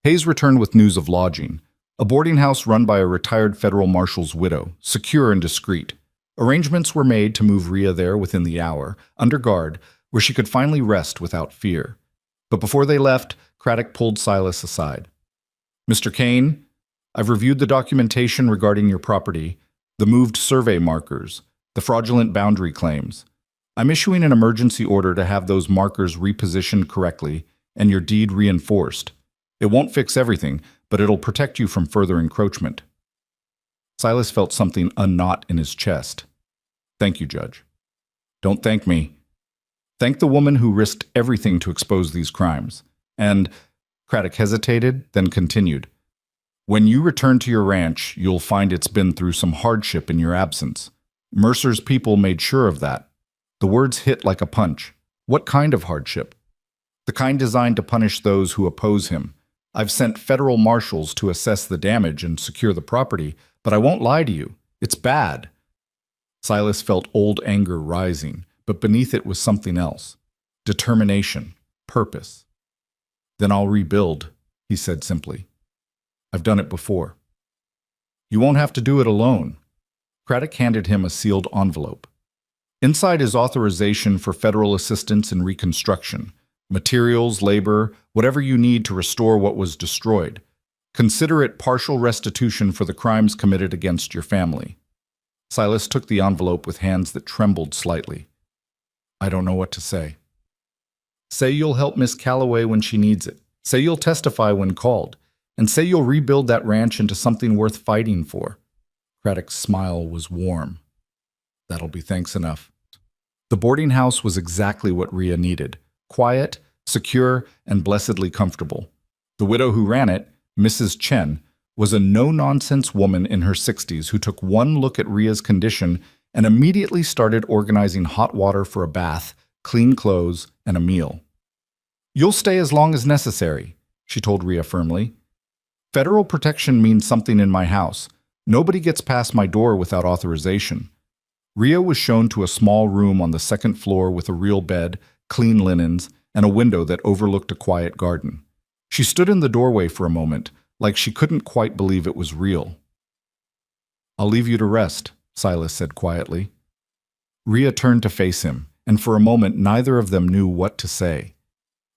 Hayes returned with news of lodging. A boarding house run by a retired federal marshal's widow, secure and discreet. Arrangements were made to move Rhea there within the hour, under guard, where she could finally rest without fear. But before they left, Craddock pulled Silas aside. Mr. Kane, I've reviewed the documentation regarding your property, the moved survey markers, the fraudulent boundary claims. I'm issuing an emergency order to have those markers repositioned correctly and your deed reinforced. It won't fix everything, but it'll protect you from further encroachment. Silas felt something unknot in his chest. Thank you, Judge. Don't thank me. Thank the woman who risked everything to expose these crimes. And— Craddock hesitated, then continued. When you return to your ranch, you'll find it's been through some hardship in your absence. Mercer's people made sure of that. The words hit like a punch. What kind of hardship? The kind designed to punish those who oppose him. I've sent federal marshals to assess the damage and secure the property, but I won't lie to you. It's bad. Silas felt old anger rising, but beneath it was something else. Determination. Purpose. Then I'll rebuild, he said simply. I've done it before. You won't have to do it alone. Craddock handed him a sealed envelope. Inside is authorization for federal assistance in reconstruction. Materials, labor, whatever you need to restore what was destroyed. Consider it partial restitution for the crimes committed against your family. Silas took the envelope with hands that trembled slightly. I don't know what to say. Say you'll help Miss Calloway when she needs it. Say you'll testify when called. And say you'll rebuild that ranch into something worth fighting for. Craddock's smile was warm. That'll be thanks enough. The boarding house was exactly what Rhea needed. Quiet, secure, and blessedly comfortable. The widow who ran it, Mrs. Chen, was a no-nonsense woman in her 60s who took one look at Rhea's condition and immediately started organizing hot water for a bath, clean clothes, and a meal. You'll stay as long as necessary, she told Rhea firmly. Federal protection means something in my house. Nobody gets past my door without authorization. Rhea was shown to a small room on the second floor with a real bed, clean linens, and a window that overlooked a quiet garden. She stood in the doorway for a moment, like she couldn't quite believe it was real. I'll leave you to rest, Silas said quietly. Rhea turned to face him, and for a moment neither of them knew what to say.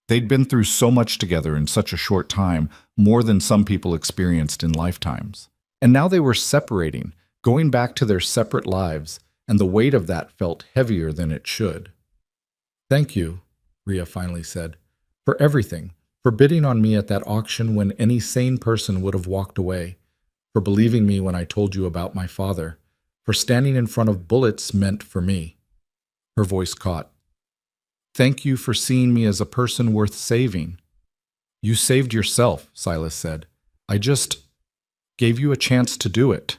They'd been through so much together in such a short time, more than some people experienced in lifetimes. And now they were separating, going back to their separate lives, and the weight of that felt heavier than it should. Thank you, Rhea finally said, for everything, for bidding on me at that auction when any sane person would have walked away, for believing me when I told you about my father, for standing in front of bullets meant for me. Her voice caught. Thank you for seeing me as a person worth saving. You saved yourself, Silas said. I just gave you a chance to do it.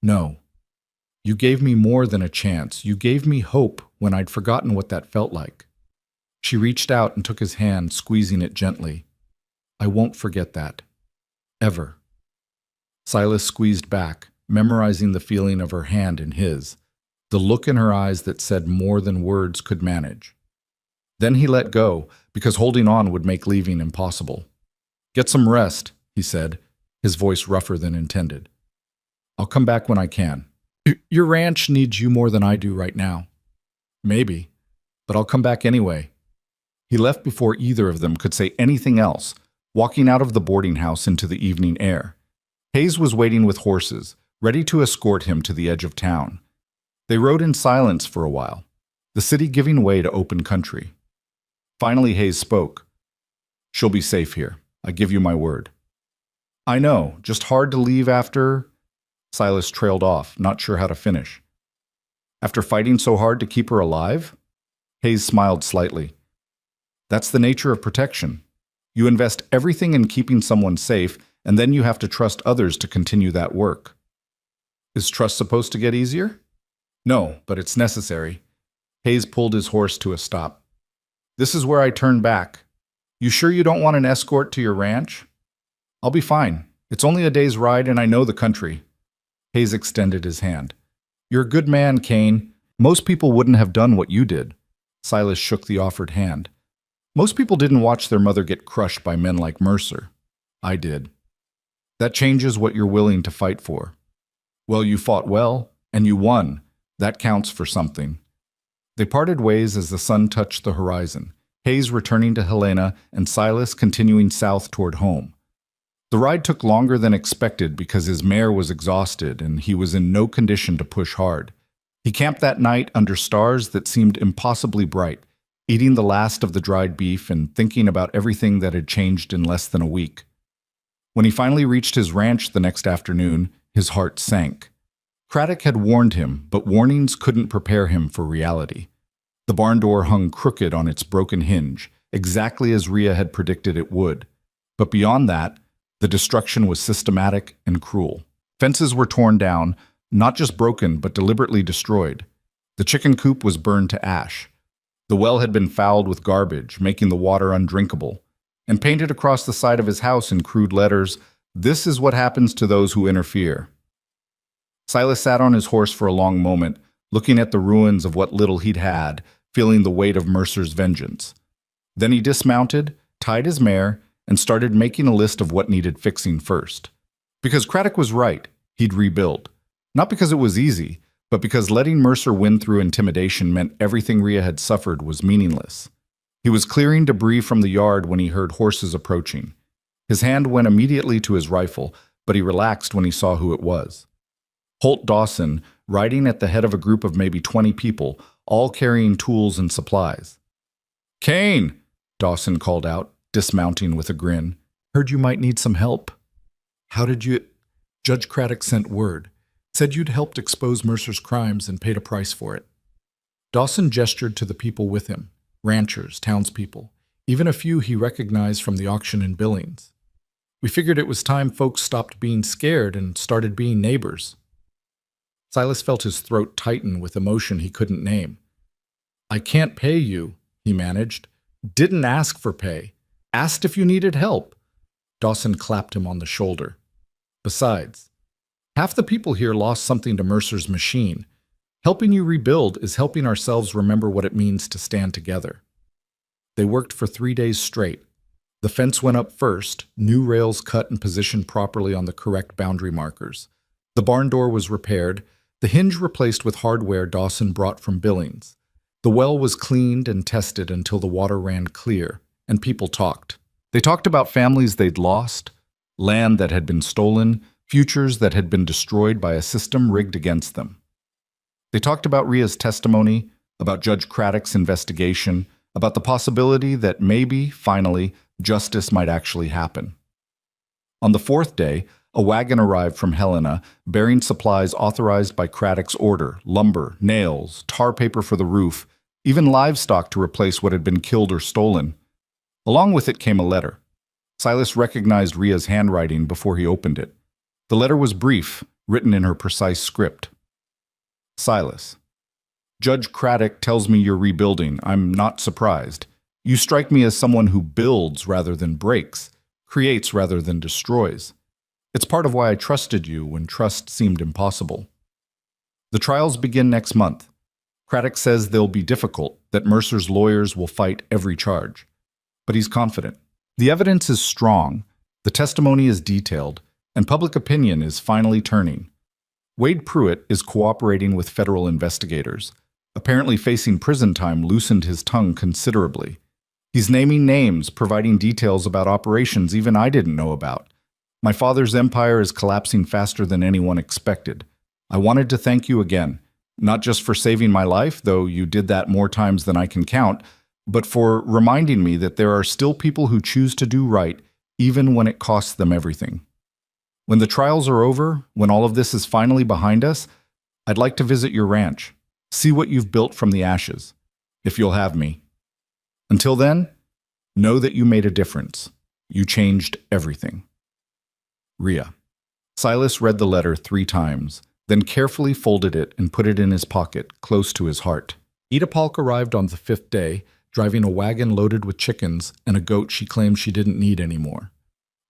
No. You gave me more than a chance. You gave me hope when I'd forgotten what that felt like. She reached out and took his hand, squeezing it gently. I won't forget that. Ever. Silas squeezed back, memorizing the feeling of her hand in his, the look in her eyes that said more than words could manage. Then he let go, because holding on would make leaving impossible. Get some rest, he said, his voice rougher than intended. I'll come back when I can. Your ranch needs you more than I do right now. Maybe, but I'll come back anyway. He left before either of them could say anything else, walking out of the boarding house into the evening air. Hayes was waiting with horses, ready to escort him to the edge of town. They rode in silence for a while, the city giving way to open country. Finally, Hayes spoke. She'll be safe here. I give you my word. I know, just hard to leave after... Silas trailed off, not sure how to finish. After fighting so hard to keep her alive? Hayes smiled slightly. That's the nature of protection. You invest everything in keeping someone safe, and then you have to trust others to continue that work. Is trust supposed to get easier? No, but it's necessary. Hayes pulled his horse to a stop. This is where I turn back. You sure you don't want an escort to your ranch? I'll be fine. It's only a day's ride and I know the country. Hayes extended his hand. You're a good man, Kane. Most people wouldn't have done what you did. Silas shook the offered hand. Most people didn't watch their mother get crushed by men like Mercer. I did. That changes what you're willing to fight for. Well, you fought well, and you won. That counts for something. They parted ways as the sun touched the horizon, Hayes returning to Helena and Silas continuing south toward home. The ride took longer than expected because his mare was exhausted and he was in no condition to push hard. He camped that night under stars that seemed impossibly bright, eating the last of the dried beef and thinking about everything that had changed in less than a week. When he finally reached his ranch the next afternoon, his heart sank. Craddock had warned him, but warnings couldn't prepare him for reality. The barn door hung crooked on its broken hinge, exactly as Rhea had predicted it would. But beyond that, the destruction was systematic and cruel. Fences were torn down, not just broken, but deliberately destroyed. The chicken coop was burned to ash. The well had been fouled with garbage, making the water undrinkable, and painted across the side of his house in crude letters, "This is what happens to those who interfere." Silas sat on his horse for a long moment, looking at the ruins of what little he'd had, feeling the weight of Mercer's vengeance. Then he dismounted, tied his mare, and started making a list of what needed fixing first. Because Craddock was right, he'd rebuild. Not because it was easy, but because letting Mercer win through intimidation meant everything Rhea had suffered was meaningless. He was clearing debris from the yard when he heard horses approaching. His hand went immediately to his rifle, but he relaxed when he saw who it was. Holt Dawson, riding at the head of a group of maybe 20 people, all carrying tools and supplies. "Kane!" Dawson called out, dismounting with a grin. "Heard you might need some help." "How did you—" "Judge Craddock sent word. Said you'd helped expose Mercer's crimes and paid a price for it." Dawson gestured to the people with him, ranchers, townspeople, even a few he recognized from the auction in Billings. "We figured it was time folks stopped being scared and started being neighbors." Silas felt his throat tighten with emotion he couldn't name. "I can't pay you," he managed. "Didn't ask for pay. Asked if you needed help." Dawson clapped him on the shoulder. "Besides, half the people here lost something to Mercer's machine. Helping you rebuild is helping ourselves remember what it means to stand together." They worked for 3 days straight. The fence went up first, new rails cut and positioned properly on the correct boundary markers. The barn door was repaired, the hinge replaced with hardware Dawson brought from Billings. The well was cleaned and tested until the water ran clear, and people talked. They talked about families they'd lost, land that had been stolen, futures that had been destroyed by a system rigged against them. They talked about Rhea's testimony, about Judge Craddock's investigation, about the possibility that maybe, finally, justice might actually happen. On the 4th day, a wagon arrived from Helena, bearing supplies authorized by Craddock's order: lumber, nails, tar paper for the roof, even livestock to replace what had been killed or stolen. Along with it came a letter. Silas recognized Rhea's handwriting before he opened it. The letter was brief, written in her precise script. "Silas, Judge Craddock tells me you're rebuilding. I'm not surprised. You strike me as someone who builds rather than breaks, creates rather than destroys. It's part of why I trusted you when trust seemed impossible. The trials begin next month. Craddock says they'll be difficult, that Mercer's lawyers will fight every charge. But he's confident. The evidence is strong, the testimony is detailed, and public opinion is finally turning. Wade Pruitt is cooperating with federal investigators. Apparently facing prison time loosened his tongue considerably. He's naming names, providing details about operations even I didn't know about. My father's empire is collapsing faster than anyone expected. I wanted to thank you again, not just for saving my life, though you did that more times than I can count, but for reminding me that there are still people who choose to do right, even when it costs them everything. When the trials are over, when all of this is finally behind us, I'd like to visit your ranch, see what you've built from the ashes, if you'll have me. Until then, know that you made a difference. You changed everything. Rhea." Silas read the letter 3 times, then carefully folded it and put it in his pocket, close to his heart. Ida Polk arrived on the 5th day, driving a wagon loaded with chickens and a goat she claimed she didn't need anymore.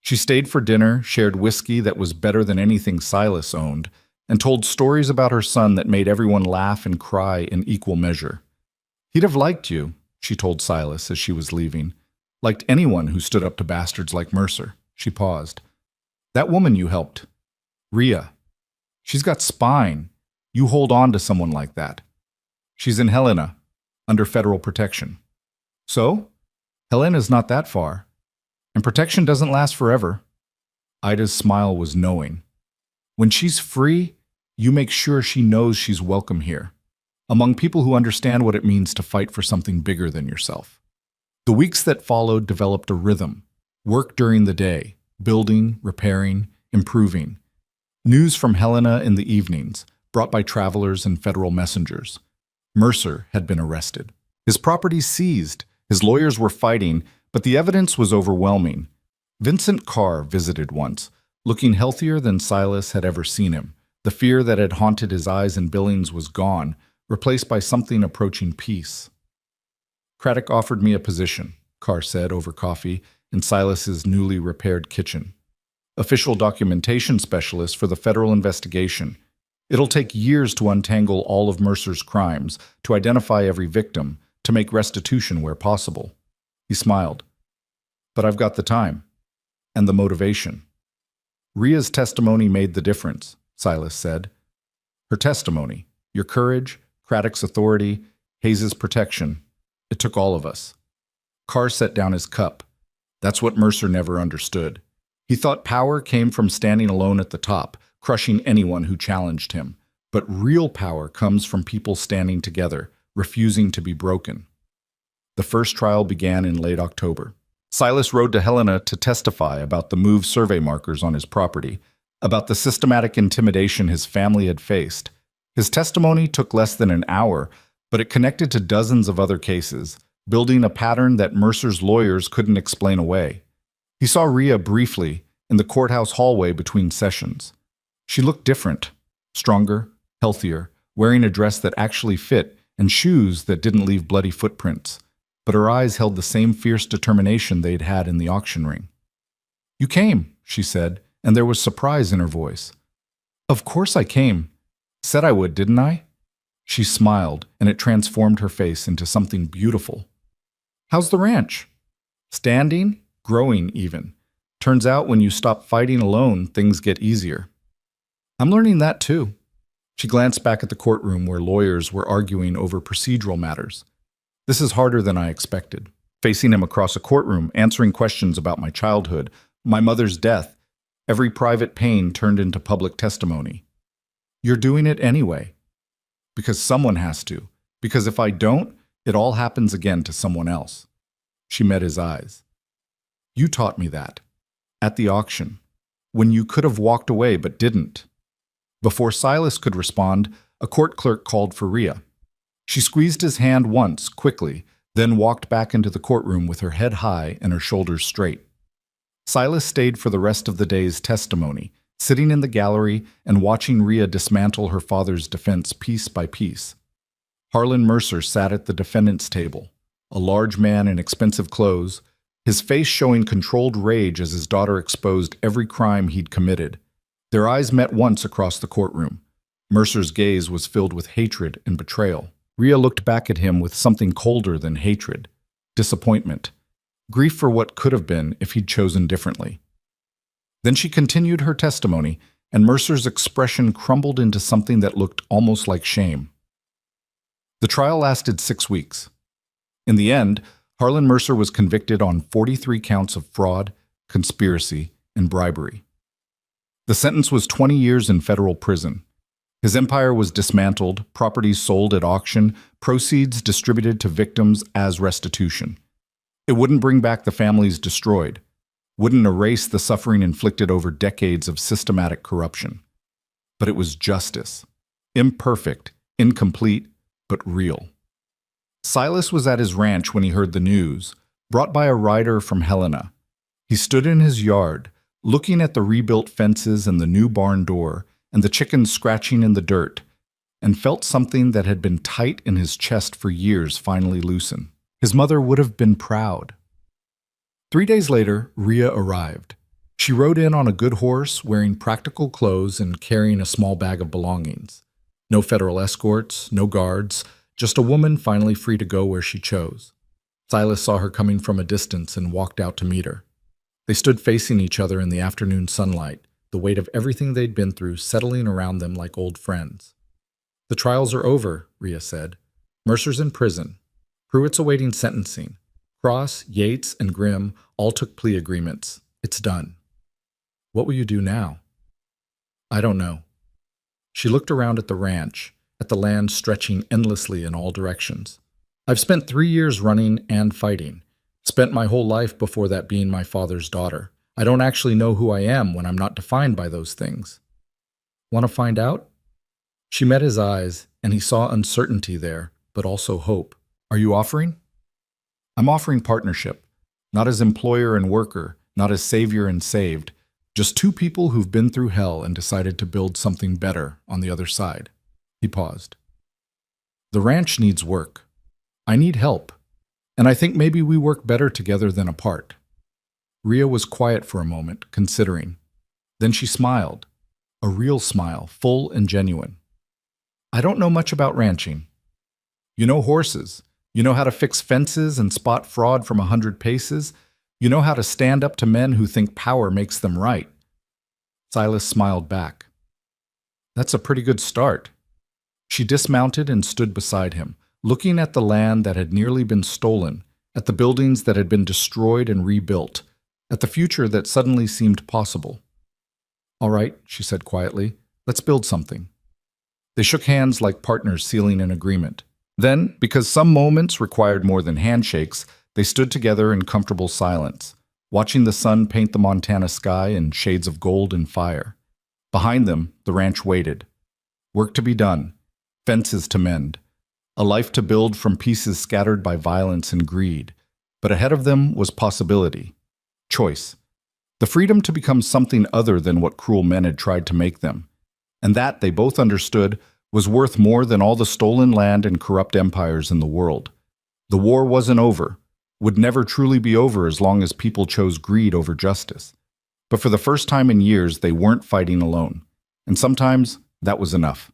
She stayed for dinner, shared whiskey that was better than anything Silas owned, and told stories about her son that made everyone laugh and cry in equal measure. "He'd have liked you," she told Silas as she was leaving. "Liked anyone who stood up to bastards like Mercer." She paused. "That woman you helped, Rhea, she's got spine. You hold on to someone like that. She's in Helena, under federal protection." "So? Helena's not that far. And protection doesn't last forever." Ida's smile was knowing. "When she's free, you make sure she knows she's welcome here, among people who understand what it means to fight for something bigger than yourself." The weeks that followed developed a rhythm. Work during the day, building, repairing, improving. News from Helena in the evenings, brought by travelers and federal messengers. Mercer had been arrested. His property seized. His lawyers were fighting, but the evidence was overwhelming. Vincent Carr visited once, looking healthier than Silas had ever seen him. The fear that had haunted his eyes in Billings was gone, replaced by something approaching peace. Craddock offered me a position, Carr said over coffee, in Silas's newly repaired kitchen. Official documentation specialist for the federal investigation. It'll take years to untangle all of Mercer's crimes, to identify every victim, to make restitution where possible. He smiled. But I've got the time. And the motivation. Ria's testimony made the difference, Silas said. Her testimony, your courage, Craddock's authority, Hayes' protection. It took all of us. Carr set down his cup. That's what Mercer never understood. He thought power came from standing alone at the top, crushing anyone who challenged him. But real power comes from people standing together, refusing to be broken. The first trial began in late October. Silas rode to Helena to testify about the moved survey markers on his property, about the systematic intimidation his family had faced. His testimony took less than an hour, but it connected to dozens of other cases, building a pattern that Mercer's lawyers couldn't explain away. He saw Ria briefly in the courthouse hallway between sessions. She looked different, stronger, healthier, wearing a dress that actually fit and shoes that didn't leave bloody footprints. But her eyes held the same fierce determination they'd had in the auction ring. You came, she said, and there was surprise in her voice. Of course I came. Said I would, didn't I? She smiled, and it transformed her face into something beautiful. How's the ranch? Standing, growing even. Turns out when you stop fighting alone, things get easier. I'm learning that too. She glanced back at the courtroom where lawyers were arguing over procedural matters. This is harder than I expected. Facing him across a courtroom, answering questions about my childhood, my mother's death, every private pain turned into public testimony. You're doing it anyway. Because someone has to. Because if I don't, it all happens again to someone else. She met his eyes. You taught me that. At the auction. When you could have walked away but didn't. Before Silas could respond, a court clerk called for Ria. She squeezed his hand once, quickly, then walked back into the courtroom with her head high and her shoulders straight. Silas stayed for the rest of the day's testimony, sitting in the gallery and watching Ria dismantle her father's defense piece by piece. Harlan Mercer sat at the defendant's table, a large man in expensive clothes, his face showing controlled rage as his daughter exposed every crime he'd committed. Their eyes met once across the courtroom. Mercer's gaze was filled with hatred and betrayal. Ria looked back at him with something colder than hatred, disappointment, grief for what could have been if he'd chosen differently. Then she continued her testimony, and Mercer's expression crumbled into something that looked almost like shame. The trial lasted 6 weeks. In the end, Harlan Mercer was convicted on 43 counts of fraud, conspiracy, and bribery. The sentence was 20 years in federal prison. His empire was dismantled, properties sold at auction, proceeds distributed to victims as restitution. It wouldn't bring back the families destroyed, wouldn't erase the suffering inflicted over decades of systematic corruption. But it was justice. Imperfect, incomplete, but real. Silas was at his ranch when he heard the news, brought by a rider from Helena. He stood in his yard, looking at the rebuilt fences and the new barn door, and the chickens scratching in the dirt, and felt something that had been tight in his chest for years finally loosen. His mother would have been proud. 3 days later, Ria arrived. She rode in on a good horse, wearing practical clothes and carrying a small bag of belongings. No federal escorts, no guards, just a woman finally free to go where she chose. Silas saw her coming from a distance and walked out to meet her. They stood facing each other in the afternoon sunlight, the weight of everything they'd been through settling around them like old friends. The trials are over, Ria said. Mercer's in prison. Pruitt's awaiting sentencing. Cross, Yates, and Grimm all took plea agreements. It's done. What will you do now? I don't know. She looked around at the ranch, at the land stretching endlessly in all directions. I've spent 3 years running and fighting. Spent my whole life before that being my father's daughter. I don't actually know who I am when I'm not defined by those things. Want to find out? She met his eyes, and he saw uncertainty there, but also hope. Are you offering? I'm offering partnership, not as employer and worker, not as savior and saved, just two people who've been through hell and decided to build something better on the other side. He paused. The ranch needs work. I need help. And I think maybe we work better together than apart." Ria was quiet for a moment, considering. Then she smiled. A real smile, full and genuine. "I don't know much about ranching. You know horses. You know how to fix fences and spot fraud from 100 paces. You know how to stand up to men who think power makes them right." Silas smiled back. "That's a pretty good start." She dismounted and stood beside him, looking at the land that had nearly been stolen, at the buildings that had been destroyed and rebuilt, at the future that suddenly seemed possible. "All right," she said quietly, "let's build something." They shook hands like partners sealing an agreement. Then, because some moments required more than handshakes, they stood together in comfortable silence, watching the sun paint the Montana sky in shades of gold and fire. Behind them, the ranch waited. Work to be done, fences to mend, a life to build from pieces scattered by violence and greed. But ahead of them was possibility, choice, the freedom to become something other than what cruel men had tried to make them. And that, they both understood, was worth more than all the stolen land and corrupt empires in the world. The war wasn't over, would never truly be over as long as people chose greed over justice. But for the first time in years, they weren't fighting alone. And sometimes that was enough.